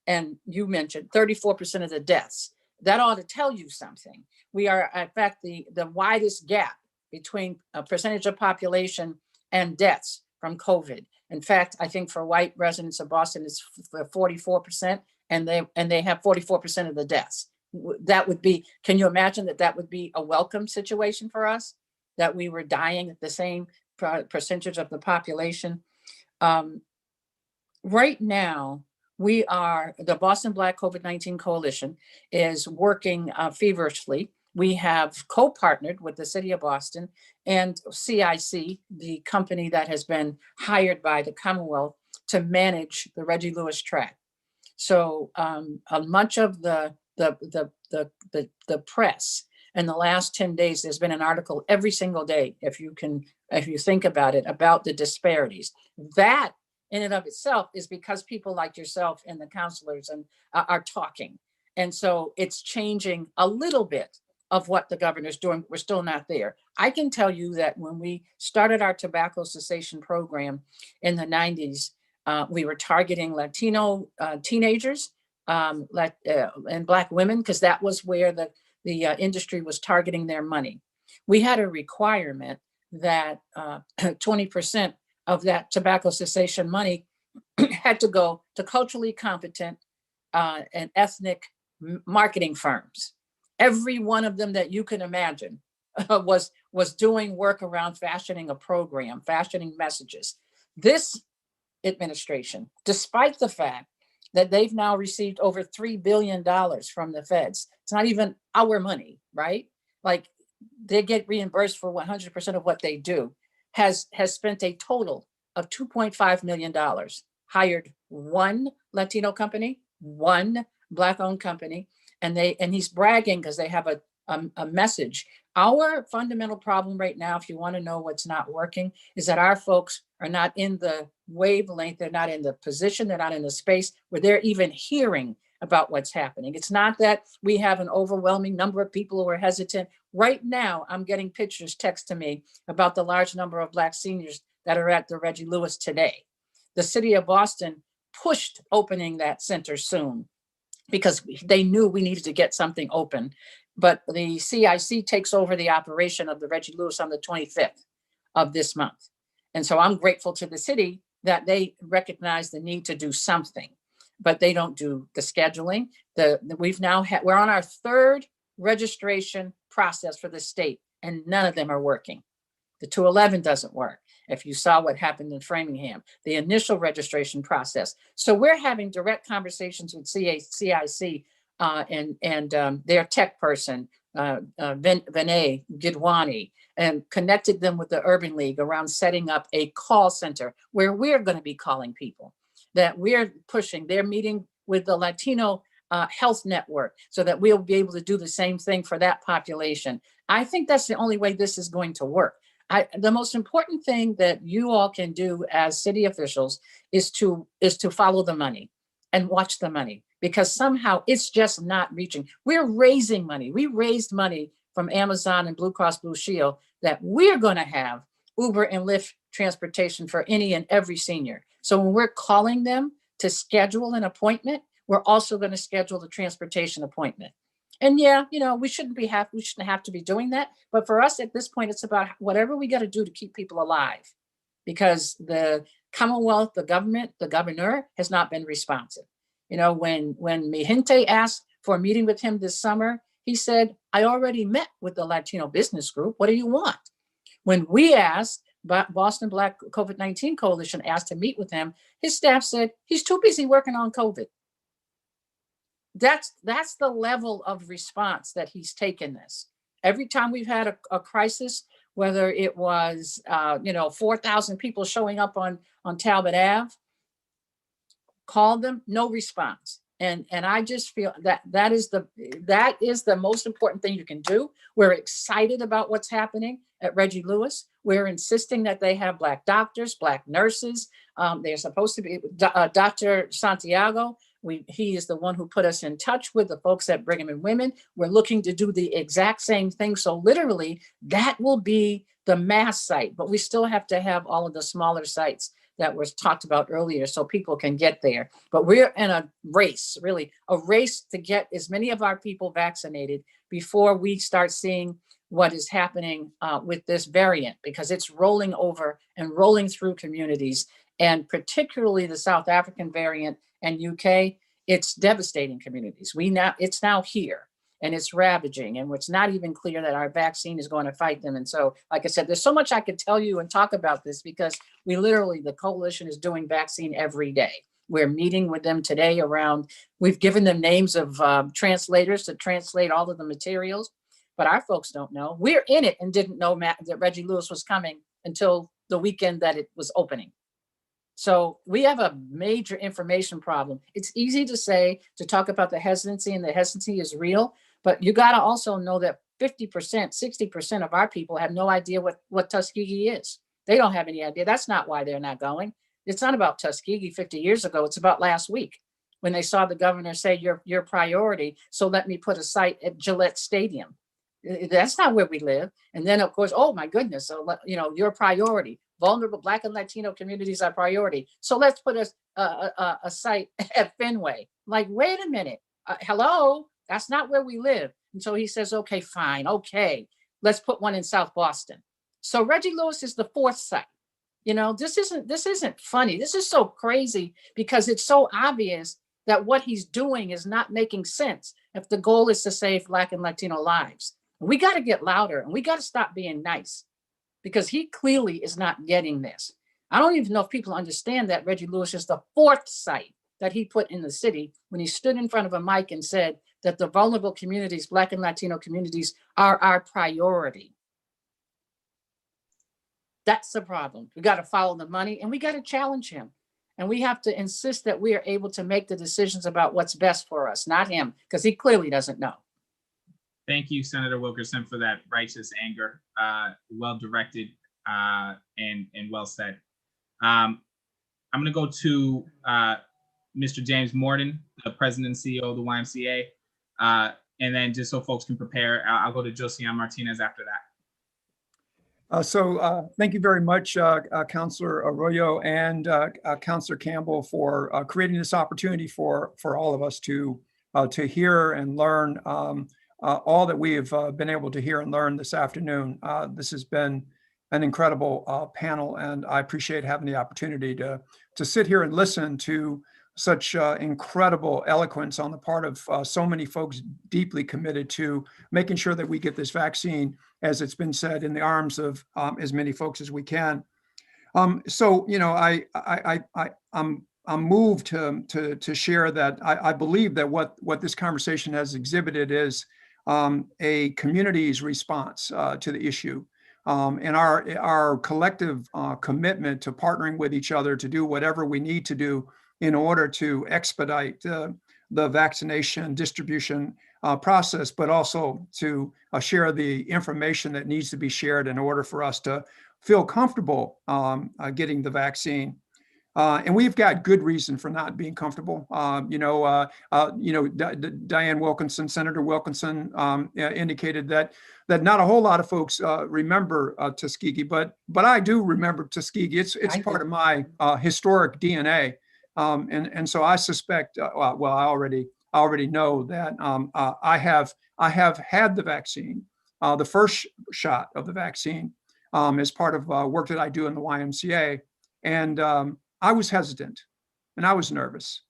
and you mentioned 34% of the deaths. That ought to tell you something. We are, in fact, the widest gap between a percentage of population and deaths from COVID. In fact, I think for white residents of Boston, it's 44%, and they have 44% of the deaths. That would be, can you imagine that would be a welcome situation for us, that we were dying at the same percentage of the population? Right now, the Boston Black COVID-19 Coalition is working feverishly. We have co-partnered with the City of Boston and CIC, the company that has been hired by the Commonwealth to manage the Reggie Lewis tract. So much of the press in the last 10 days, there's been an article every single day, if you think about it, about the disparities. That in and of itself is because people like yourself and the counselors are talking. And so it's changing a little bit of what the governor's doing. We're still not there. I can tell you that when we started our tobacco cessation program in the 90s, we were targeting Latino teenagers and Black women, because that was where the industry was targeting their money. We had a requirement that 20% of that tobacco cessation money had to go to culturally competent and ethnic marketing firms. Every one of them that you can imagine was doing work around fashioning a program, fashioning messages. This administration, despite the fact that they've now received over $3 billion from the feds, it's not even our money, right? Like, they get reimbursed for 100% of what they do, has spent a total of $2.5 million, hired one Latino company, one Black-owned company, and he's bragging because they have a message. Our fundamental problem right now, if you want to know what's not working, is that our folks are not in the wavelength, they're not in the position, they're not in the space where they're even hearing about what's happening. It's not that we have an overwhelming number of people who are hesitant. Right now, I'm getting pictures text to me about the large number of Black seniors that are at the Reggie Lewis today. The City of Boston pushed opening that center soon because they knew we needed to get something open. But the CIC takes over the operation of the Reggie Lewis on the 25th of this month. And so I'm grateful to the city that they recognize the need to do something. but they don't do the scheduling. We're on our third registration process for the state, and none of them are working. The 211 doesn't work. If you saw what happened in Framingham, the initial registration process. So we're having direct conversations with CIC and their tech person, Vinay Gidwani, and connected them with the Urban League around setting up a call center where we're going to be calling people that we're pushing. They're meeting with the Latino Health Network so that we'll be able to do the same thing for that population. I think that's the only way this is going to work. The most important thing that you all can do as city officials is to follow the money and watch the money, because somehow it's just not reaching. We're raising money. We raised money from Amazon and Blue Cross Blue Shield that we're going to have Uber and Lyft transportation for any and every senior. So when we're calling them to schedule an appointment, we're also going to schedule the transportation appointment. And yeah, we shouldn't have to be doing that. But for us at this point, it's about whatever we got to do to keep people alive, because the Commonwealth, the government, the governor has not been responsive. When Mijinte asked for a meeting with him this summer, he said, I already met with the Latino Business Group. What do you want? When we asked, Boston Black COVID-19 Coalition asked to meet with him, his staff said he's too busy working on COVID. That's the level of response that he's taken this. Every time we've had a crisis, whether it was 4,000 people showing up on Talbot Ave, called them, no response. And I just feel that is the most important thing you can do. We're excited about what's happening at Reggie Lewis. We're insisting that they have Black doctors, Black nurses. They're supposed to be Dr. Santiago. He is the one who put us in touch with the folks at Brigham and Women. We're looking to do the exact same thing. So literally that will be the mass site, but we still have to have all of the smaller sites that was talked about earlier so people can get there. But we're in a race, really a race to get as many of our people vaccinated before we start seeing what is happening with this variant, because it's rolling over and rolling through communities, and particularly the South African variant and UK, it's devastating communities. It's now here and it's ravaging, and it's not even clear that our vaccine is going to fight them. And so, like I said, there's so much I could tell you and talk about this, because the coalition is doing vaccine every day. We're meeting with them today we've given them names of translators to translate all of the materials, but our folks don't know. We're in it and didn't know that Reggie Lewis was coming until the weekend that it was opening. So we have a major information problem. It's easy to talk about the hesitancy, and the hesitancy is real, but you got to also know that 50%, 60% of our people have no idea what Tuskegee is. They don't have any idea. That's not why they're not going. It's not about Tuskegee 50 years ago. It's about last week when they saw the governor say your priority. So let me put a site at Gillette Stadium. That's not where we live. And then of course, oh my goodness. So, your priority. Vulnerable Black and Latino communities are priority. So let's put a site at Fenway. Like, wait a minute. Hello, that's not where we live. And so he says, okay, fine. Okay, let's put one in South Boston. So Reggie Lewis is the fourth site. This isn't funny. This is so crazy, because it's so obvious that what he's doing is not making sense if the goal is to save Black and Latino lives. We got to get louder, and we got to stop being nice, because he clearly is not getting this. I don't even know if people understand that Reggie Lewis is the fourth site that he put in the city when he stood in front of a mic and said that the vulnerable communities, Black and Latino communities, are our priority. That's the problem. We got to follow the money, and we got to challenge him. And we have to insist that we are able to make the decisions about what's best for us, not him, because he clearly doesn't know. Thank you, Senator Wilkerson, for that righteous anger. Well directed and well said. I'm going to go to Mr. James Morton, the president and CEO of the YMCA. And then just so folks can prepare, I'll go to Josiane Martinez after that. Thank you very much, Councilor Arroyo and Councilor Campbell, for creating this opportunity for all of us to hear and learn all that we have been able to hear and learn this afternoon. This has been an incredible panel, and I appreciate having the opportunity to sit here and listen to such incredible eloquence on the part of so many folks deeply committed to making sure that we get this vaccine, as it's been said, in the arms of as many folks as we can. So, you know, I'm moved to share that I believe that what this conversation has exhibited is a community's response to the issue, and our collective commitment to partnering with each other to do whatever we need to do in order to expedite the vaccination distribution process, but also to share the information that needs to be shared in order for us to feel comfortable getting the vaccine. And we've got good reason for not being comfortable. Diane Wilkinson, Senator Wilkinson, indicated that not a whole lot of folks remember Tuskegee, but I do remember Tuskegee. It's part of my historic DNA, and so I suspect. Well, I already know that I have had the vaccine, the first shot of the vaccine, as part of work that I do in the YMCA, and I was hesitant and I was nervous.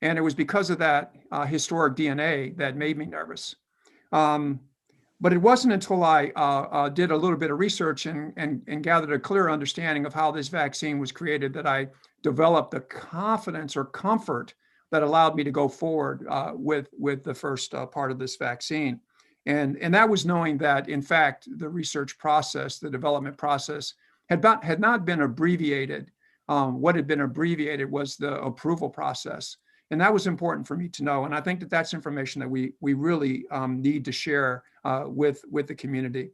And it was because of that historic DNA that made me nervous. But it wasn't until I did a little bit of research and gathered a clear understanding of how this vaccine was created that I developed the confidence or comfort that allowed me to go forward with the first part of this vaccine. And that was knowing that, in fact, the research process, the development process had not been abbreviated. What had been abbreviated was the approval process. And that was important for me to know. And I think that that's information that we really need to share with the community.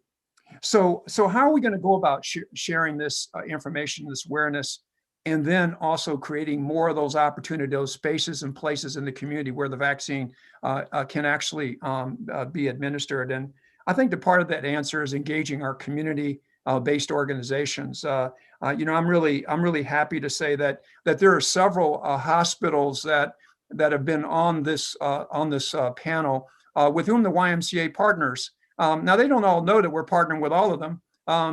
So how are we going to go about sharing this information, this awareness, and then also creating more of those opportunities, those spaces and places in the community where the vaccine can actually be administered? And I think the part of that answer is engaging our community-based organizations. I'm really happy to say that there are several hospitals that have been on this panel with whom the YMCA partners. Now, they don't all know that we're partnering with all of them,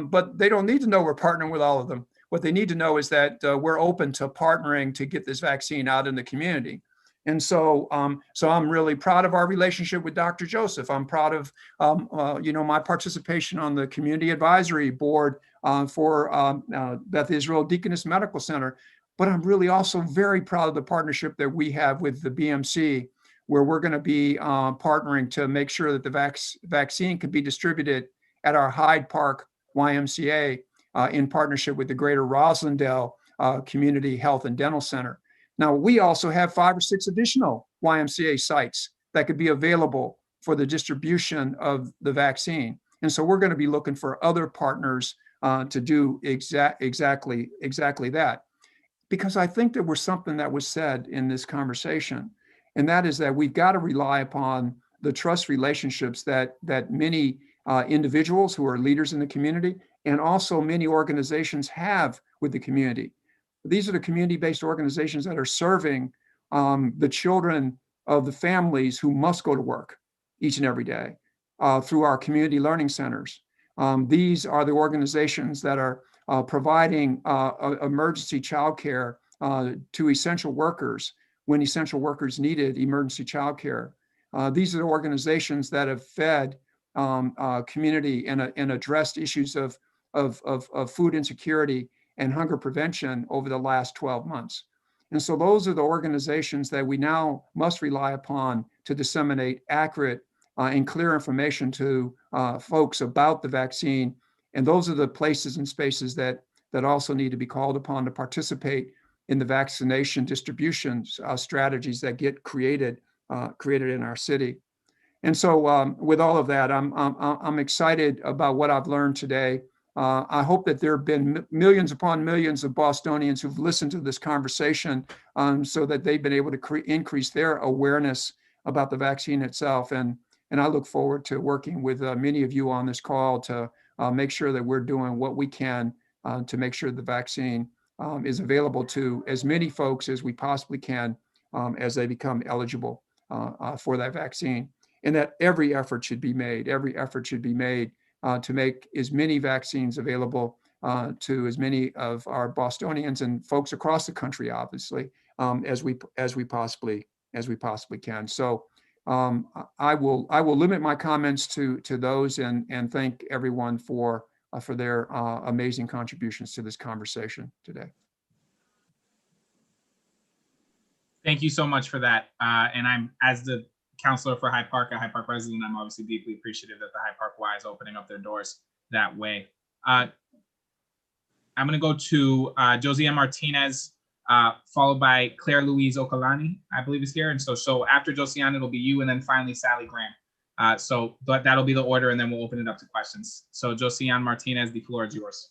but they don't need to know we're partnering with all of them. What they need to know is that we're open to partnering to get this vaccine out in the community. And so I'm really proud of our relationship with Dr. Joseph. I'm proud of my participation on the Community Advisory Board for Beth Israel Deaconess Medical Center. But I'm really also very proud of the partnership that we have with the BMC, where we're going to be partnering to make sure that the vaccine can be distributed at our Hyde Park YMCA in partnership with the Greater Roslindale Community Health and Dental Center. Now, we also have 5 or 6 additional YMCA sites that could be available for the distribution of the vaccine. And so we're going to be looking for other partners to do exactly that. Because I think there was something that was said in this conversation, and that is that we've got to rely upon the trust relationships that many individuals who are leaders in the community and also many organizations have with the community. These are the community-based organizations that are serving the children of the families who must go to work each and every day through our community learning centers. These are the organizations that are providing emergency childcare to essential workers when essential workers needed emergency childcare. These are the organizations that have fed community and addressed issues of food insecurity and hunger prevention over the last 12 months. And so those are the organizations that we now must rely upon to disseminate accurate and clear information to folks about the vaccine. And those are the places and spaces that also need to be called upon to participate in the vaccination distribution strategies that get created in our city. And so with all of that, I'm excited about what I've learned today. I hope that there have been millions upon millions of Bostonians who've listened to this conversation so that they've been able to increase their awareness about the vaccine itself. And I look forward to working with many of you on this call to make sure that we're doing what we can to make sure the vaccine is available to as many folks as we possibly can as they become eligible for that vaccine. And that every effort should be made to make as many vaccines available to as many of our Bostonians and folks across the country, obviously, as we possibly can. So I will limit my comments to those and thank everyone for their amazing contributions to this conversation today. Thank you so much for that. And I'm, as the counselor for Hyde Park, a Hyde Park resident, I'm obviously deeply appreciative that the Hyde Park Y is opening up their doors that way. I'm going to go to Josiane Martinez, followed by Claire Louise Okalani, I believe is here. And so after Josiane, it'll be you, and then finally Sally Graham. So that'll be the order, and then we'll open it up to questions. So Josiane Martinez, the floor is yours.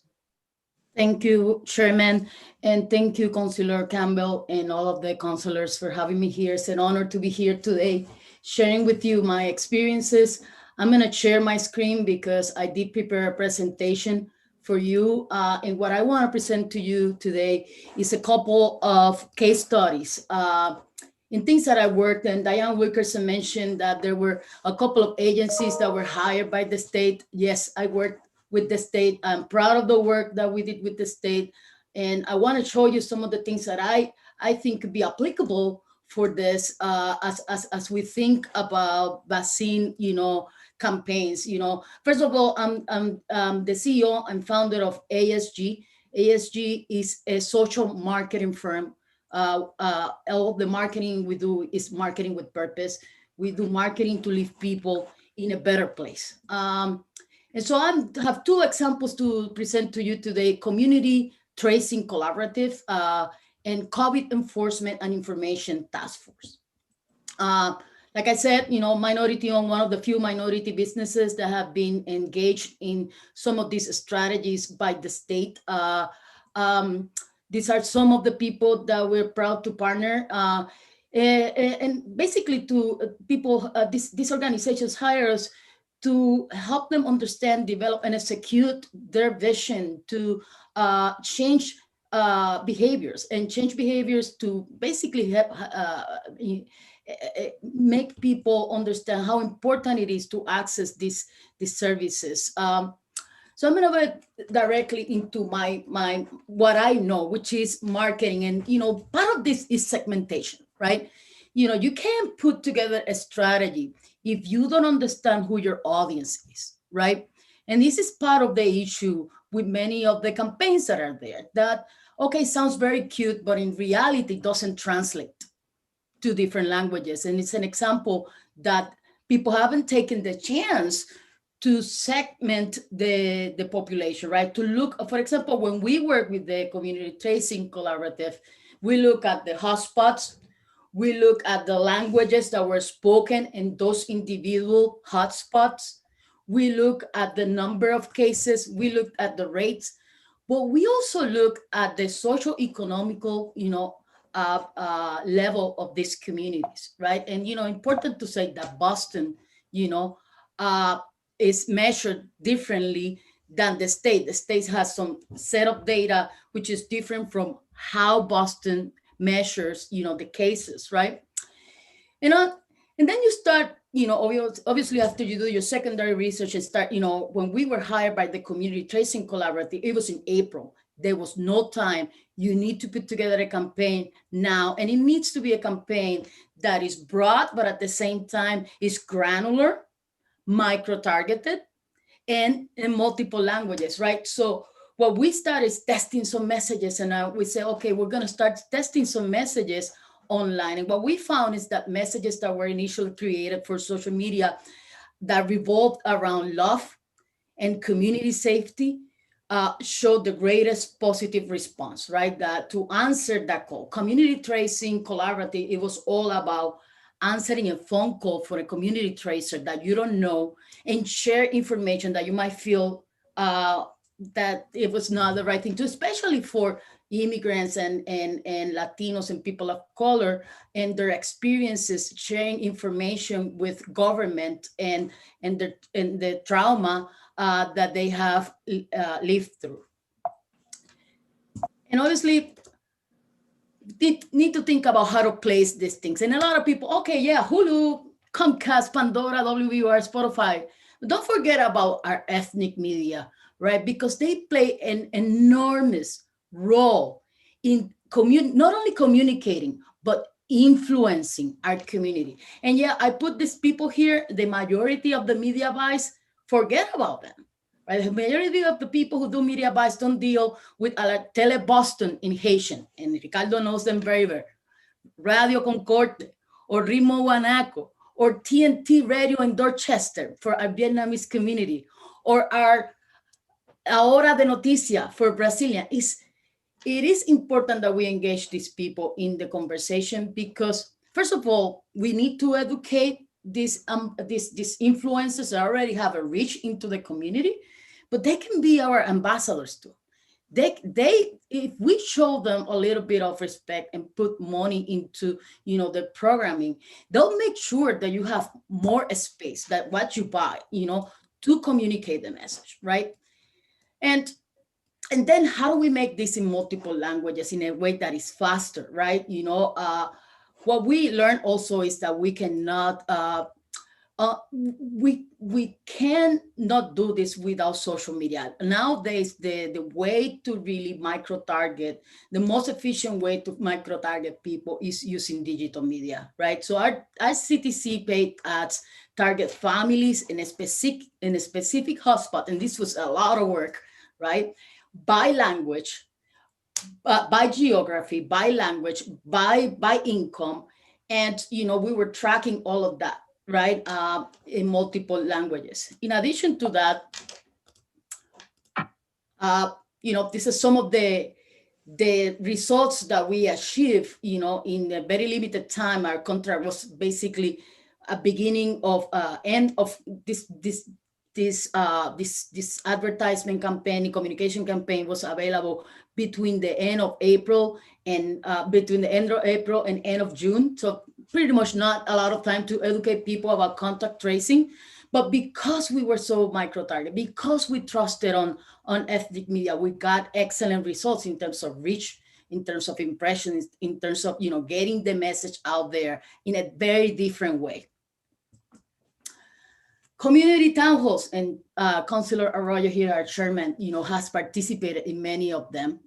Thank you, Chairman, and thank you, Councilor Campbell, and all of the councilors for having me here. It's an honor to be here today, sharing with you my experiences. I'm going to share my screen because I did prepare a presentation for you. And what I want to present to you today is a couple of case studies in things that I worked. And Diane Wilkerson mentioned that there were a couple of agencies that were hired by the state. Yes, I worked with the state. I'm proud of the work that we did with the state. And I want to show you some of the things that I think could be applicable for this as we think about vaccine, campaigns. First of all, I'm the CEO and founder of ASG. ASG is a social marketing firm. All the marketing we do is marketing with purpose. We do marketing to leave people in a better place. And so I have two examples to present to you today: Community Tracing Collaborative and COVID Enforcement and Information Task Force. Like I said, minority-owned, one of the few minority businesses that have been engaged in some of these strategies by the state. These are some of the people that we're proud to partner. And basically to people, these organizations hire us to help them understand, develop, and execute their vision to change behaviors to basically help make people understand how important it is to access these services. So I'm going to go directly into my what I know, which is marketing. And part of this is segmentation, right? You can't put together a strategy if you don't understand who your audience is, right? And this is part of the issue with many of the campaigns that are there. That, okay, sounds very cute, but in reality doesn't translate to different languages. And it's an example that people haven't taken the chance to segment the population, right? To look, for example, when we work with the Community Tracing Collaborative, we look at the hotspots, we look at the languages that were spoken in those individual hotspots, we look at the number of cases, we look at the rates, but we also look at the socio-economical, level of these communities, right? And, important to say that Boston, is measured differently than the state. The state has some set of data which is different from how Boston measures, the cases, right? And then you start, obviously after you do your secondary research and start, when we were hired by the Community Tracing Collaborative, it was in April. There was no time. You need to put together a campaign now, and it needs to be a campaign that is broad, but at the same time is granular, micro-targeted, and in multiple languages, right? So what we start is testing some messages, and we say, okay, we're going to start testing some messages online. And what we found is that messages that were initially created for social media that revolved around love and community safety showed the greatest positive response, right? That to answer that call, Community Tracing Collaborative, it was all about answering a phone call for a community tracer that you don't know and share information that you might feel that it was not the right thing to, especially for immigrants and Latinos and people of color and their experiences, sharing information with government and the trauma that they have lived through. And obviously, need to think about how to place these things. And a lot of people, okay, yeah, Hulu, Comcast, Pandora, WVR, Spotify. But don't forget about our ethnic media, right? Because they play an enormous role in not only communicating, but influencing our community. And yeah, I put these people here, the majority of the media buys, forget about them. Right? The majority of the people who do media buys don't deal with Tele Boston in Haitian, and Ricardo knows them very well. Radio Concorde, or Ritmo Guanaco, or TNT Radio in Dorchester for our Vietnamese community, or our Hora de Noticia for Brazilian. It is important that we engage these people in the conversation because, first of all, we need to educate these influencers that already have a reach into the community, but they can be our ambassadors too. If we show them a little bit of respect and put money into, the programming, they'll make sure that you have more space that what you buy, to communicate the message, right? And then how do we make this in multiple languages in a way that is faster, right? What we learned also is that we cannot, we can not do this without social media. Nowadays, the way to really micro-target, the most efficient way to micro-target people is using digital media, right? So our CTC paid ads target families in a specific hotspot, and this was a lot of work, right? By language, by geography, by language, by income, and we were tracking all of that, right, in multiple languages. In addition to that, this is some of the results that we achieved, in a very limited time. Our contract was basically a beginning of end of this advertisement campaign, communication campaign was available between the end of April and end of June. So pretty much not a lot of time to educate people about contact tracing. But because we were so micro-targeted, because we trusted on ethnic media, we got excellent results in terms of reach, in terms of impressions, in terms of getting the message out there in a very different way. Community town halls, and Councilor Arroyo here, our chairman, has participated in many of them.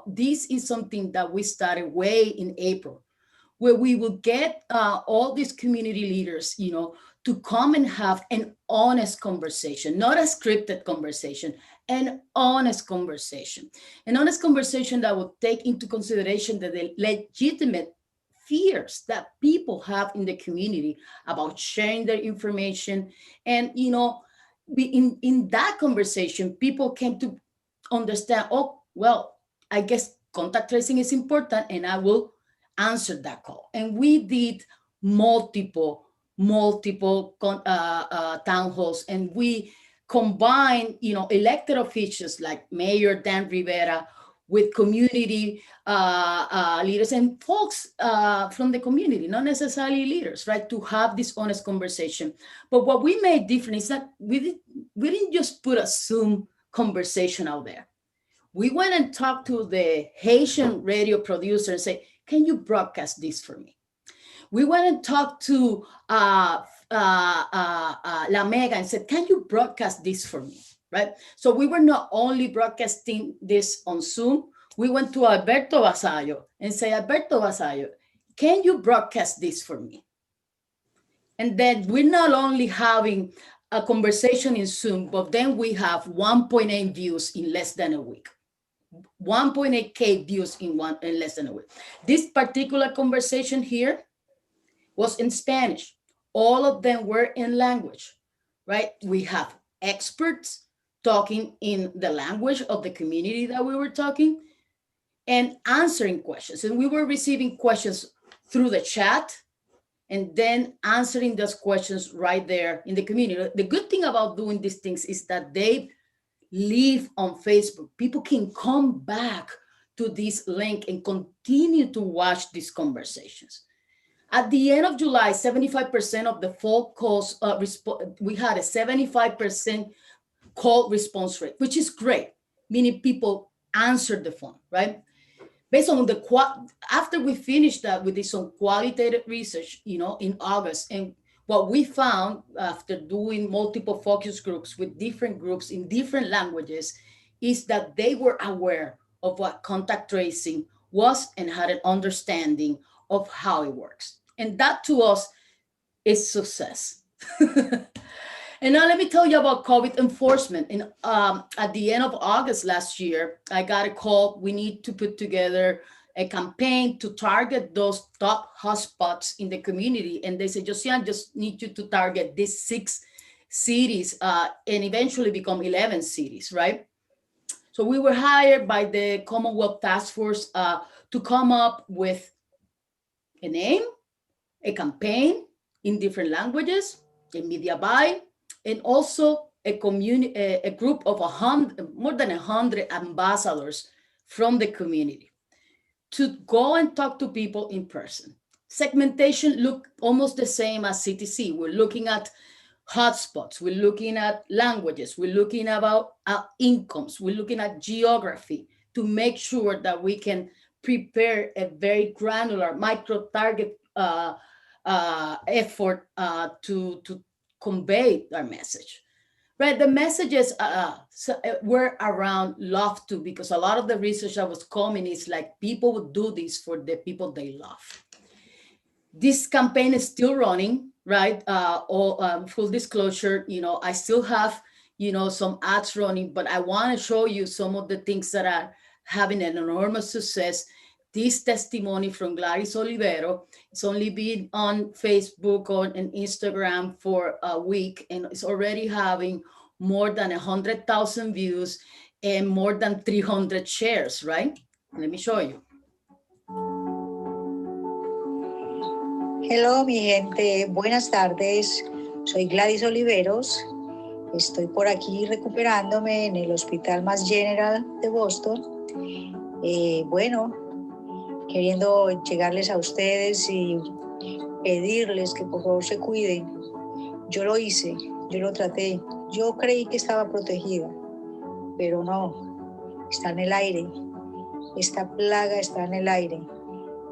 This is something that we started way in April, where we will get all these community leaders, to come and have an honest conversation, not a scripted conversation, an honest conversation that will take into consideration the legitimate fears that people have in the community about sharing their information. And, in that conversation, people came to understand, oh, well, I guess contact tracing is important, and I will answer that call. And we did multiple town halls, and we combined, elected officials like Mayor Dan Rivera with community leaders and folks from the community, not necessarily leaders, right, to have this honest conversation. But what we made different is that we didn't just put a Zoom conversation out there. We went and talked to the Haitian radio producer and said, can you broadcast this for me? We went and talked to La Mega and said, can you broadcast this for me? Right? So we were not only broadcasting this on Zoom, we went to Alberto Vasallo and said, Alberto Vasallo, can you broadcast this for me? And then we're not only having a conversation in Zoom, but then we have 1.8 views in less than a week. 1.8K views in less than a week. This particular conversation here was in Spanish. All of them were in language, right? We have experts talking in the language of the community that we were talking and answering questions. And we were receiving questions through the chat and then answering those questions right there in the community. The good thing about doing these things is that they live on Facebook. People can come back to this link and continue to watch these conversations. At the end of July, 75% of the phone calls, we had a 75% call response rate, which is great, meaning people answered the phone, right? Based on after we finished that, we did some qualitative research, in August. And what we found after doing multiple focus groups with different groups in different languages is that they were aware of what contact tracing was and had an understanding of how it works. And that to us is success. And now let me tell you about COVID enforcement. At the end of August last year, I got a call. We need to put together a campaign to target those top hotspots in the community. And they said, Josiane, just need you to target these 6 cities and eventually become 11 cities, right? So we were hired by the Commonwealth Task Force to come up with a name, a campaign in different languages, a media buy, and also a community, a group of more than 100 ambassadors from the community to go and talk to people in person. Segmentation looked almost the same as CTC. We're looking at hotspots, we're looking at languages, we're looking about incomes, we're looking at geography to make sure that we can prepare a very granular micro-target effort to convey our message. Right, the messages were around love too, because a lot of the research that was coming is like people would do this for the people they love. This campaign is still running, right? Full disclosure, I still have, some ads running, but I want to show you some of the things that are having an enormous success. This testimony from Gladys Olivero, it's only been on Facebook and Instagram for a week, and it's already having more than 100,000 views and more than 300 shares, right? Let me show you. Hello, mi gente. Buenas tardes. Soy Gladys Oliveros. Estoy por aquí recuperándome en el Hospital Mass General de Boston. Queriendo llegarles a ustedes y pedirles que por favor se cuiden. Yo lo hice, yo lo traté. Yo creí que estaba protegida, pero no. Está en el aire. Esta plaga está en el aire.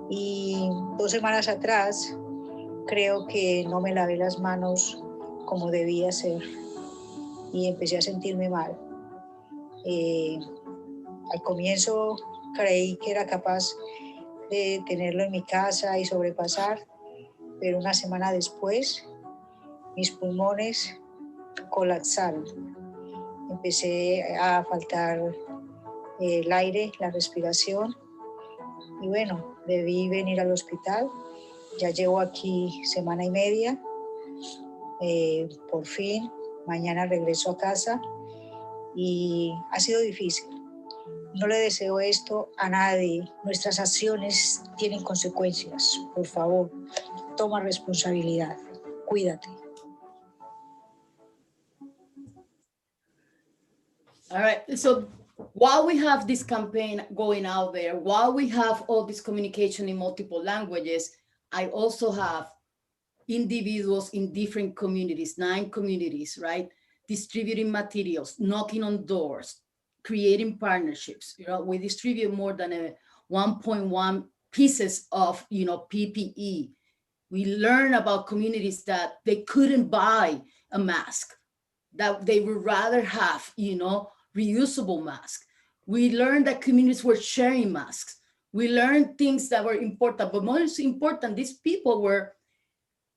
Y 2 semanas atrás, creo que no me lavé las manos como debía ser y empecé a sentirme mal. Al comienzo creí que era capaz de tenerlo en mi casa y sobrepasar, pero una semana después mis pulmones colapsaron. Empecé a faltar el aire, la respiración y bueno, debí venir al hospital. Ya llevo aquí semana y media. Por fin, mañana regreso a casa y ha sido difícil. No le deseo esto a nadie. Nuestras acciones tienen consecuencias. Por favor, toma responsabilidad. Cuídate. All right. So while we have this campaign going out there, while we have all this communication in multiple languages, I also have individuals in different communities, 9 communities, right? Distributing materials, knocking on doors, creating partnerships. We distribute more than 1.1 pieces of, PPE. We learn about communities that they couldn't buy a mask, that they would rather have, reusable masks. We learned that communities were sharing masks. We learned things that were important, but most important, these people were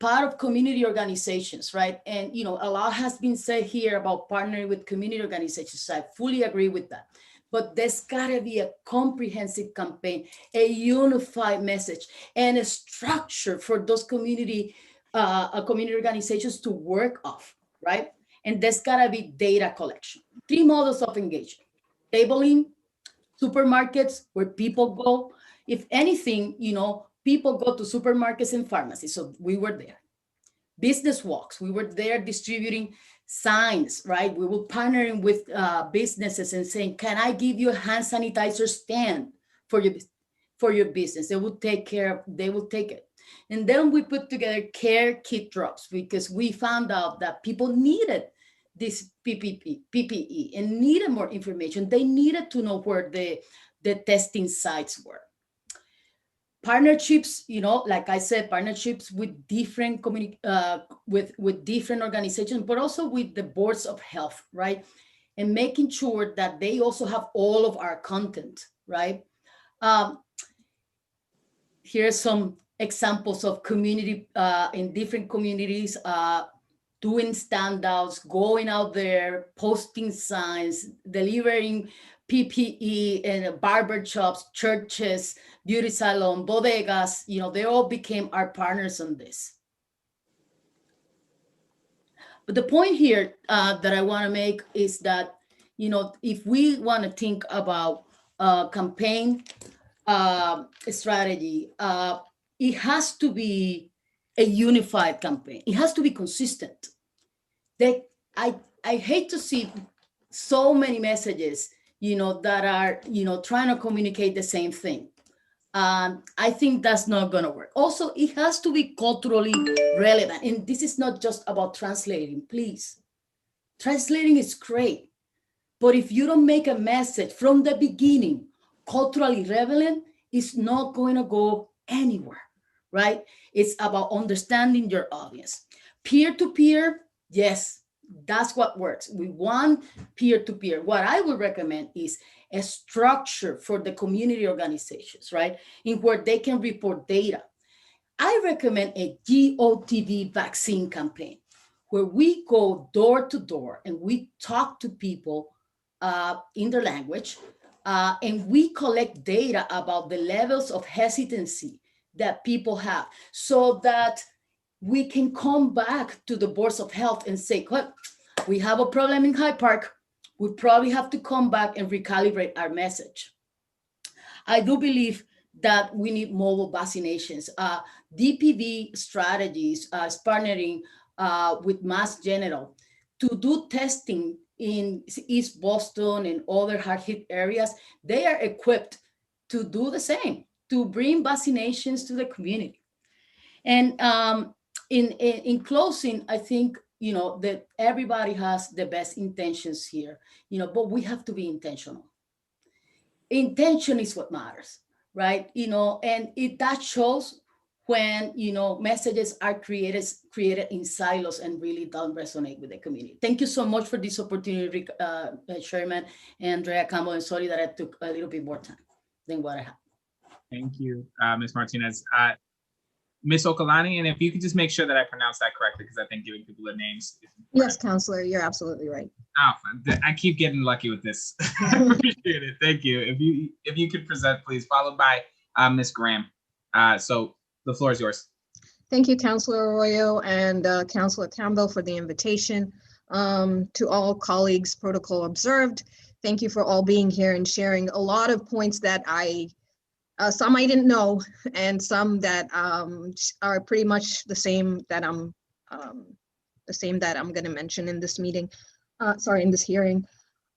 part of community organizations, right? And, a lot has been said here about partnering with community organizations. So I fully agree with that. But there's gotta be a comprehensive campaign, a unified message, and a structure for those community organizations to work off, right? And there's gotta be data collection. 3 models of engagement: tabling, supermarkets where people go. If anything, people go to supermarkets and pharmacies. So we were there. Business walks, we were there distributing signs, right? We were partnering with businesses and saying, can I give you a hand sanitizer stand for your business? They will take it. And then we put together care kit drops because we found out that people needed this PPE and needed more information. They needed to know where the testing sites were. Partnerships, like I said, partnerships with different with different organizations, but also with the boards of health, right? And making sure that they also have all of our content, right? Here's some examples of community in different communities doing standouts, going out there, posting signs, delivering PPE in barber shops, churches, beauty salon, bodegas. They all became our partners on this. But the point here that I want to make is that, if we want to think about campaign strategy, it has to be a unified campaign. It has to be consistent. I hate to see so many messages, that are, trying to communicate the same thing. I think that's not going to work. Also, it has to be culturally relevant. And this is not just about translating, please. Translating is great. But if you don't make a message from the beginning culturally relevant, it's not going to go anywhere, right? It's about understanding your audience. Peer-to-peer, yes, that's what works. We want peer-to-peer. What I would recommend is a structure for the community organizations, right? In where they can report data. I recommend a GOTV vaccine campaign where we go door to door and we talk to people in their language, and we collect data about the levels of hesitancy that people have, so that we can come back to the boards of health and say, well, we have a problem in Hyde Park. We probably have to come back and recalibrate our message. I do believe that we need mobile vaccinations. DPV strategies is partnering with Mass General to do testing in East Boston and other hard-hit areas. They are equipped to do the same, to bring vaccinations to the community. And in closing, I think, that everybody has the best intentions here, but we have to be intentional. Intention is what matters, right? And that shows when, messages are created in silos and really don't resonate with the community. Thank you so much for this opportunity, Chairman Andrea Campbell, and sorry that I took a little bit more time than what I had. Thank you, Ms. Martinez. Ms. Okalani, and if you could just make sure that I pronounce that correctly, because I think giving people their names. Yes, Counselor, you're absolutely right. Oh, I keep getting lucky with this. I appreciate it. Thank you. If you could present, please, followed by Ms. Graham. So the floor is yours. Thank you, Counselor Arroyo and Counselor Campbell, for the invitation. To all colleagues, protocol observed. Thank you for all being here and sharing a lot of points that some I didn't know, and some that are pretty much the same that I'm going to mention in this meeting. In this hearing.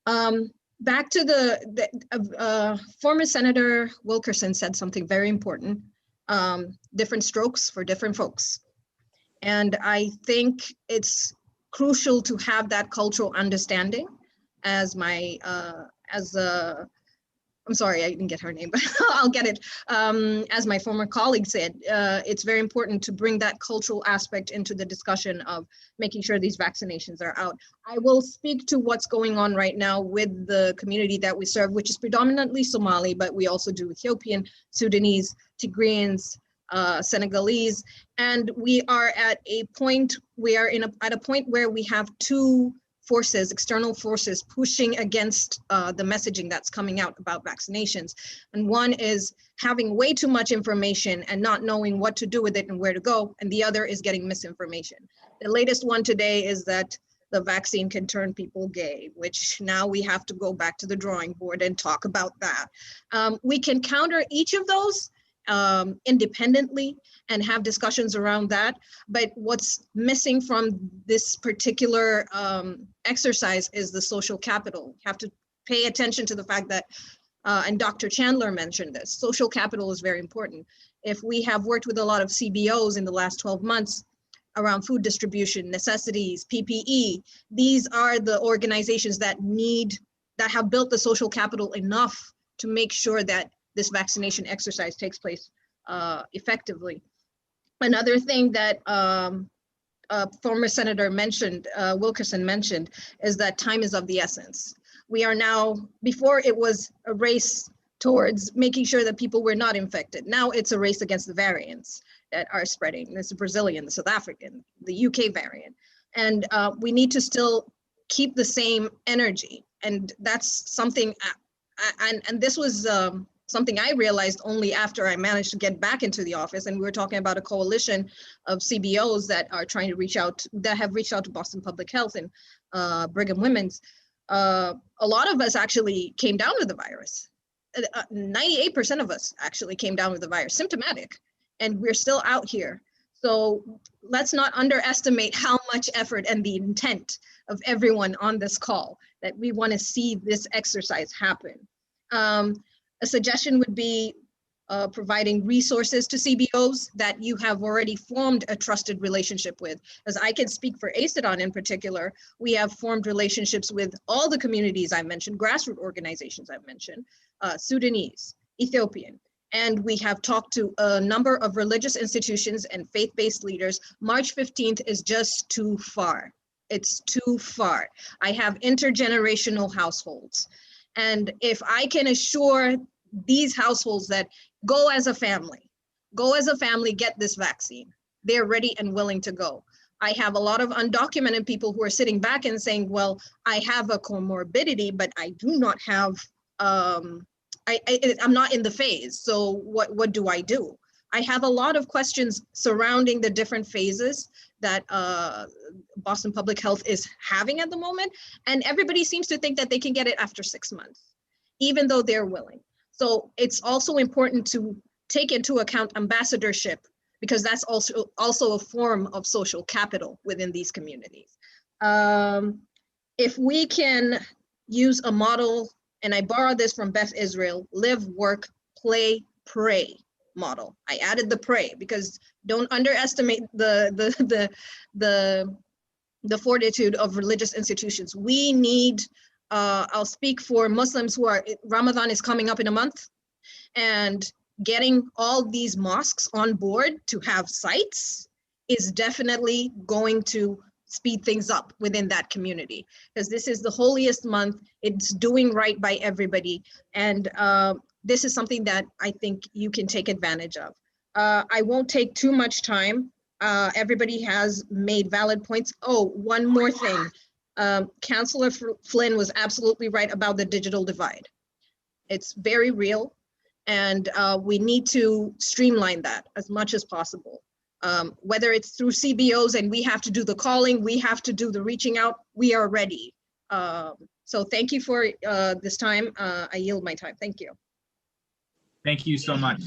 Back to the former Senator Wilkerson said something very important. Different strokes for different folks, and I think it's crucial to have that cultural understanding. I'm sorry, I didn't get her name, but I'll get it. As my former colleague said, it's very important to bring that cultural aspect into the discussion of making sure these vaccinations are out. I will speak to what's going on right now with the community that we serve, which is predominantly Somali, but we also do Ethiopian, Sudanese, Tigrayans, Senegalese, and we are at a point where we have two forces, external forces, pushing against the messaging that's coming out about vaccinations. And one is having way too much information and not knowing what to do with it and where to go. And the other is getting misinformation. The latest one today is that the vaccine can turn people gay, which now we have to go back to the drawing board and talk about that. We can counter each of those independently and have discussions around that. But what's missing from this particular exercise is the social capital. You have to pay attention to the fact that, and Dr. Chandler mentioned this, social capital is very important. If we have worked with a lot of CBOs in the last 12 months around food distribution, necessities, PPE, these are the organizations that have built the social capital enough to make sure that this vaccination exercise takes place effectively. Another thing that former Senator mentioned, Wilkerson mentioned, is that time is of the essence. We are now, before it was a race towards making sure that people were not infected. Now it's a race against the variants that are spreading. This is Brazilian, the South African, the UK variant. And we need to still keep the same energy. And that's something, and this was something I realized only after I managed to get back into the office. And we were talking about a coalition of CBOs that are trying to reach out, that have reached out to Boston Public Health and Brigham Women's. A lot of us actually came down with the virus. 98% of us actually came down with the virus, symptomatic, and we're still out here. So let's not underestimate how much effort and the intent of everyone on this call that we want to see this exercise happen. A suggestion would be providing resources to CBOs that you have already formed a trusted relationship with. As I can speak for ACIDON in particular, we have formed relationships with all the communities I mentioned, grassroots organizations I've mentioned, Sudanese, Ethiopian, and we have talked to a number of religious institutions and faith-based leaders. March 15th is just too far. It's too far. I have intergenerational households. And if I can assure these households that go as a family, get this vaccine, they're ready and willing to go. I have a lot of undocumented people who are sitting back and saying, well, I have a comorbidity, but I do not have, I'm not in the phase. So what do I do? I have a lot of questions surrounding the different phases that Boston Public Health is having at the moment. And everybody seems to think that they can get it after 6 months, even though they're willing. So it's also important to take into account ambassadorship, because that's also a form of social capital within these communities. If we can use a model, and I borrowed this from Beth Israel, live, work, play, pray model. I added the pray because don't underestimate the fortitude of religious institutions. We need, I'll speak for Muslims who are, Ramadan is coming up in a month, and getting all these mosques on board to have sites is definitely going to speed things up within that community, because this is the holiest month. It's doing right by everybody. And this is something that I think you can take advantage of. I won't take too much time. Everybody has made valid points. Oh, one more thing. Councillor Flynn was absolutely right about the digital divide. It's very real, and we need to streamline that as much as possible. Whether it's through CBOs and we have to do the calling, we have to do the reaching out, we are ready. So thank you for this time. I yield my time. Thank you. Thank you so much.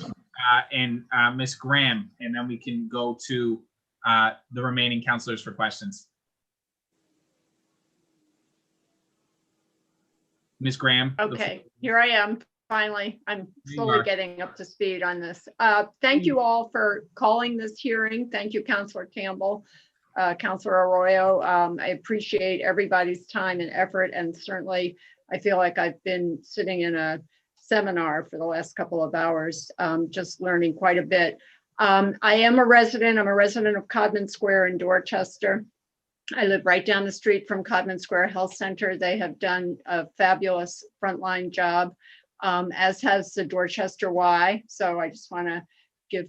And Ms. Graham, and then we can go to the remaining councilors for questions. Ms. Graham. Okay, here I am. Finally, I'm slowly getting up to speed on this. Thank you all for calling this hearing. Thank you, Councilor Campbell, Councilor Arroyo. I appreciate everybody's time and effort, and certainly I feel like I've been sitting in a seminar for the last couple of hours, just learning quite a bit. I am a resident. I'm a resident of Codman Square in Dorchester. I live right down the street from Codman Square Health Center. They have done a fabulous frontline job, as has the Dorchester Y. So I just want to give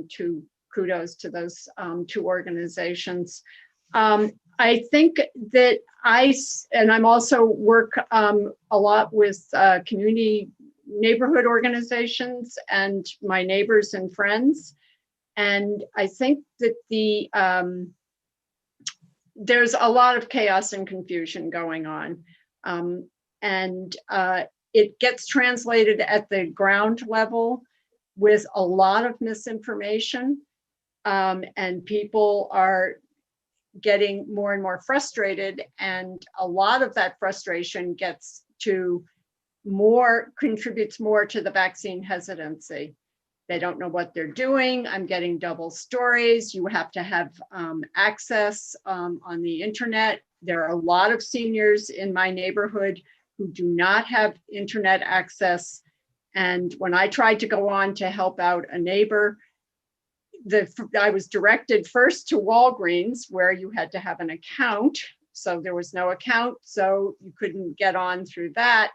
two kudos to those two organizations. I think that I'm also work a lot with community neighborhood organizations and my neighbors and friends. And I think that there's a lot of chaos and confusion going on. It gets translated at the ground level with a lot of misinformation, and people are getting more and more frustrated, and a lot of that frustration contributes more to the vaccine hesitancy. They don't know what they're doing. I'm getting double stories. You have to have access on the internet. There are a lot of seniors in my neighborhood who do not have internet access. And when I tried to go on to help out a neighbor, I was directed first to Walgreens, where you had to have an account. So there was no account, so you couldn't get on through that.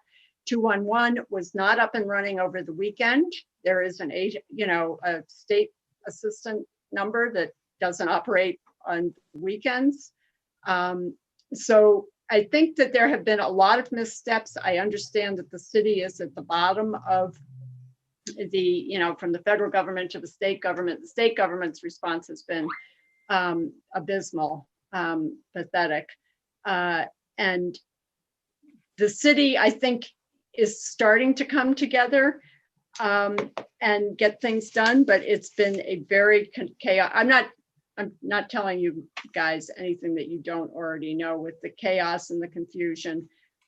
211 was not up and running over the weekend. There is an a state assistant number that doesn't operate on weekends. So I think that there have been a lot of missteps. I understand that the city is at the bottom of the, from the federal government to the state government's response has been abysmal, pathetic. And the city, I think, is starting to come together and get things done, but it's been a very chaotic. I'm not telling you guys anything that you don't already know with the chaos and the confusion.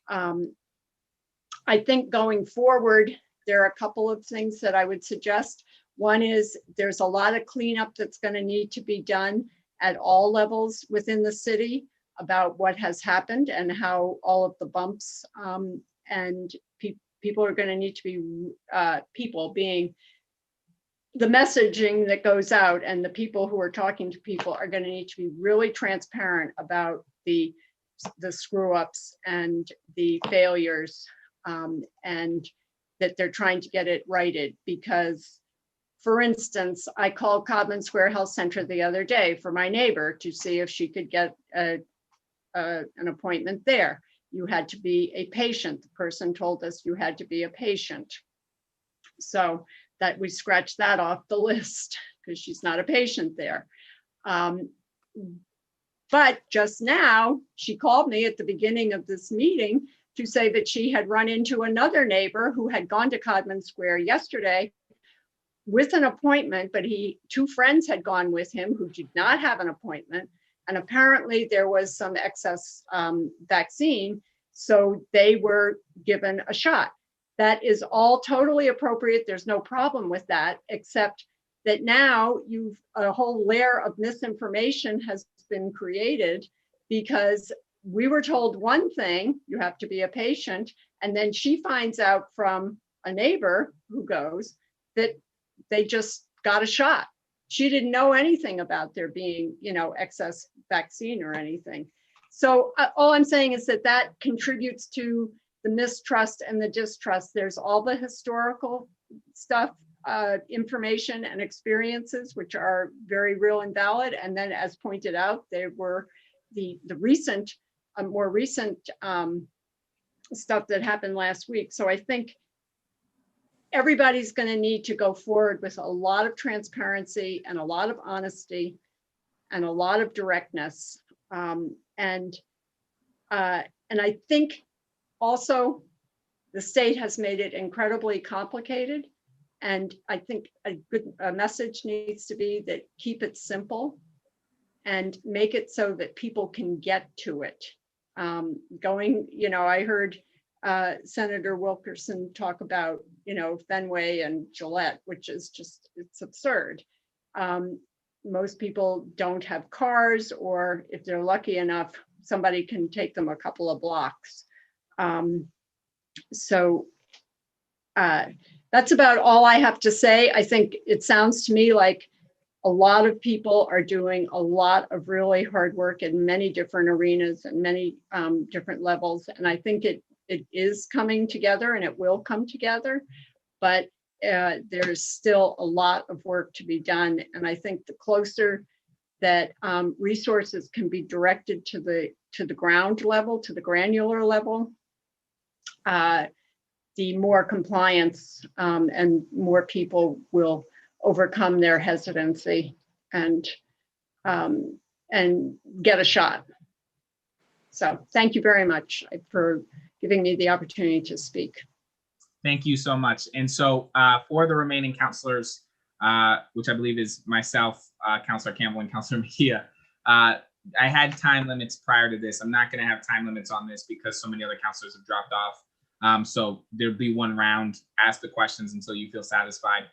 I think going forward, there are a couple of things that I would suggest. One is there's a lot of cleanup that's going to need to be done at all levels within the city about what has happened and how all of the bumps and people are going to need to be, people being the messaging that goes out, and the people who are talking to people are going to need to be really transparent about the screw ups and the failures, and that they're trying to get it righted. Because, for instance, I called Codman Square Health Center the other day for my neighbor to see if she could get an appointment there. You had to be a patient. The person told us you had to be a patient. So that we scratched that off the list because she's not a patient there. But just now, she called me at the beginning of this meeting to say that she had run into another neighbor who had gone to Codman Square yesterday with an appointment, but two friends had gone with him who did not have an appointment. And apparently there was some excess vaccine, so they were given a shot. That is all totally appropriate. There's no problem with that, except that now a whole layer of misinformation has been created because we were told one thing, you have to be a patient, and then she finds out from a neighbor who goes that they just got a shot. She didn't know anything about there being, excess vaccine or anything. So all I'm saying is that contributes to the mistrust and the distrust. There's all the historical stuff, information and experiences, which are very real and valid. And then, as pointed out, there were the recent, more recent stuff that happened last week. So I think everybody's going to need to go forward with a lot of transparency and a lot of honesty and a lot of directness. And I think also the state has made it incredibly complicated. And I think a good message needs to be that keep it simple and make it so that people can get to it. I heard Senator Wilkerson talk about, Fenway and Gillette, which is just, it's absurd. Most people don't have cars, or if they're lucky enough, somebody can take them a couple of blocks. That's about all I have to say. I think it sounds to me like a lot of people are doing a lot of really hard work in many different arenas and many different levels. And I think it is coming together, and it will come together, but there's still a lot of work to be done. And I think the closer that resources can be directed to the ground level, to the granular level, the more compliance and more people will overcome their hesitancy and get a shot. So thank you very much for giving me the opportunity to speak. Thank you so much. And so for the remaining counselors, which I believe is myself, Councilor Campbell, and Councilor Mejia, I had time limits prior to this. I'm not going to have time limits on this because so many other counselors have dropped off. So there'll be one round, ask the questions until you feel satisfied.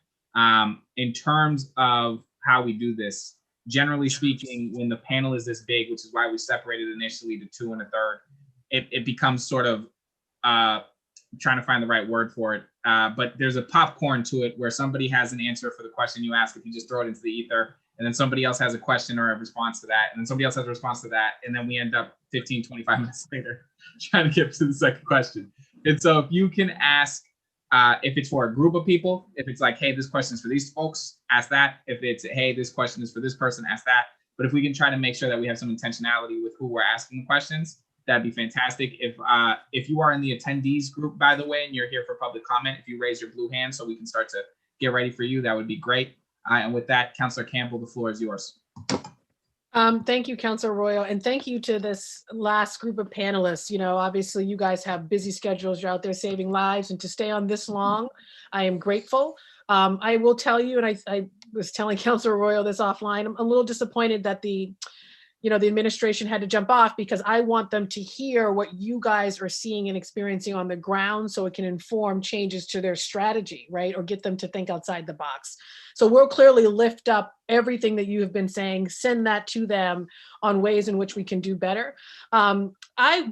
In terms of how we do this, generally speaking, when the panel is this big, which is why we separated initially to 2 1/3, it becomes sort of trying to find the right word for it. but there's a popcorn to it where somebody has an answer for the question you ask if you just throw it into the ether, and then somebody else has a question or a response to that, and then somebody else has a response to that, and then we end up 15, 25 minutes later trying to get to the second question. And so if you can ask, if it's for a group of people, if it's like, hey, this question is for these folks, ask that. If it's, hey, this question is for this person, ask that. But if we can try to make sure that we have some intentionality with who we're asking the questions, that'd be fantastic. If you are in the attendees group, by the way, and you're here for public comment, if you raise your blue hand so we can start to get ready for you, that would be great. And with that, Councilor Campbell, the floor is yours. Thank you, Councilor Arroyo, and thank you to this last group of panelists. You know, obviously you guys have busy schedules, you're out there saving lives, and to stay on this long, I am grateful. I will tell you, and I was telling Councilor Arroyo this offline, I'm a little disappointed that the administration had to jump off, because I want them to hear what you guys are seeing and experiencing on the ground so it can inform changes to their strategy, right? Or get them to think outside the box. So we'll clearly lift up everything that you have been saying, send that to them on ways in which we can do better.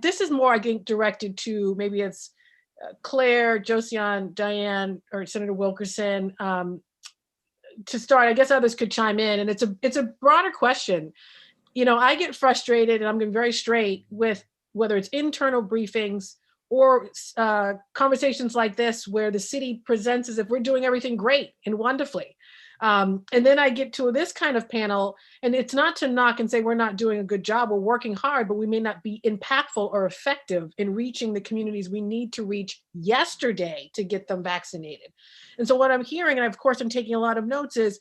This is more, I think, directed to, maybe it's Claire, Josiane, Diane, or Senator Wilkerson. To start, I guess others could chime in, and it's a broader question. You know, I get frustrated, and I'm going to be very straight with whether it's internal briefings or conversations like this, where the city presents as if we're doing everything great and wonderfully. And then I get to this kind of panel, and it's not to knock and say we're not doing a good job, we're working hard, but we may not be impactful or effective in reaching the communities we need to reach yesterday to get them vaccinated. And so what I'm hearing, and of course I'm taking a lot of notes, is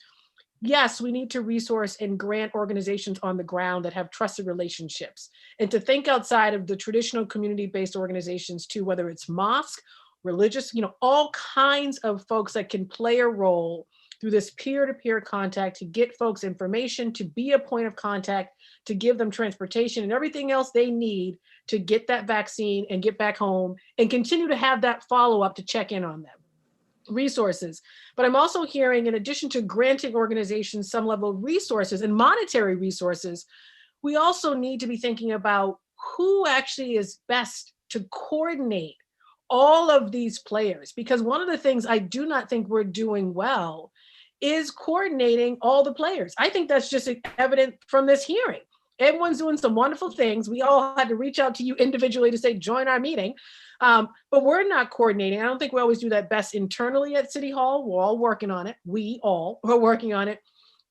yes, we need to resource and grant organizations on the ground that have trusted relationships, and to think outside of the traditional community-based organizations too, whether it's mosque, religious, all kinds of folks that can play a role through this peer-to-peer contact to get folks information, to be a point of contact, to give them transportation and everything else they need to get that vaccine and get back home, and continue to have that follow-up to check in on them. Resources. But I'm also hearing, in addition to granting organizations some level of resources and monetary resources, we also need to be thinking about who actually is best to coordinate all of these players. Because one of the things I do not think we're doing well is coordinating all the players. I think that's just evident from this hearing. Everyone's doing some wonderful things. We all had to reach out to you individually to say, join our meeting. But we're not coordinating. I don't think we always do that best internally at City Hall. We're all working on it. We all are working on it.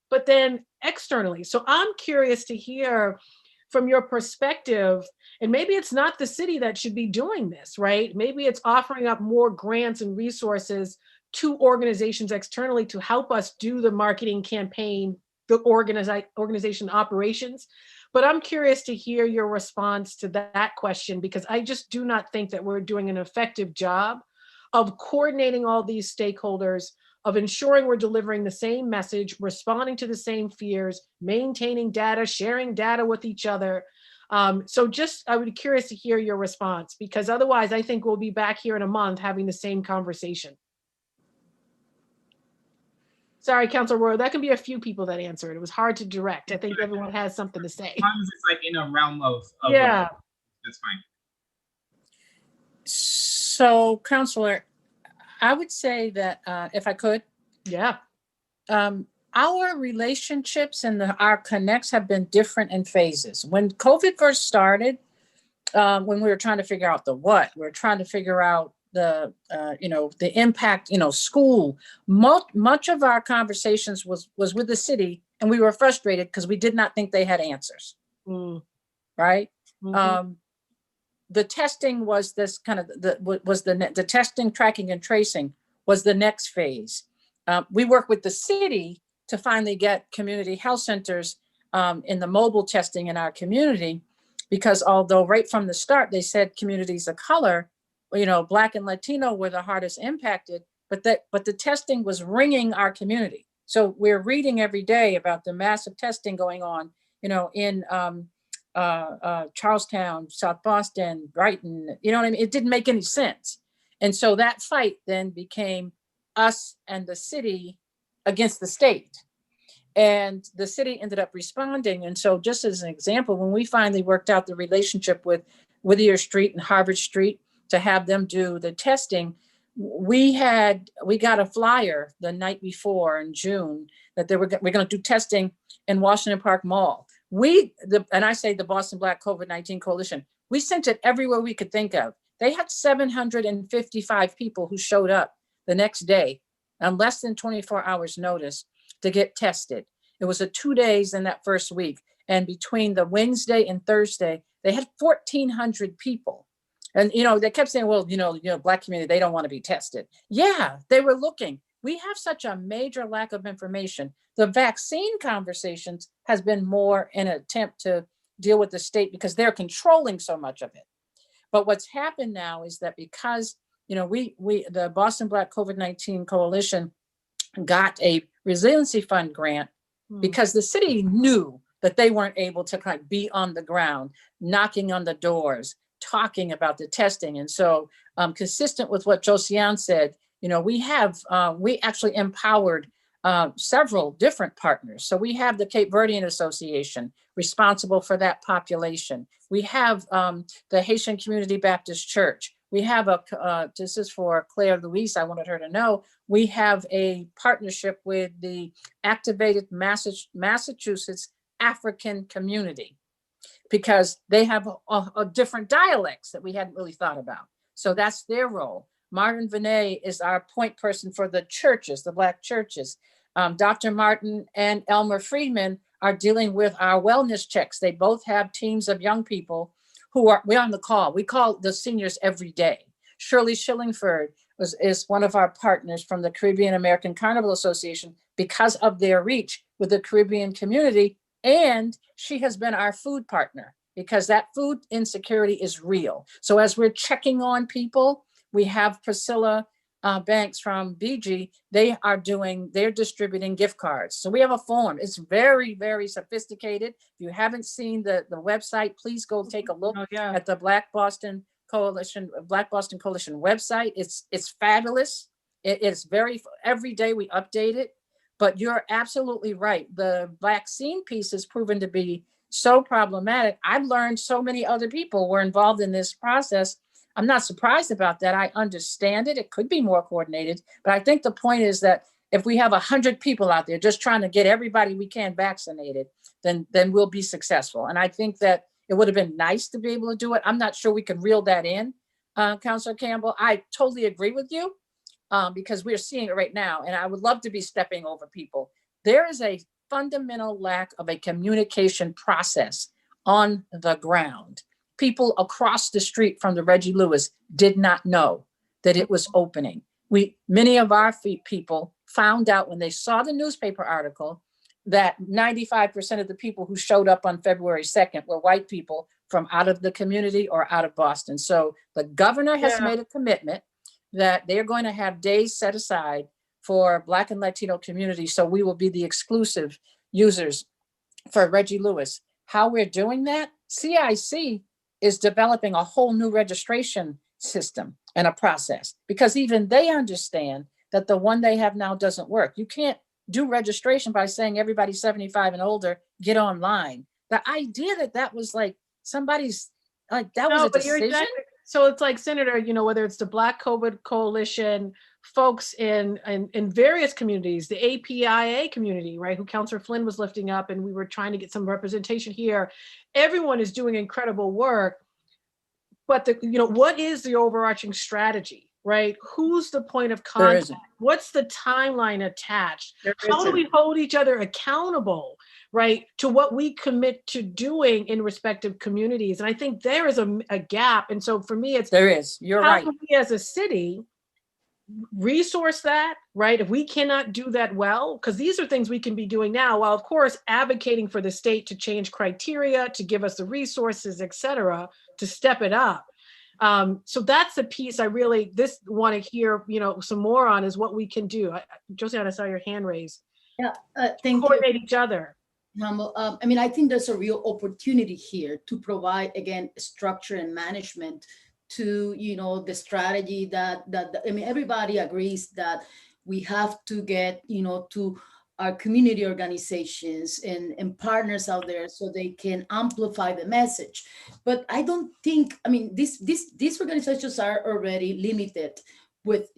But then externally. So I'm curious to hear from your perspective, and maybe it's not the city that should be doing this, right? Maybe it's offering up more grants and resources to organizations externally to help us do the marketing campaign, the organization operations. But I'm curious to hear your response to that question, because I just do not think that we're doing an effective job of coordinating all these stakeholders, of ensuring we're delivering the same message, responding to the same fears, maintaining data, sharing data with each other. So just, I would be curious to hear your response, because otherwise I think we'll be back here in a month having the same conversation. Sorry, Councilor Roy, that can be a few people that answered. It was hard to direct. I think everyone has something to say. As long as it's like in a realm of yeah, that's fine. So, Councilor, I would say that if I could, yeah, our relationships and our connects have been different in phases. When COVID first started, when we were trying to figure out the what, we were trying to figure out the impact, school. Much of our conversations was with the city, and we were frustrated because we did not think they had answers. Right. Mm-hmm. The testing was this kind of the testing, tracking, and tracing was the next phase. We worked with the city to finally get community health centers in the mobile testing in our community, because although right from the start they said communities of color, Black and Latino were the hardest impacted, but the testing was ringing our community. So we're reading every day about the massive testing going on, in Charlestown, South Boston, Brighton, you know what I mean? It didn't make any sense. And so that fight then became us and the city against the state. And the city ended up responding. And so just as an example, when we finally worked out the relationship with Whittier Street and Harvard Street to have them do the testing, we got a flyer the night before in June that we're going to do testing in Washington Park Mall. And I say the Boston Black COVID-19 Coalition, we sent it everywhere we could think of. They had 755 people who showed up the next day on less than 24 hours notice to get tested. It was 2 days in that first week. And between the Wednesday and Thursday, they had 1,400 people. And, they kept saying, well, Black community, they don't want to be tested. Yeah, they were looking. We have such a major lack of information. The vaccine conversations has been more an attempt to deal with the state because they're controlling so much of it. But what's happened now is that because, the Boston Black COVID-19 Coalition got a resiliency fund grant because the city knew that they weren't able to kind of be on the ground, knocking on the doors, talking about the testing. And so consistent with what Josiane said, we actually empowered several different partners. So we have the Cape Verdean Association responsible for that population. We have the Haitian Community Baptist Church. We have this is for Claire Louise, I wanted her to know, we have a partnership with the Activated Massachusetts African Community, because they have a different dialects that we hadn't really thought about. So that's their role. Martin Vinay is our point person for the churches, the Black churches. Dr. Martin and Elmer Friedman are dealing with our wellness checks. They both have teams of young people we're on the call. We call the seniors every day. Shirley Shillingford is one of our partners from the Caribbean American Carnival Association because of their reach with the Caribbean community. And she has been our food partner because that food insecurity is real. So as we're checking on people, we have Priscilla Banks from BG. They're distributing gift cards. So we have a form. It's very, very sophisticated. If you haven't seen the website, please go take a look at the Black Boston Coalition website. It's fabulous. It's every day we update it. But you're absolutely right. The vaccine piece has proven to be so problematic. I've learned so many other people were involved in this process. I'm not surprised about that. I understand it. It could be more coordinated. But I think the point is that if we have 100 people out there just trying to get everybody we can vaccinated, then we'll be successful. And I think that it would have been nice to be able to do it. I'm not sure we can reel that in, Councilor Campbell. I totally agree with you. Because we're seeing it right now, and I would love to be stepping over people. There is a fundamental lack of a communication process on the ground. People across the street from the Reggie Lewis did not know that it was opening. Many of our people found out when they saw the newspaper article that 95% of the people who showed up on February 2nd were white people from out of the community or out of Boston. So the governor has made a commitment that they're going to have days set aside for Black and Latino communities. So we will be the exclusive users for Reggie Lewis. How we're doing that, CIC is developing a whole new registration system and a process, because even they understand that the one they have now doesn't work. You can't do registration by saying everybody 75 and older, get online. The idea that was like somebody's, like that was a decision. Exactly. So it's like, Senator, whether it's the Black COVID Coalition, folks in various communities, the APIA community, right, who Councilor Flynn was lifting up, and we were trying to get some representation here. Everyone is doing incredible work. But what is the overarching strategy, right? Who's the point of contact? What's the timeline attached? How do we hold each other accountable, right, to what we commit to doing in respective communities? And I think there is a gap. And so for me, you're right. How do we as a city resource that, right? If we cannot do that well, because these are things we can be doing now, while of course advocating for the state to change criteria, to give us the resources, et cetera, to step it up. So that's the piece I really want to hear, some more on, is what we can do. Josiane, I saw your hand raised. Yeah, thank you. Coordinate each other. I think there's a real opportunity here to provide, again, structure and management to, the strategy that everybody agrees that we have to get, to our community organizations and partners out there so they can amplify the message. But I don't think, these organizations are already limited with,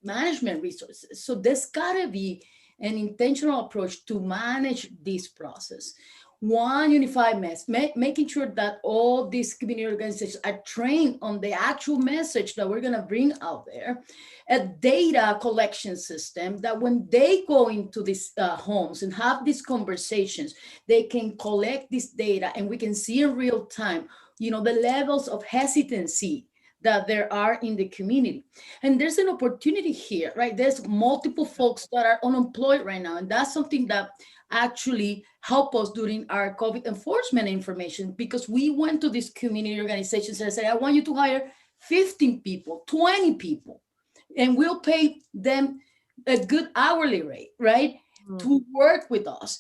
management resources. So there's gotta be an intentional approach to manage this process. One unified message, making sure that all these community organizations are trained on the actual message that we're gonna bring out there. A data collection system that when they go into these homes and have these conversations, they can collect this data and we can see in real time, the levels of hesitancy that there are in the community. And there's an opportunity here, right? There's multiple folks that are unemployed right now. And that's something that actually helped us during our COVID enforcement information, because we went to these community organizations and said, I want you to hire 15 people, 20 people, and we'll pay them a good hourly rate, right? To work with us,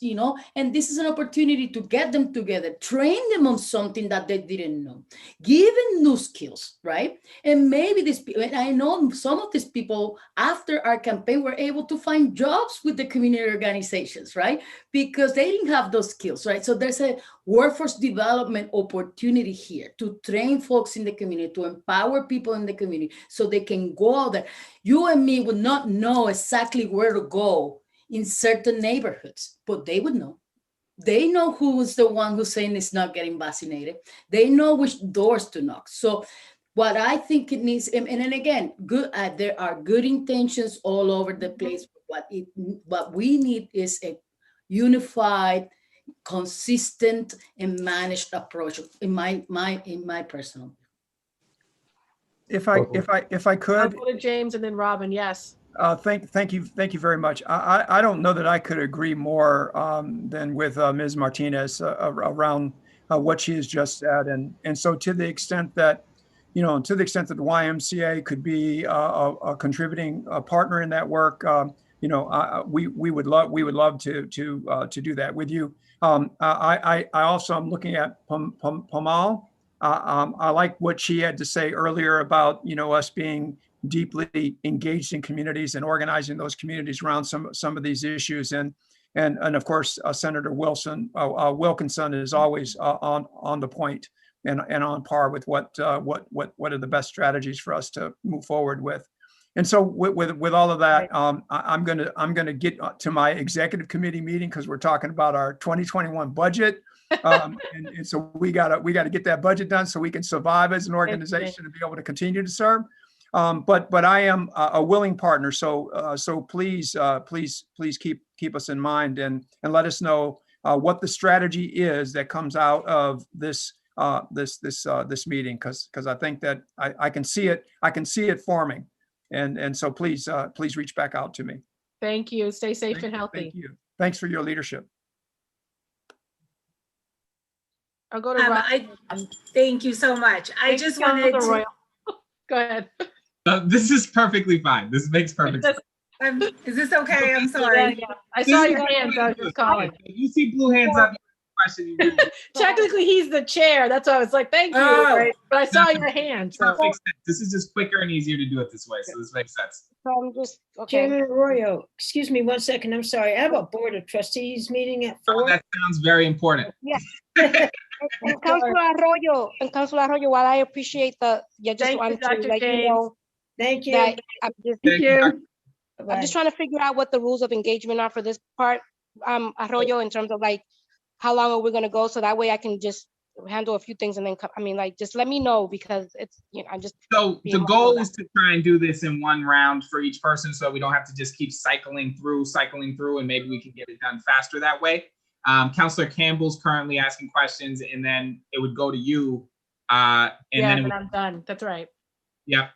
and this is an opportunity to get them together, train them on something that they didn't know, give them new skills, right? And maybe and I know some of these people after our campaign were able to find jobs with the community organizations, right? Because they didn't have those skills, right? So there's a workforce development opportunity here to train folks in the community, to empower people in the community so they can go out there. You and me would not know exactly where to go in certain neighborhoods, but they would know. They know who is the one who's saying it's not getting vaccinated. They know which doors to knock. So what I think it needs, and then again, good. There are good intentions all over the place. What we need is a unified, consistent, and managed approach. In my personal. If I could, I'll go to James and then Robin. Yes. Thank you very much. I don't know that I could agree more than with Ms. Martinez around what she has just said, and so to the extent that the YMCA could be a contributing partner in that work, we would love to do that with you. I also am looking at Pamal. I like what she had to say earlier about us being deeply engaged in communities and organizing those communities around some of these issues, and of course Senator Wilkinson is always on the point and on par with what are the best strategies for us to move forward with. And so with all of that, I'm gonna get to my executive committee meeting because we're talking about our 2021 budget. And so we gotta get that budget done so we can survive as an organization and be able to continue to serve. But I am a willing partner. So please keep us in mind and let us know what the strategy is that comes out of this meeting, because I think that I can see it forming, and so please reach back out to me. Thank you. Stay safe and healthy. Thank you. Thanks for your leadership. I'll go to Robin. Thank you so much. I just wanted to. Go ahead. This is perfectly fine. This makes perfect sense. Is this okay? I'm sorry. Yeah. I saw your hands. I was just calling. If you see blue hands up, question. Technically, he's the chair. That's why I was like, thank you. Right? But I saw your hand. So. This is just quicker and easier to do it this way. So this makes sense. So I'm just, okay. Chairman Arroyo, excuse me 1 second. I'm sorry. I have a board of trustees meeting at 4. That sounds very important. Yes. And Councilor Arroyo, while I appreciate I just wanted to let you know. Thank you. That I'm just trying to figure out what the rules of engagement are for this part, Arroyo, in terms of like how long are we going to go, so that way I can just handle a few things and then come. I mean, like, just let me know, because it's, I'm just. So the goal is to try and do this in one round for each person, so we don't have to just keep cycling through, and maybe we can get it done faster that way. Councilor Campbell's currently asking questions, and then it would go to you. Then I'm done. That's right. Yep.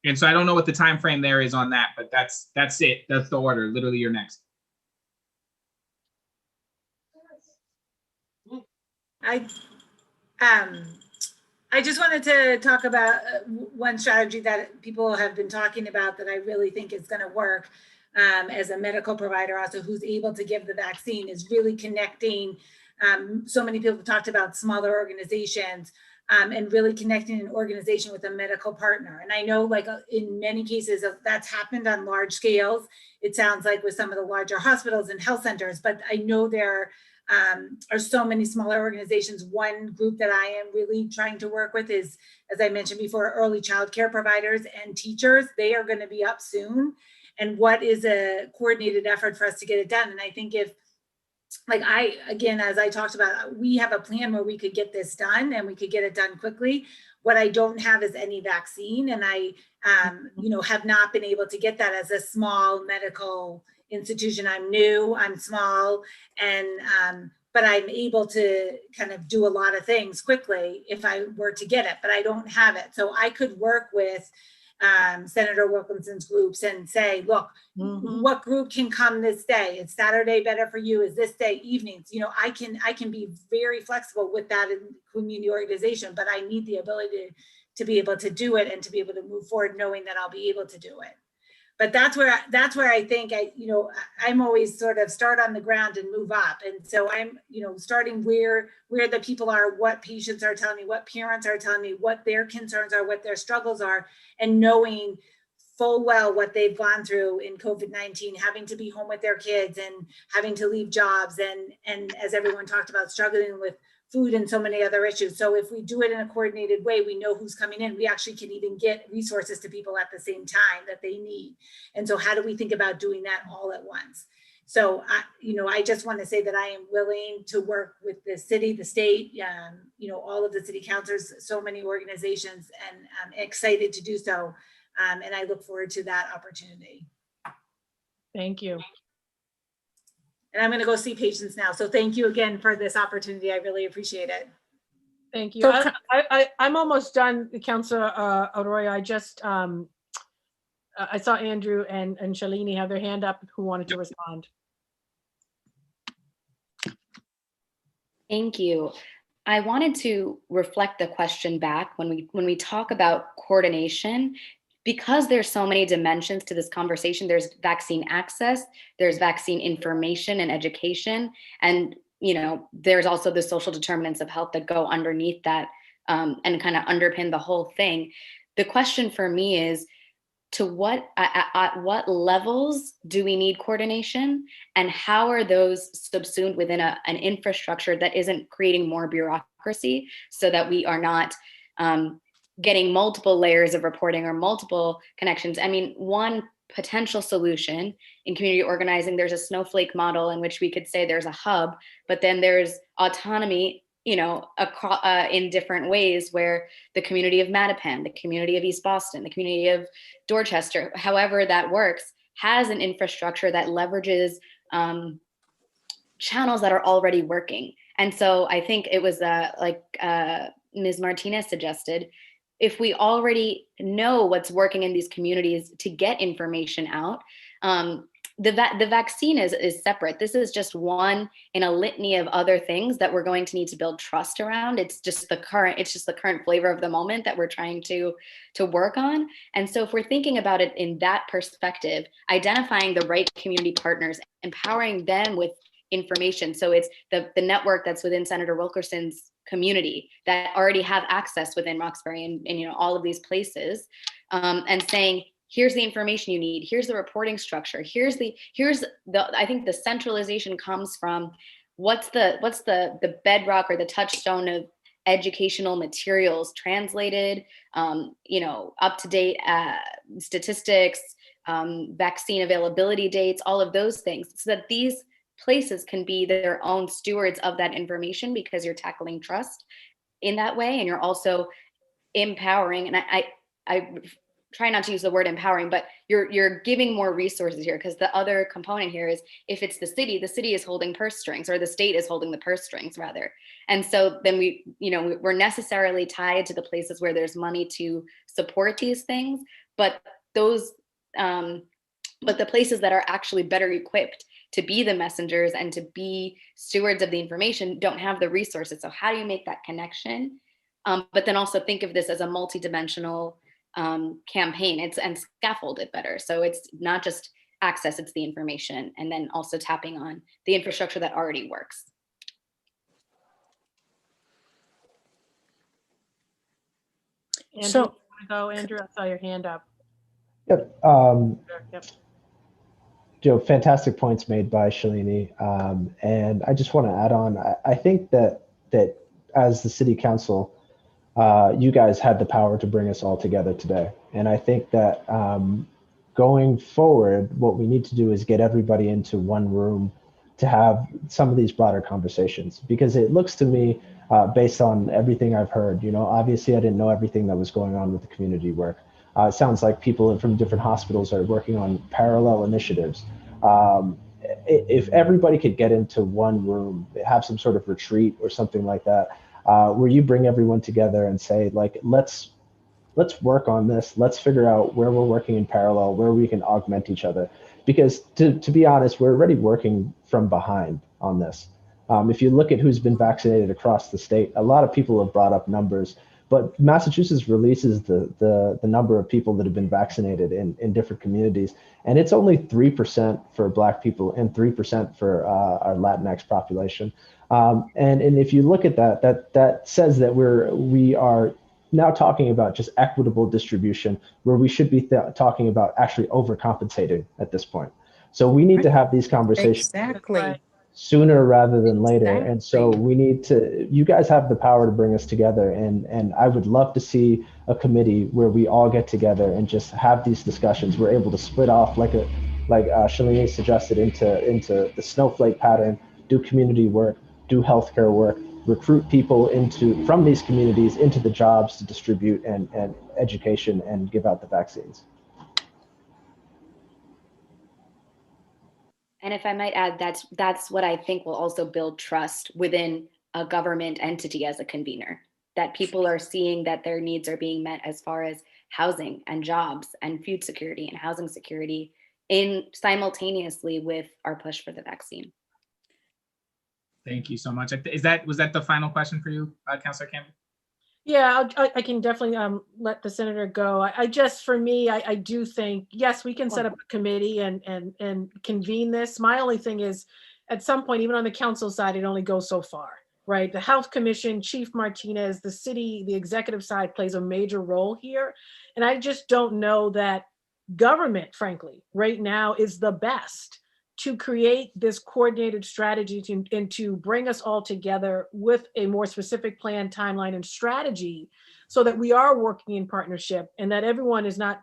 And so I don't know what the time frame there is on that, but that's it. That's the order. Literally, you're next. I just wanted to talk about one strategy that people have been talking about that I really think is going to work as a medical provider also who's able to give the vaccine, is really connecting. So many people talked about smaller organizations and really connecting an organization with a medical partner. And I know, like, in many cases that's happened on large scales. It sounds like with some of the larger hospitals and health centers, but I know there are so many smaller organizations. One group that I am really trying to work with is, as I mentioned before, early child care providers and teachers. They are going to be up soon. And what is a coordinated effort for us to get it done? And I think if, like again, as I talked about, we have a plan where we could get this done and we could get it done quickly. What I don't have is any vaccine. And I, have not been able to get that as a small medical institution. I'm new, I'm small, and, but I'm able to kind of do a lot of things quickly if I were to get it, but I don't have it. So I could work with Senator Wilkinson's groups and say, look, what group can come this day? Is Saturday better for you? Is this day evenings? I can be very flexible with that in community organization, but I need the ability to be able to do it and to be able to move forward knowing that I'll be able to do it. But that's where I think I'm always sort of start on the ground and move up. And so I'm, starting where the people are, what patients are telling me, what parents are telling me, what their concerns are, what their struggles are, and knowing full well what they've gone through in COVID-19, having to be home with their kids and having to leave jobs. And as everyone talked about, struggling with food and so many other issues. So if we do it in a coordinated way, we know who's coming in. We actually can even get resources to people at the same time that they need. And so how do we think about doing that all at once? So, I just want to say that I am willing to work with the city, the state, all of the city councilors, so many organizations, and I'm excited to do so. And I look forward to that opportunity. Thank you. And I'm going to go see patients now. So thank you again for this opportunity. I really appreciate it. Thank you. I'm almost done, Councilor Arroyo. I just, I saw Andrew and Shalini have their hand up who wanted to respond. Thank you. I wanted to reflect the question back when we talk about coordination. Because there's so many dimensions to this conversation, there's vaccine access, there's vaccine information and education, and there's also the social determinants of health that go underneath that and kind of underpin the whole thing. The question for me is, at what levels do we need coordination, and how are those subsumed within an infrastructure that isn't creating more bureaucracy, so that we are not getting multiple layers of reporting or multiple connections. I mean, one potential solution in community organizing, there's a snowflake model in which we could say there's a hub, but then there's autonomy, in different ways, where the community of Mattapan, the community of East Boston, the community of Dorchester, however that works, has an infrastructure that leverages channels that are already working. And so I think it was like Ms. Martinez suggested, if we already know what's working in these communities to get information out, the vaccine is separate. This is just one in a litany of other things that we're going to need to build trust around. It's just the current flavor of the moment that we're trying to work on. And so if we're thinking about it in that perspective, identifying the right community partners, empowering them with information. So it's the network that's within Senator Wilkerson's community that already have access within Roxbury and all of these places, and saying, here's the information you need, here's the reporting structure, here's the I think the centralization comes from what's the bedrock or the touchstone of educational materials, translated, up-to-date statistics, vaccine availability dates, all of those things, so that these places can be their own stewards of that information, because you're tackling trust in that way, and you're also empowering. And I try not to use the word empowering, but you're giving more resources here, because the other component here is, if it's the city is holding purse strings, or the state is holding the purse strings rather. And so then we're necessarily tied to the places where there's money to support these things, but the places that are actually better equipped to be the messengers and to be stewards of the information don't have the resources. So how do you make that connection? But then also think of this as a multidimensional campaign. And scaffold it better. So it's not just access, it's the information, and then also tapping on the infrastructure that already works. Andrew, So, you want to go, Andrew? I saw your hand up. Yep. Yep. fantastic points made by Shalini. And I just want to add on, I think that as the city council, you guys had the power to bring us all together today. And I think that going forward, what we need to do is get everybody into one room to have some of these broader conversations, because it looks to me, based on everything I've heard, obviously I didn't know everything that was going on with the community work. It sounds like people from different hospitals are working on parallel initiatives. If everybody could get into one room, have some sort of retreat or something like that, where you bring everyone together and say, like, let's work on this. Let's figure out where we're working in parallel, where we can augment each other. Because to be honest, we're already working from behind on this. If you look at who's been vaccinated across the state, a lot of people have brought up numbers, but Massachusetts releases the number of people that have been vaccinated in different communities. And it's only 3% for Black people and 3% for our Latinx population. And if you look at that says that we are now talking about just equitable distribution, where we should be talking about actually overcompensating at this point. So we need to have these conversations Exactly. sooner rather than later. And so we need to, you guys have the power to bring us together. And I would love to see a committee where we all get together and just have these discussions. We're able to split off like Shalini suggested into the snowflake pattern, do community work, do healthcare work, recruit people from these communities into the jobs to distribute and education and give out the vaccines. And if I might add, that's what I think will also build trust within a government entity as a convener, that people are seeing that their needs are being met as far as housing and jobs and food security and housing security in simultaneously with our push for the vaccine. Thank you so much. Was that the final question for you, Councilor Campbell? Yeah, I can definitely let the senator go. I do think, yes, we can set up a committee and convene this. My only thing is, at some point, even on the council side, it only goes so far, right? The Health Commission, Chief Martinez, the city, the executive side plays a major role here. And I just don't know that government, frankly, right now is the best to create this coordinated strategy and to bring us all together with a more specific plan, timeline, and strategy, so that we are working in partnership and that everyone is not,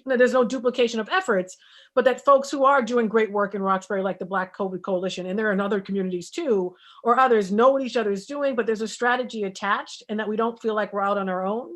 there's no duplication of efforts, but that folks who are doing great work in Roxbury, like the Black COVID Coalition, and there are in other communities too, or others, know what each other is doing, but there's a strategy attached, and that we don't feel like we're out on our own.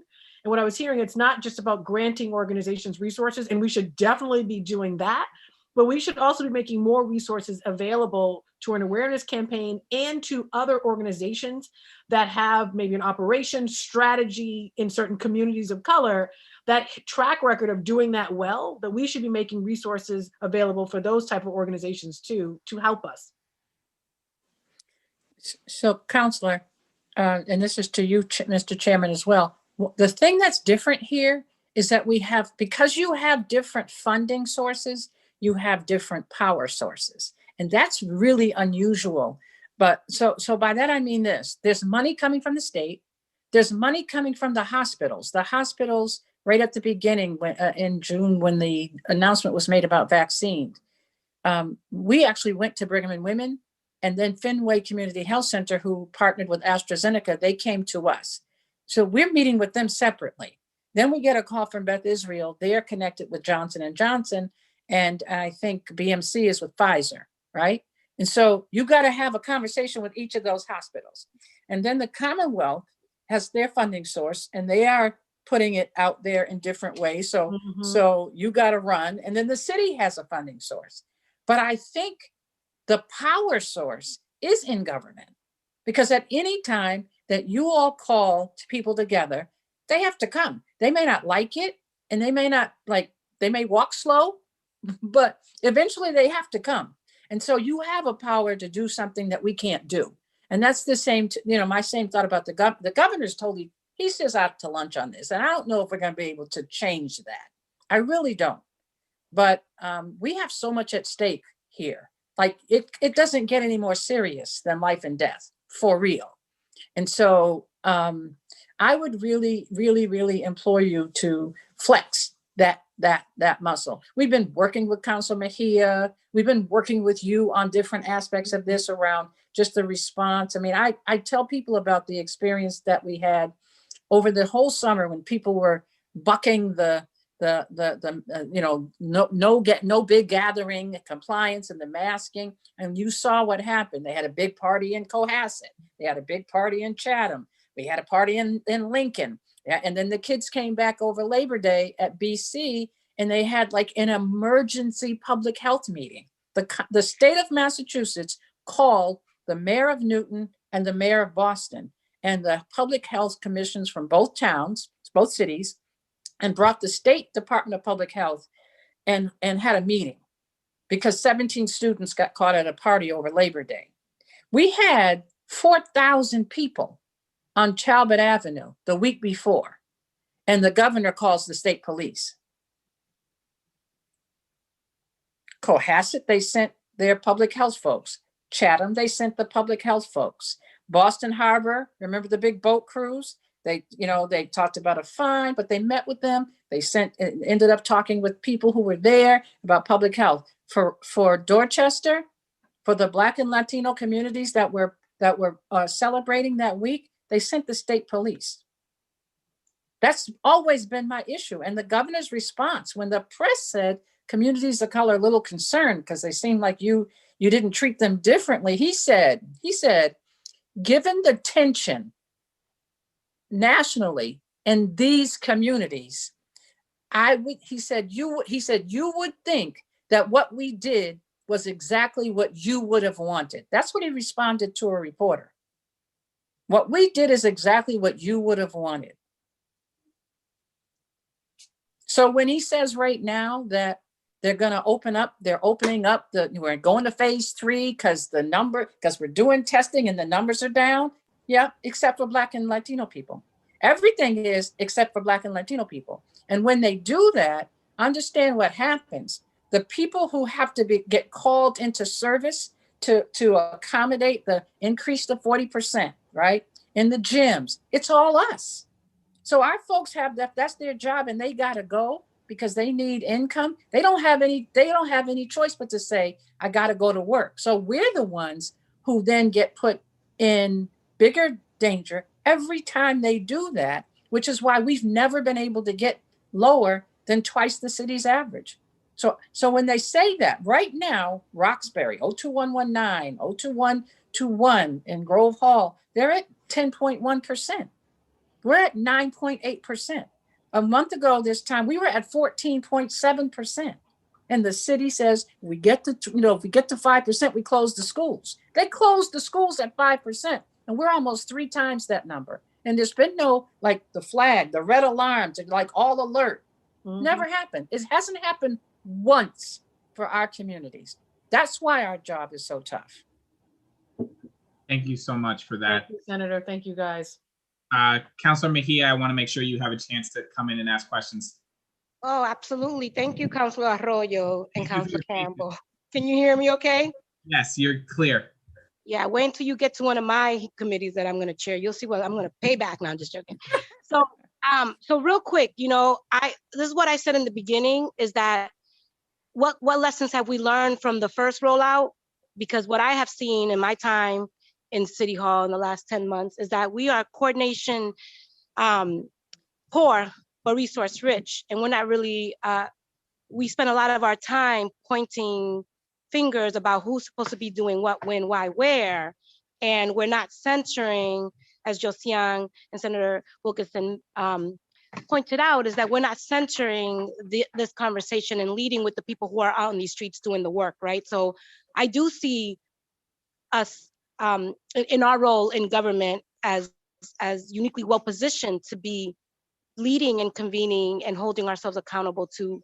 And what I was hearing, it's not just about granting organizations resources, and we should definitely be doing that, but we should also be making more resources available to an awareness campaign and to other organizations that have maybe an operation strategy in certain communities of color, that track record of doing that well, that we should be making resources available for those type of organizations too, to help us. So, Counselor, and this is to you, Mr. Chairman, as well. The thing that's different here is that because you have different funding sources, you have different power sources. And that's really unusual. But so by that, I mean this: there's money coming from the state. There's money coming from the hospitals. The hospitals, right at the beginning, in June, when the announcement was made about vaccines, we actually went to Brigham and Women, and then Fenway Community Health Center, who partnered with AstraZeneca, they came to us. So we're meeting with them separately. Then we get a call from Beth Israel. They are connected with Johnson & Johnson. And I think BMC is with Pfizer, right? And so you got to have a conversation with each of those hospitals. And then the Commonwealth has their funding source, and they are putting it out there in different ways. So you got to run. And then the city has a funding source. But I think the power source is in government, because at any time that you all call people together, they have to come. They may not like it, and they may walk slow, but eventually they have to come. And so you have a power to do something that we can't do. And that's the same, my same thought about the governor's totally, he's just out to lunch on this. And I don't know if we're going to be able to change that. I really don't. But we have so much at stake here. Like it doesn't get any more serious than life and death, for real. And so I would really, really, really implore you to flex that muscle. We've been working with Council Mejia. We've been working with you on different aspects of this around just the response. I mean, I tell people about the experience that we had over the whole summer when people were bucking the you know, no big gathering compliance and the masking, and you saw what happened. They had a big party in Cohasset. They had a big party in Chatham. We had a party in Lincoln. Yeah, and then the kids came back over Labor Day at BC, and they had like an emergency public health meeting. The state of Massachusetts called the mayor of Newton and the mayor of Boston and the public health commissions from both towns, both cities, and brought the state Department of Public Health and had a meeting because 17 students got caught at a party over Labor Day. We had 4,000 people on Talbot Avenue the week before, and the governor calls the state police. Cohasset, they sent their public health folks. Chatham, they sent the public health folks. Boston Harbor, remember the big boat cruise? They, you know, they talked about a fine, but they met with them. They ended up talking with people who were there about public health. For Dorchester, for the Black and Latino communities that were celebrating that week, they sent the state police. That's always been my issue. And the governor's response when the press said communities of color are a little concerned because they seem like you didn't treat them differently. He said, given the tension nationally in these communities, he said you would think that what we did was exactly what you would have wanted. That's what he responded to a reporter. What we did is exactly what you would have wanted. So when he says right now that they're going to open up, we're going to phase 3 because we're doing testing and the numbers are down. Yeah, except for Black and Latino people. Everything is except for Black and Latino people. And when they do that, understand what happens. The people who have to get called into service to accommodate the increase to 40%, right? In the gyms, it's all us. So our folks have that's their job and they got to go because they need income. They don't have any choice but to say, I got to go to work. So we're the ones who then get put in bigger danger every time they do that, which is why we've never been able to get lower than twice the city's average. So when they say that right now, Roxbury, 02119, 02121 in Grove Hall, they're at 10.1%. We're at 9.8%. A month ago this time, we were at 14.7%. And the city says if we get to 5%, we close the schools. They closed the schools at 5%, and we're almost 3 times that number. And there's been no, like the flag, the red alarms, like all alert. Mm-hmm. Never happened. It hasn't happened once for our communities. That's why our job is so tough. Thank you so much for that. Thank you, Senator. Thank you, guys. Councilor Mejia, I want to make sure you have a chance to come in and ask questions. Oh, absolutely. Thank you, Councilor Arroyo and Councilor Campbell. Can you hear me okay? Yes, you're clear. Yeah, wait until you get to one of my committees that I'm going to chair. You'll see what I'm going to pay back. Now, I'm just joking. So real quick, this is what I said in the beginning is that what lessons have we learned from the first rollout? Because what I have seen in my time in City Hall in the last 10 months is that we are coordination poor, but resource rich. And we're not really, we spend a lot of our time pointing fingers about who's supposed to be doing what, when, why, where. And we're not centering, as Josiane and Senator Wilkinson pointed out, is that we're not centering this conversation and leading with the people who are out in these streets doing the work, right? So I do see us in our role in government as uniquely well positioned to be leading and convening and holding ourselves accountable to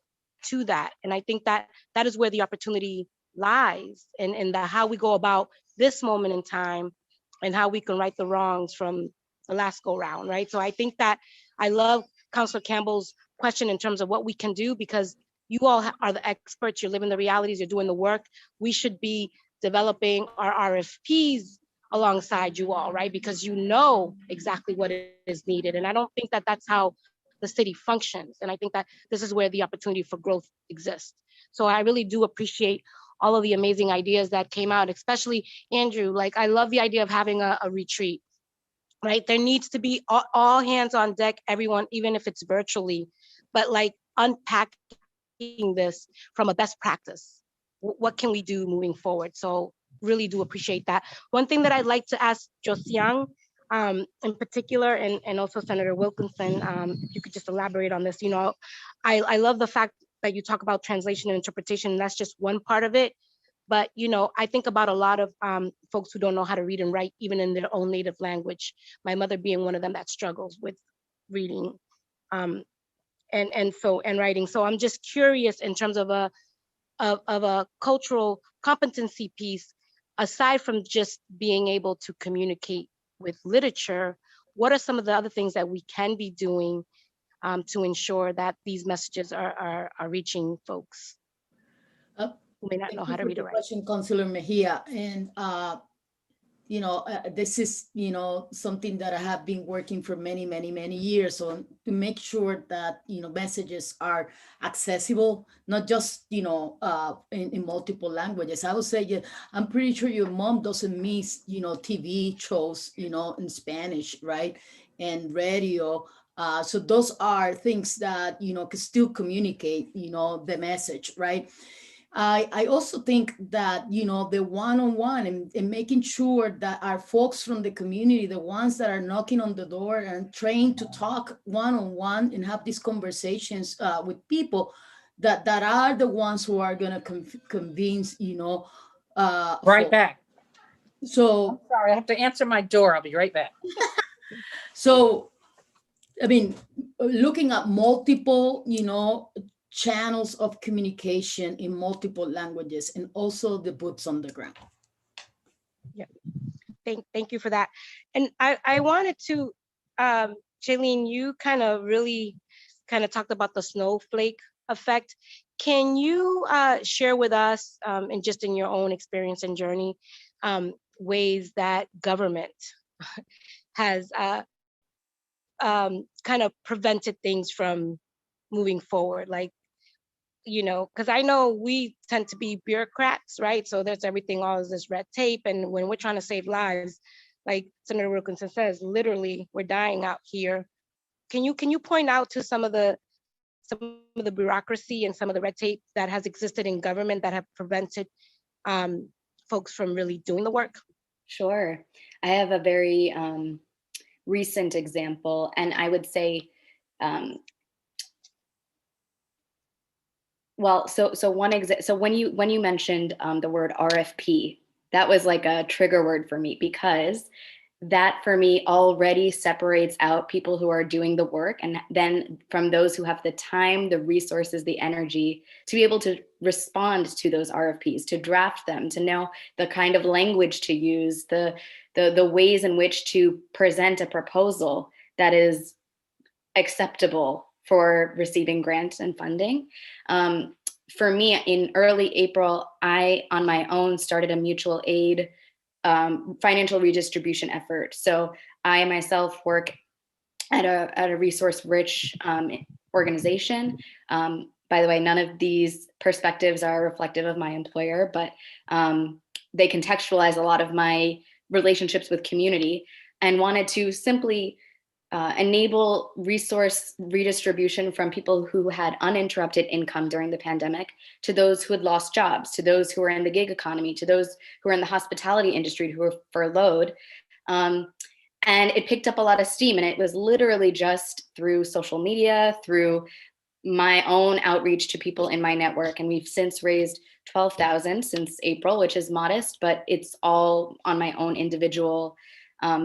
that. And I think that is where the opportunity lies and how we go about this moment in time and how we can right the wrongs from the last go round, right? So I think that I love Councilor Campbell's question in terms of what we can do, because you all are the experts, you're living the realities, you're doing the work. We should be developing our RFPs alongside you all, right? Because you know exactly what is needed. And I don't think that that's how the city functions. And I think that this is where the opportunity for growth exists. So I really do appreciate all of the amazing ideas that came out, especially Andrew. Like, I love the idea of having a retreat, right? There needs to be all hands on deck, everyone, even if it's virtually, but like unpacking this from a best practice. What can we do moving forward? So really do appreciate that. One thing that I'd like to ask Josiang in particular, and also Senator Wilkinson, if you could just elaborate on this. You know, I love the fact that you talk about translation and interpretation. That's just one part of it. But, you know, I think about a lot of folks who don't know how to read and write, even in their own native language. My mother being one of them that struggles with reading and writing. So I'm just curious in terms of a cultural competency piece, aside from just being able to communicate with literature, what are some of the other things that we can be doing to ensure that these messages are reaching folks who may not know how to read or write? Question, Councilor Mejia, and you know, this is, you know, something that I have been working for many, many, many years on, to make sure that, you know, messages are accessible, not just, you know, in multiple languages. I would say, I'm pretty sure your mom doesn't miss, you know, TV shows, you know, in Spanish, right? And radio. So those are things that, you know, can still communicate, you know, the message, right? I also think that, you know, the one-on-one and making sure that our folks from the community, the ones that are knocking on the door and trained to talk one-on-one and have these conversations with people that are the ones who are going to convince, you know. Right back. So I'm sorry, I have to answer my door. I'll be right back. So, I mean, looking at multiple, you know, channels of communication in multiple languages, and also the boots on the ground. Yeah, thank you for that. And I wanted to, Jaylene, you kind of really talked about the snowflake effect. Can you share with us, and just in your own experience and journey, ways that government has kind of prevented things from moving forward? Like, you know, because I know we tend to be bureaucrats, right? So there's everything, all of this red tape. And when we're trying to save lives, like Senator Wilkinson says, literally we're dying out here. Can you point out to some of the bureaucracy and some of the red tape that has existed in government that have prevented folks from really doing the work? Sure. I have a very recent example, and I would say, well, so when you mentioned the word RFP, that was like a trigger word for me, because that for me already separates out people who are doing the work, and then from those who have the time, the resources, the energy to be able to respond to those RFPs, to draft them, to know the kind of language to use, the ways in which to present a proposal that is acceptable for receiving grants and funding. For me, in early April, I, on my own, started a mutual aid financial redistribution effort. So I myself work at a resource-rich organization. By the way, none of these perspectives are reflective of my employer, but they contextualize a lot of my relationships with community, and wanted to simply enable resource redistribution from people who had uninterrupted income during the pandemic to those who had lost jobs, to those who were in the gig economy, to those who are in the hospitality industry who were furloughed. And it picked up a lot of steam, and it was literally just through social media, through my own outreach to people in my network. And we've since raised $12,000 since April, which is modest, but it's all on my own individual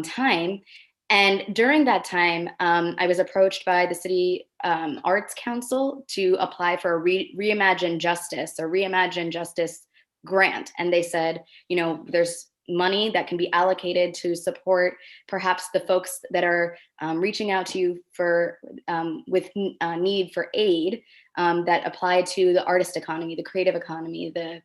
time. And during that time, I was approached by the City Arts Council to apply for a Reimagine Justice grant. And they said, you know, there's money that can be allocated to support perhaps the folks that are reaching out to you for with need for aid that apply to the artist economy, the creative economy, the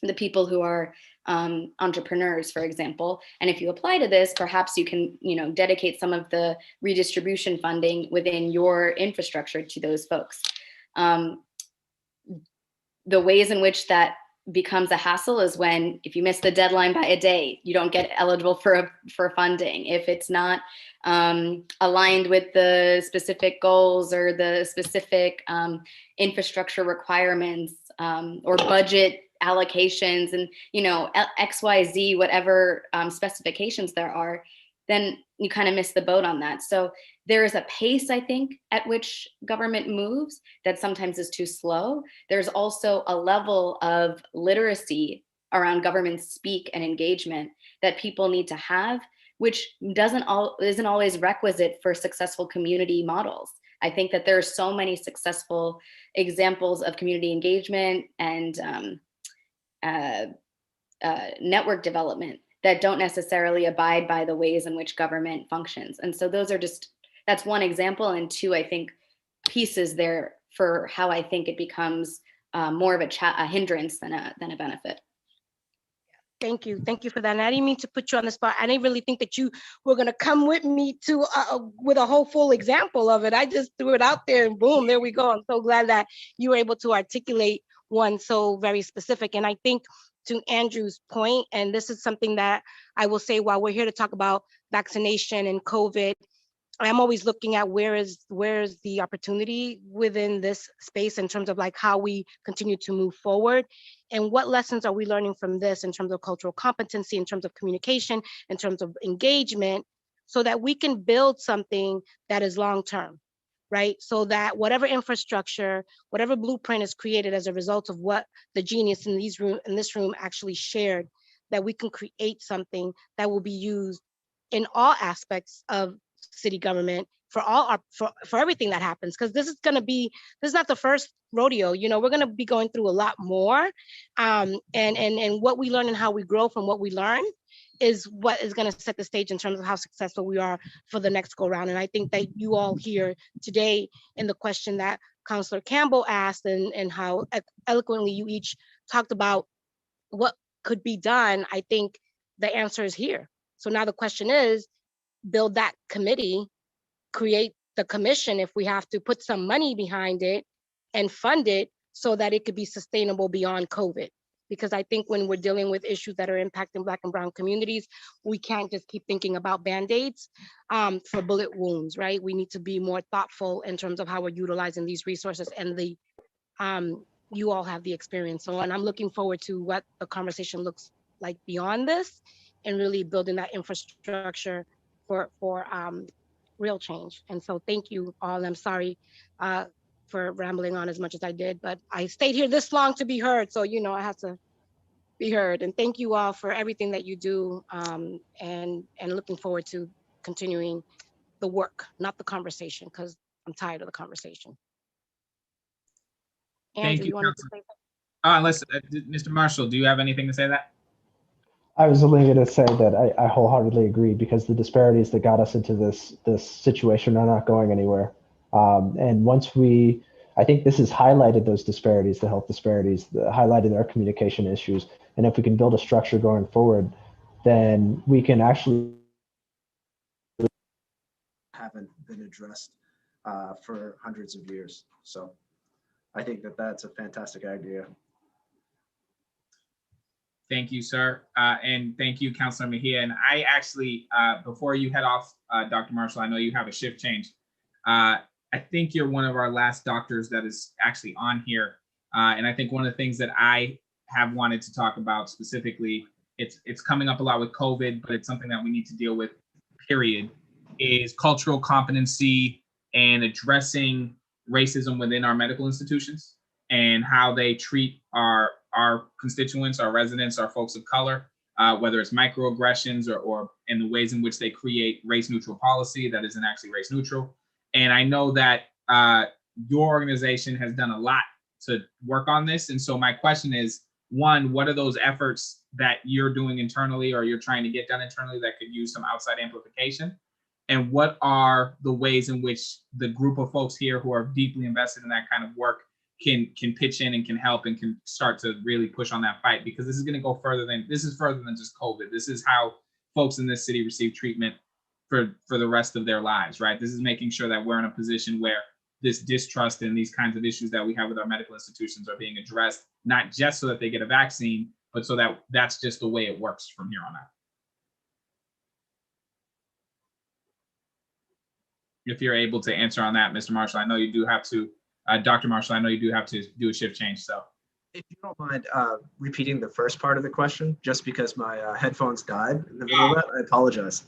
the people who are entrepreneurs, for example. And if you apply to this, perhaps you can, dedicate some of the redistribution funding within your infrastructure to those folks. The ways in which that becomes a hassle is when, if you miss the deadline by a day, you don't get eligible for funding. If it's not aligned with the specific goals or the specific infrastructure requirements or budget allocations and, XYZ, whatever specifications there are, then you kind of miss the boat on that. So there is a pace, I think, at which government moves that sometimes is too slow. There's also a level of literacy around government speak and engagement that people need to have, which isn't always requisite for successful community models. I think that there are so many successful examples of community engagement and network development that don't necessarily abide by the ways in which government functions. And so that's one example, and two, I think, pieces there for how I think it becomes more of a hindrance than a benefit. Thank you for that. And I didn't mean to put you on the spot. I didn't really think that you were going to come with me to with a whole full example of it. I just threw it out there and boom, there we go. I'm so glad that you were able to articulate one so very specific. And I think, to Andrew's point, and this is something that I will say while we're here to talk about vaccination and COVID, I'm always looking at where is the opportunity within this space in terms of like how we continue to move forward, and what lessons are we learning from this in terms of cultural competency, in terms of communication, in terms of engagement, so that we can build something that is long-term, right? So that whatever infrastructure, whatever blueprint is created as a result of what the genius in this room actually shared, that we can create something that will be used in all aspects of city government for everything that happens. Because this is not the first rodeo. We're going to be going through a lot more, and what we learn and how we grow from what we learn is what is going to set the stage in terms of how successful we are for the next go round. And I think that you all here today, in the question that Councillor Campbell asked and how eloquently you each talked about what could be done, I think the answer is here. So now the question is, build that committee, create the commission if we have to, put some money behind it and fund it so that it could be sustainable beyond COVID. Because I think when we're dealing with issues that are impacting Black and Brown communities, we can't just keep thinking about Band-Aids for bullet wounds, right? We need to be more thoughtful in terms of how we're utilizing these resources, and you all have the experience. So, and I'm looking forward to what the conversation looks like beyond this, and really building that infrastructure for real change. And so thank you all. I'm sorry for rambling on as much as I did, but I stayed here this long to be heard. So, I have to be heard. And thank you all for everything that you do, and looking forward to continuing the work, not the conversation, because I'm tired of the conversation. Thank you, Councilor. Mr. Marshall, do you have anything to say to that? I was only going to say that I wholeheartedly agree, because the disparities that got us into this situation are not going anywhere. And once I think this has highlighted those disparities, the health disparities, highlighted our communication issues. And if we can build a structure going forward, then we can actually haven't been addressed for hundreds of years. So I think that's a fantastic idea. Thank you, sir. And thank you, Councilor Mejia. And I actually, before you head off, Dr. Marshall, I know you have a shift change. I think you're one of our last doctors that is actually on here. And I think one of the things that I have wanted to talk about specifically, it's coming up a lot with COVID, but it's something that we need to deal with, period, is cultural competency and addressing racism within our medical institutions and how they treat our constituents, our residents, our folks of color, whether it's microaggressions or in the ways in which they create race-neutral policy that isn't actually race-neutral. And I know that your organization has done a lot to work on this. And so my question is, one, what are those efforts that you're doing internally or you're trying to get done internally that could use some outside amplification? And what are the ways in which the group of folks here who are deeply invested in that kind of work can pitch in and can help and can start to really push on that fight, because this is going to go further than just COVID. This is how folks in this city receive treatment for the rest of their lives, right? This is making sure that we're in a position where this distrust and these kinds of issues that we have with our medical institutions are being addressed, not just so that they get a vaccine, but so that that's just the way it works from here on out. If you're able to answer on that, Mr. Marshall, I know you do have to, Dr. Marshall, I know you do have to do a shift change, so. If you don't mind repeating the first part of the question, just because my headphones died in the middle of that, I apologize.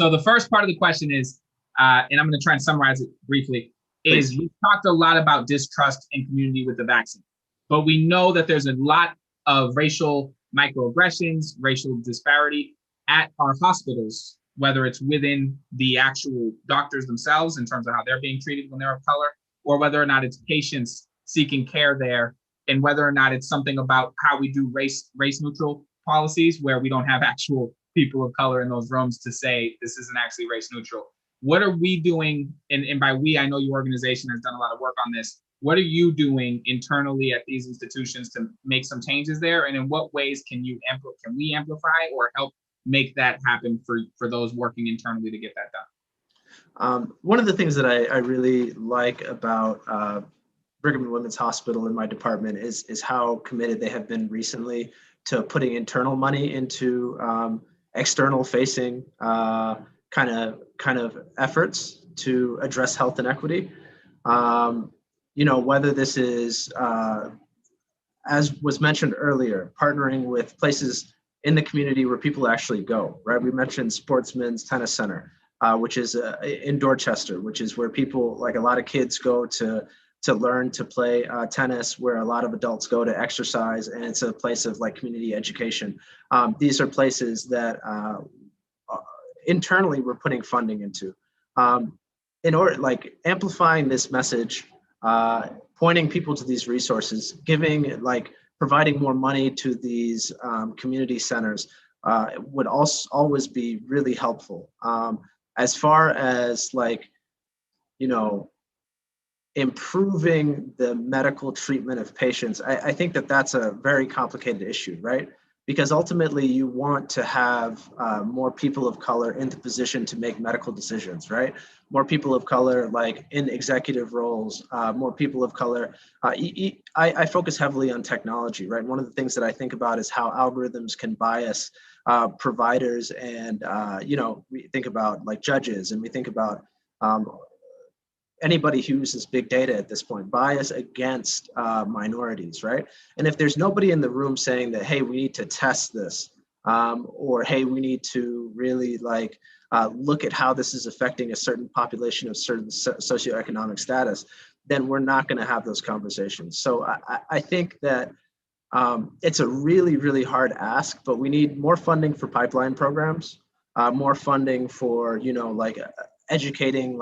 So the first part of the question is, and I'm going to try and summarize it briefly, is we talked a lot about distrust in community with the vaccine, but we know that there's a lot of racial microaggressions, racial disparity at our hospitals, whether it's within the actual doctors themselves in terms of how they're being treated when they're of color, or whether or not it's patients seeking care there, and whether or not it's something about how we do race neutral policies where we don't have actual people of color in those rooms to say this isn't actually race neutral. What are we doing? And by we, I know your organization has done a lot of work on this. What are you doing internally at these institutions to make some changes there? And in what ways can we amplify or help make that happen for those working internally to get that done? One of the things that I really like about Brigham and Women's Hospital in my department is how committed they have been recently to putting internal money into external facing kind of efforts to address health and equity. You know, whether this is, as was mentioned earlier, partnering with places in the community where people actually go, right? We mentioned Sportsman's Tennis Center, which is in Dorchester, which is where people, like a lot of kids go to learn to play tennis, where a lot of adults go to exercise, and it's a place of like community education. These are places that internally we're putting funding into. In order, like amplifying this message, pointing people to these resources, providing more money to these community centers would also always be really helpful. As far as improving the medical treatment of patients, I think that that's a very complicated issue, right? Because ultimately you want to have more people of color in the position to make medical decisions, right? More people of color like in executive roles, more people of color. I focus heavily on technology, right? One of the things that I think about is how algorithms can bias providers, and we think about like judges, and we think about anybody who uses big data at this point, bias against minorities, right? And if there's nobody in the room saying that, hey, we need to test this, or hey, we need to really look at how this is affecting a certain population of certain socioeconomic status, then we're not going to have those conversations. So I think that it's a really, really hard ask, but we need more funding for pipeline programs, more funding for, educating.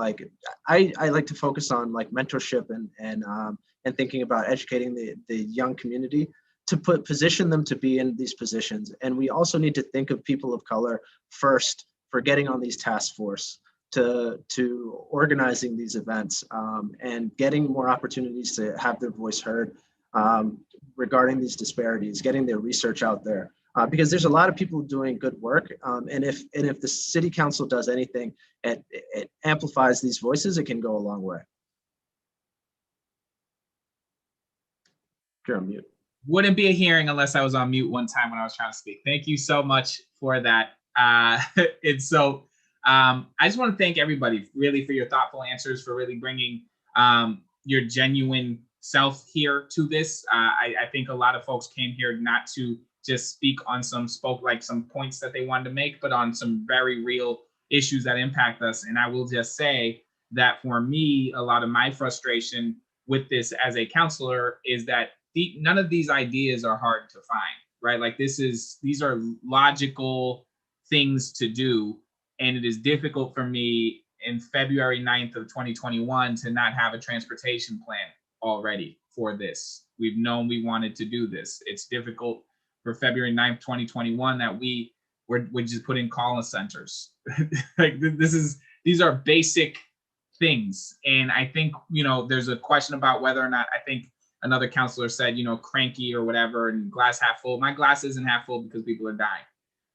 I like to focus on mentorship and thinking about educating the young community to position them to be in these positions. And we also need to think of people of color first for getting on these task force, to organizing these events, and getting more opportunities to have their voice heard regarding these disparities, getting their research out there. Because there's a lot of people doing good work, and if the city council does anything, it amplifies these voices, it can go a long way. You're on mute. Wouldn't be a hearing unless I was on mute one time when I was trying to speak. Thank you so much for that. And so I just want to thank everybody really for your thoughtful answers, for really bringing your genuine self here to this. I think a lot of folks came here not to just speak on some points that they wanted to make, but on some very real issues that impact us. And I will just say that for me, a lot of my frustration with this as a counselor is that none of these ideas are hard to find, right? Like these are logical things to do. And it is difficult for me in February 9th of 2021 to not have a transportation plan already for this. We've known we wanted to do this. It's difficult for February 9th, 2021 that we just put in call centers. These are basic things. And I think, there's a question about whether or not, I think another counselor said, cranky or whatever, and glass half full. My glass isn't half full because people are dying.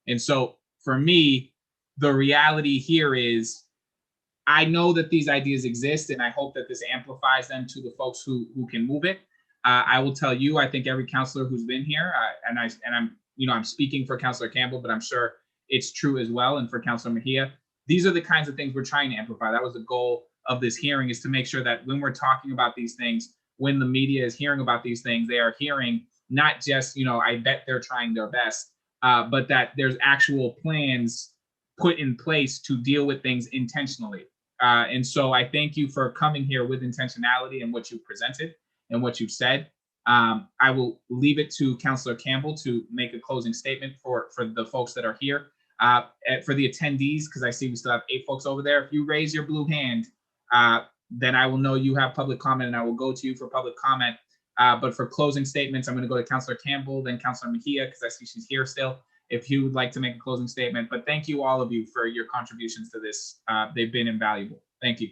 And so for me, the reality here is I know that these ideas exist, and I hope that this amplifies them to the folks who can move it. I will tell you, I think every counselor who's been here, and I'm speaking for Counselor Campbell, but I'm sure it's true as well, and for Counselor Mejia, these are the kinds of things we're trying to amplify. That was the goal of this hearing, is to make sure that when we're talking about these things, when the media is hearing about these things, they are hearing not just, I bet they're trying their best, but that there's actual plans put in place to deal with things intentionally. And so I thank you for coming here with intentionality and what you presented and what you've said. I will leave it to Counselor Campbell to make a closing statement for the folks that are here. For the attendees, because I see we still have 8 folks over there, if you raise your blue hand, then I will know you have public comment and I will go to you for public comment. But for closing statements, I'm going to go to Counselor Campbell, then Counselor Mejia, because I see she's here still, if you would like to make a closing statement. But thank you, all of you, for your contributions to this. They've been invaluable. Thank you.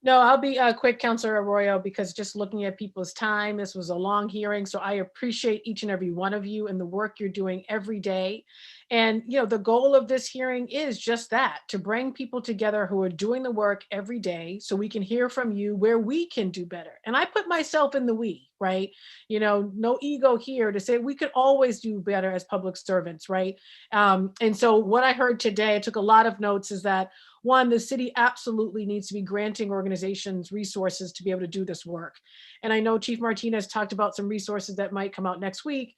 No, I'll be quick, Counselor Arroyo, because just looking at people's time, this was a long hearing. So I appreciate each and every one of you and the work you're doing every day. And, the goal of this hearing is just that, to bring people together who are doing the work every day so we can hear from you where we can do better. And I put myself in the we, right? No ego here to say we could always do better as public servants, right? And so what I heard today, I took a lot of notes, is that one, the city absolutely needs to be granting organizations resources to be able to do this work. And I know Chief Martinez talked about some resources that might come out next week,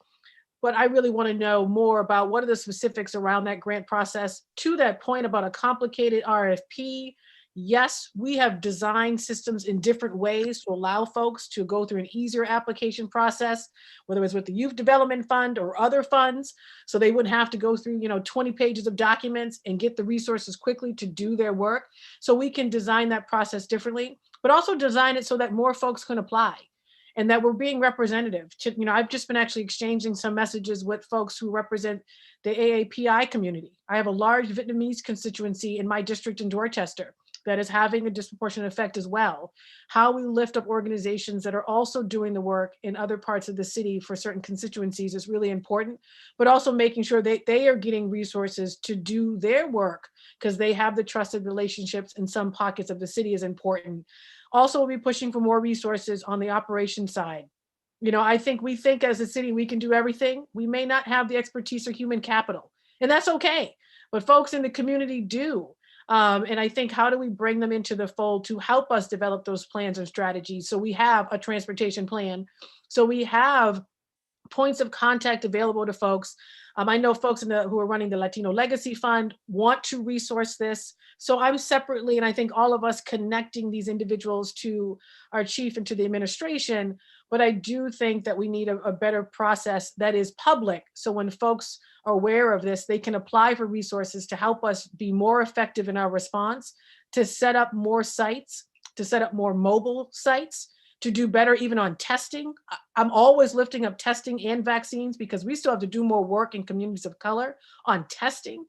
but I really want to know more about what are the specifics around that grant process. To that point about a complicated RFP, yes, we have designed systems in different ways to allow folks to go through an easier application process, whether it's with the Youth Development Fund or other funds, so they wouldn't have to go through 20 pages of documents and get the resources quickly to do their work. So we can design that process differently, but also design it so that more folks can apply and that we're being representative. I've just been actually exchanging some messages with folks who represent the AAPI community. I have a large Vietnamese constituency in my district in Dorchester that is having a disproportionate effect as well. How we lift up organizations that are also doing the work in other parts of the city for certain constituencies is really important, but also making sure they are getting resources to do their work because they have the trusted relationships in some pockets of the city is important. Also, we'll be pushing for more resources on the operations side. I think we think as a city, we can do everything. We may not have the expertise or human capital, and that's okay, but folks in the community do. And I think, how do we bring them into the fold to help us develop those plans and strategies? So we have a transportation plan. So we have points of contact available to folks. I know folks who are running the Latino Legacy Fund want to resource this. So I'm separately, and I think all of us, connecting these individuals to our chief and to the administration. But I do think that we need a better process that is public. So when folks are aware of this, they can apply for resources to help us be more effective in our response, to set up more sites, to set up more mobile sites, to do better even on testing. I'm always lifting up testing and vaccines because we still have to do more work in communities of color on testing.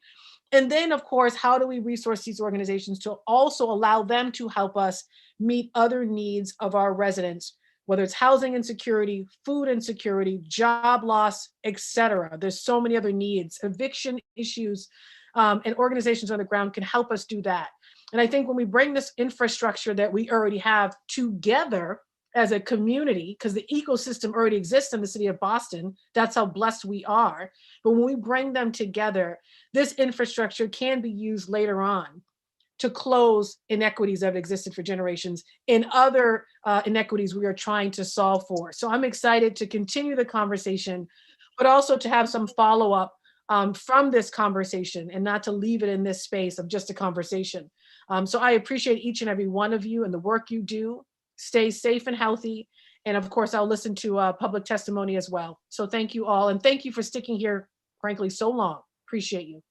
And then, of course, how do we resource these organizations to also allow them to help us meet other needs of our residents, whether it's housing insecurity, food insecurity, job loss, et cetera. There's so many other needs, eviction issues, and organizations on the ground can help us do that. And I think when we bring this infrastructure that we already have together as a community, because the ecosystem already exists in the city of Boston, that's how blessed we are. But when we bring them together, this infrastructure can be used later on to close inequities that have existed for generations and other inequities we are trying to solve for. So I'm excited to continue the conversation, but also to have some follow-up from this conversation and not to leave it in this space of just a conversation. So I appreciate each and every one of you and the work you do. Stay safe and healthy. And of course, I'll listen to public testimony as well. So thank you all. And thank you for sticking here, frankly, so long. Appreciate you.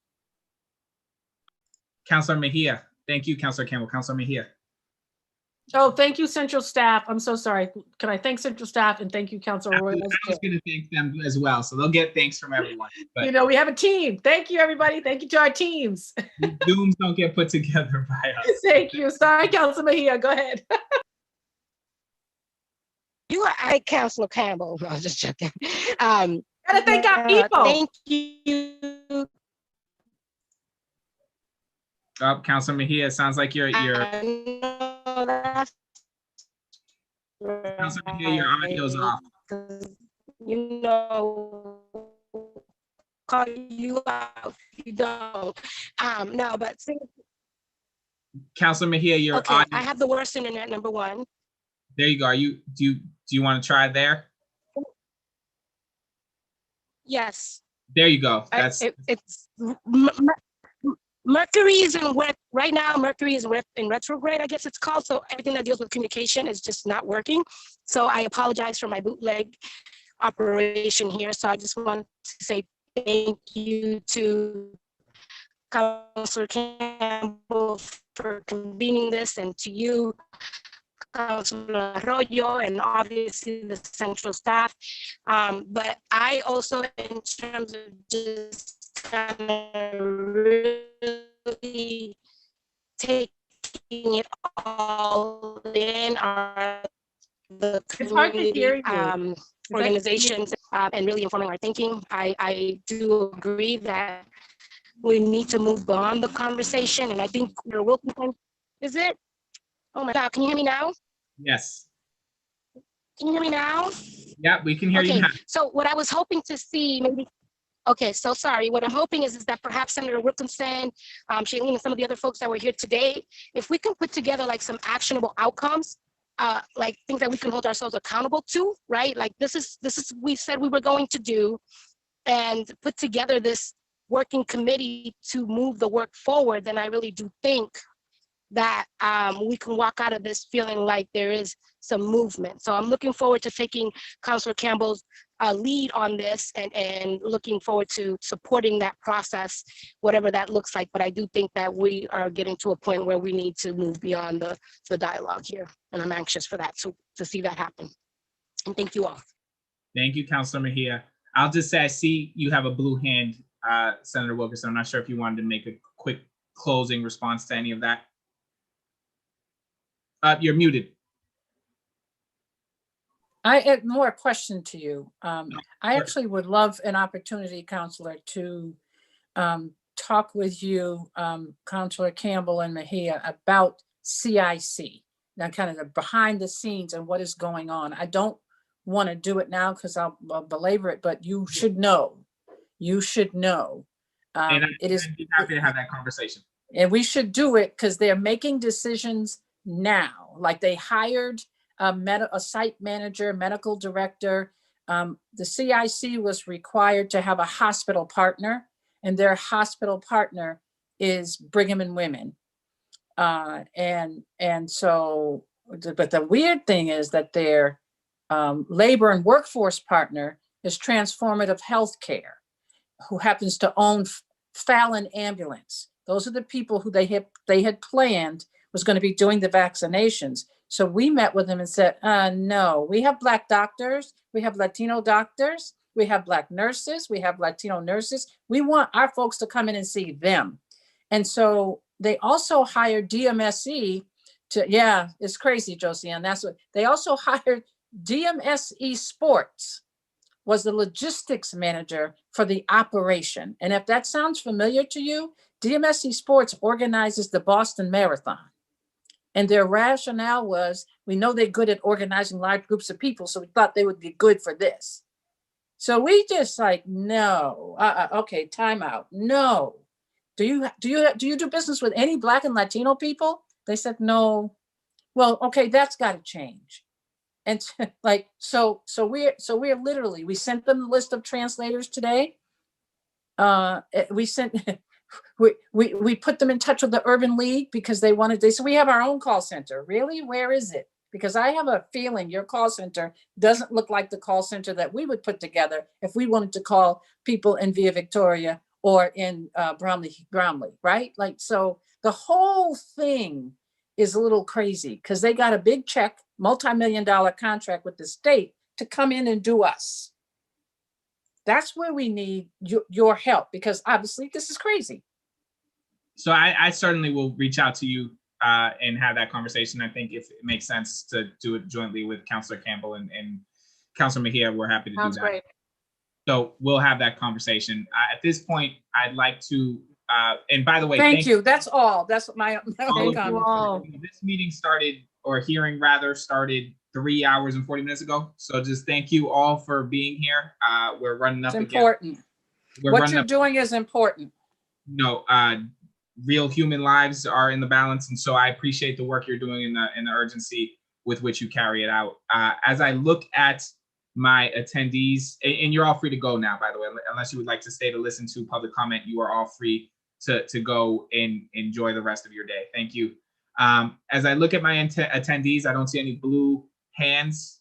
Counselor Mejia. Thank you, Counselor Campbell. Counselor Mejia. Oh, thank you, Central staff. I'm so sorry. Can I thank Central staff and thank you, Counselor Roy? I was going to thank them as well. So they'll get thanks from everyone. But we have a team. Thank you, everybody. Thank you to our teams. Dooms don't get put together by us. Thank you. Sorry, Counselor Mejia. Go ahead. You are Councilor Campbell. No, I was just joking. Gotta thank our people. Thank you. Oh, Councilor Mejia, sounds like you're Councilor Mejia, your audio's off. You know, call you out if you don't. No, but Councilor Mejia, your okay, audio. I have the worst internet, number one. There you go. Do you want to try there? Yes. There you go. That's It's Mercury is in right now. Mercury is in retrograde, I guess it's called. So everything that deals with communication is just not working. So I apologize for my bootleg operation here. So I just want to say thank you to Councilor Campbell for convening this, and to you, Councilor Arroyo, and obviously the central staff. But I also, in terms of just kind of really taking it all in, are the community organizations and really informing our thinking. I do agree that we need to move beyond the conversation, and I think we're Wilkinson. Is it? Oh my God, can you hear me now? yes. Can you hear me now? Yeah, we can hear you now. So what I was hoping to see, maybe, okay, so sorry. What I'm hoping is that perhaps Senator Wilkinson, Shailene, and some of the other folks that were here today, if we can put together like some actionable outcomes, like things that we can hold ourselves accountable to, right? Like this is we said we were going to do, and put together this working committee to move the work forward, then I really do think that we can walk out of this feeling like there is some movement. So I'm looking forward to taking Councilor Campbell's lead on this, and looking forward to supporting that process, whatever that looks like. But I do think that we are getting to a point where we need to move beyond the dialogue here. And I'm anxious for that, to see that happen. And thank you all. Thank you, Councilor Mejia. I'll just say, I see you have a blue hand, Senator Wilkerson. I'm not sure if you wanted to make a quick closing response to any of that. You're muted. I had more question to you. I actually would love an opportunity, Councilor, to talk with you, Councilor Campbell and Mejia, about CIC, now kind of the behind the scenes and what is going on. I don't want to do it now because I'll belabor it, but you should know. You should know. And I'd be happy to have that conversation. And we should do it because they're making decisions now. Like they hired a site manager, medical director. The CIC was required to have a hospital partner, and their hospital partner is Brigham and Women. And so, but the weird thing is that their labor and workforce partner is Transformative Healthcare, who happens to own Fallon Ambulance. Those are the people who they had planned was going to be doing the vaccinations. So we met with them and said, no, we have Black doctors, we have Latino doctors, we have Black nurses, we have Latino nurses. We want our folks to come in and see them. And so they also hired DMSE to, yeah, it's crazy, Josie, and that's what, they also hired DMSE Sports, was the logistics manager for the operation. And if that sounds familiar to you, DMSE Sports organizes the Boston Marathon. And their rationale was, we know they're good at organizing large groups of people, so we thought they would be good for this. So we just like, no, okay, time out. No. Do you do business with any Black and Latino people? They said, no. Well, okay, that's got to change. And like, so we're literally, we sent them the list of translators today. We sent, we put them in touch with the Urban League because they said, we have our own call center. Really? Where is it? Because I have a feeling your call center doesn't look like the call center that we would put together if we wanted to call people in Via Victoria or in Bromley, right? Like, so the whole thing is a little crazy because they got a big check, multi-million-dollar contract with the state to come in and do us. That's where we need your help, because obviously this is crazy. So I certainly will reach out to you, and have that conversation. I think if it makes sense to do it jointly with Councilor Campbell and Councilor Mejia, we're happy to Sounds do that. great. So we'll have that conversation. At this point, I'd like to, and by the way, Thank you. That's all. That's my all only of you. comment. This meeting started, or hearing rather, started 3 hours and 40 minutes ago. So just thank you all for being here. We're running up It's against. important. We're What running you're up. doing is important. No, real human lives are in the balance, and so I appreciate the work you're doing and the urgency with which you carry it out. As I look at my attendees, and you're all free to go now, by the way, unless you would like to stay to listen to public comment, you are all free to go and enjoy the rest of your day. Thank you. As I look at my attendees, I don't see any blue hands,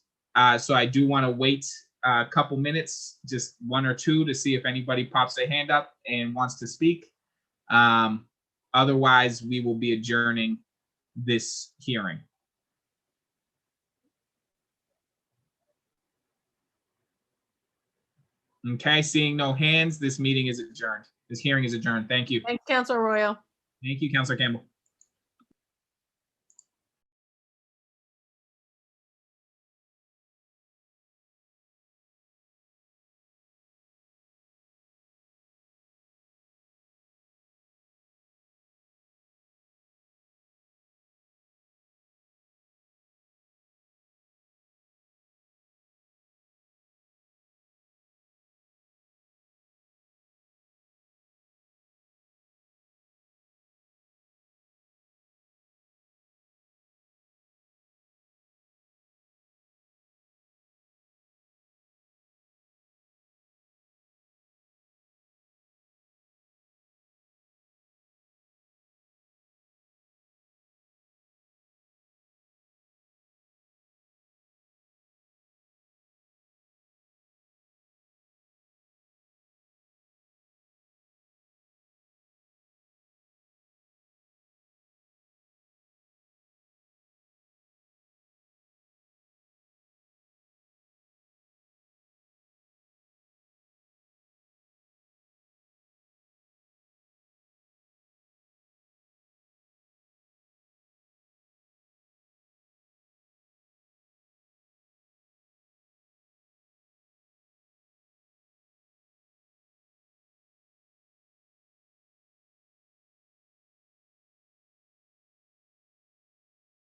so I do want to wait a couple minutes, just 1 or 2, to see if anybody pops their hand up and wants to speak. Otherwise, we will be adjourning this hearing. Okay, seeing no hands, this meeting is adjourned. This hearing is adjourned. Thank you. Thanks, Councilor Arroyo. Thank you, Councilor Campbell.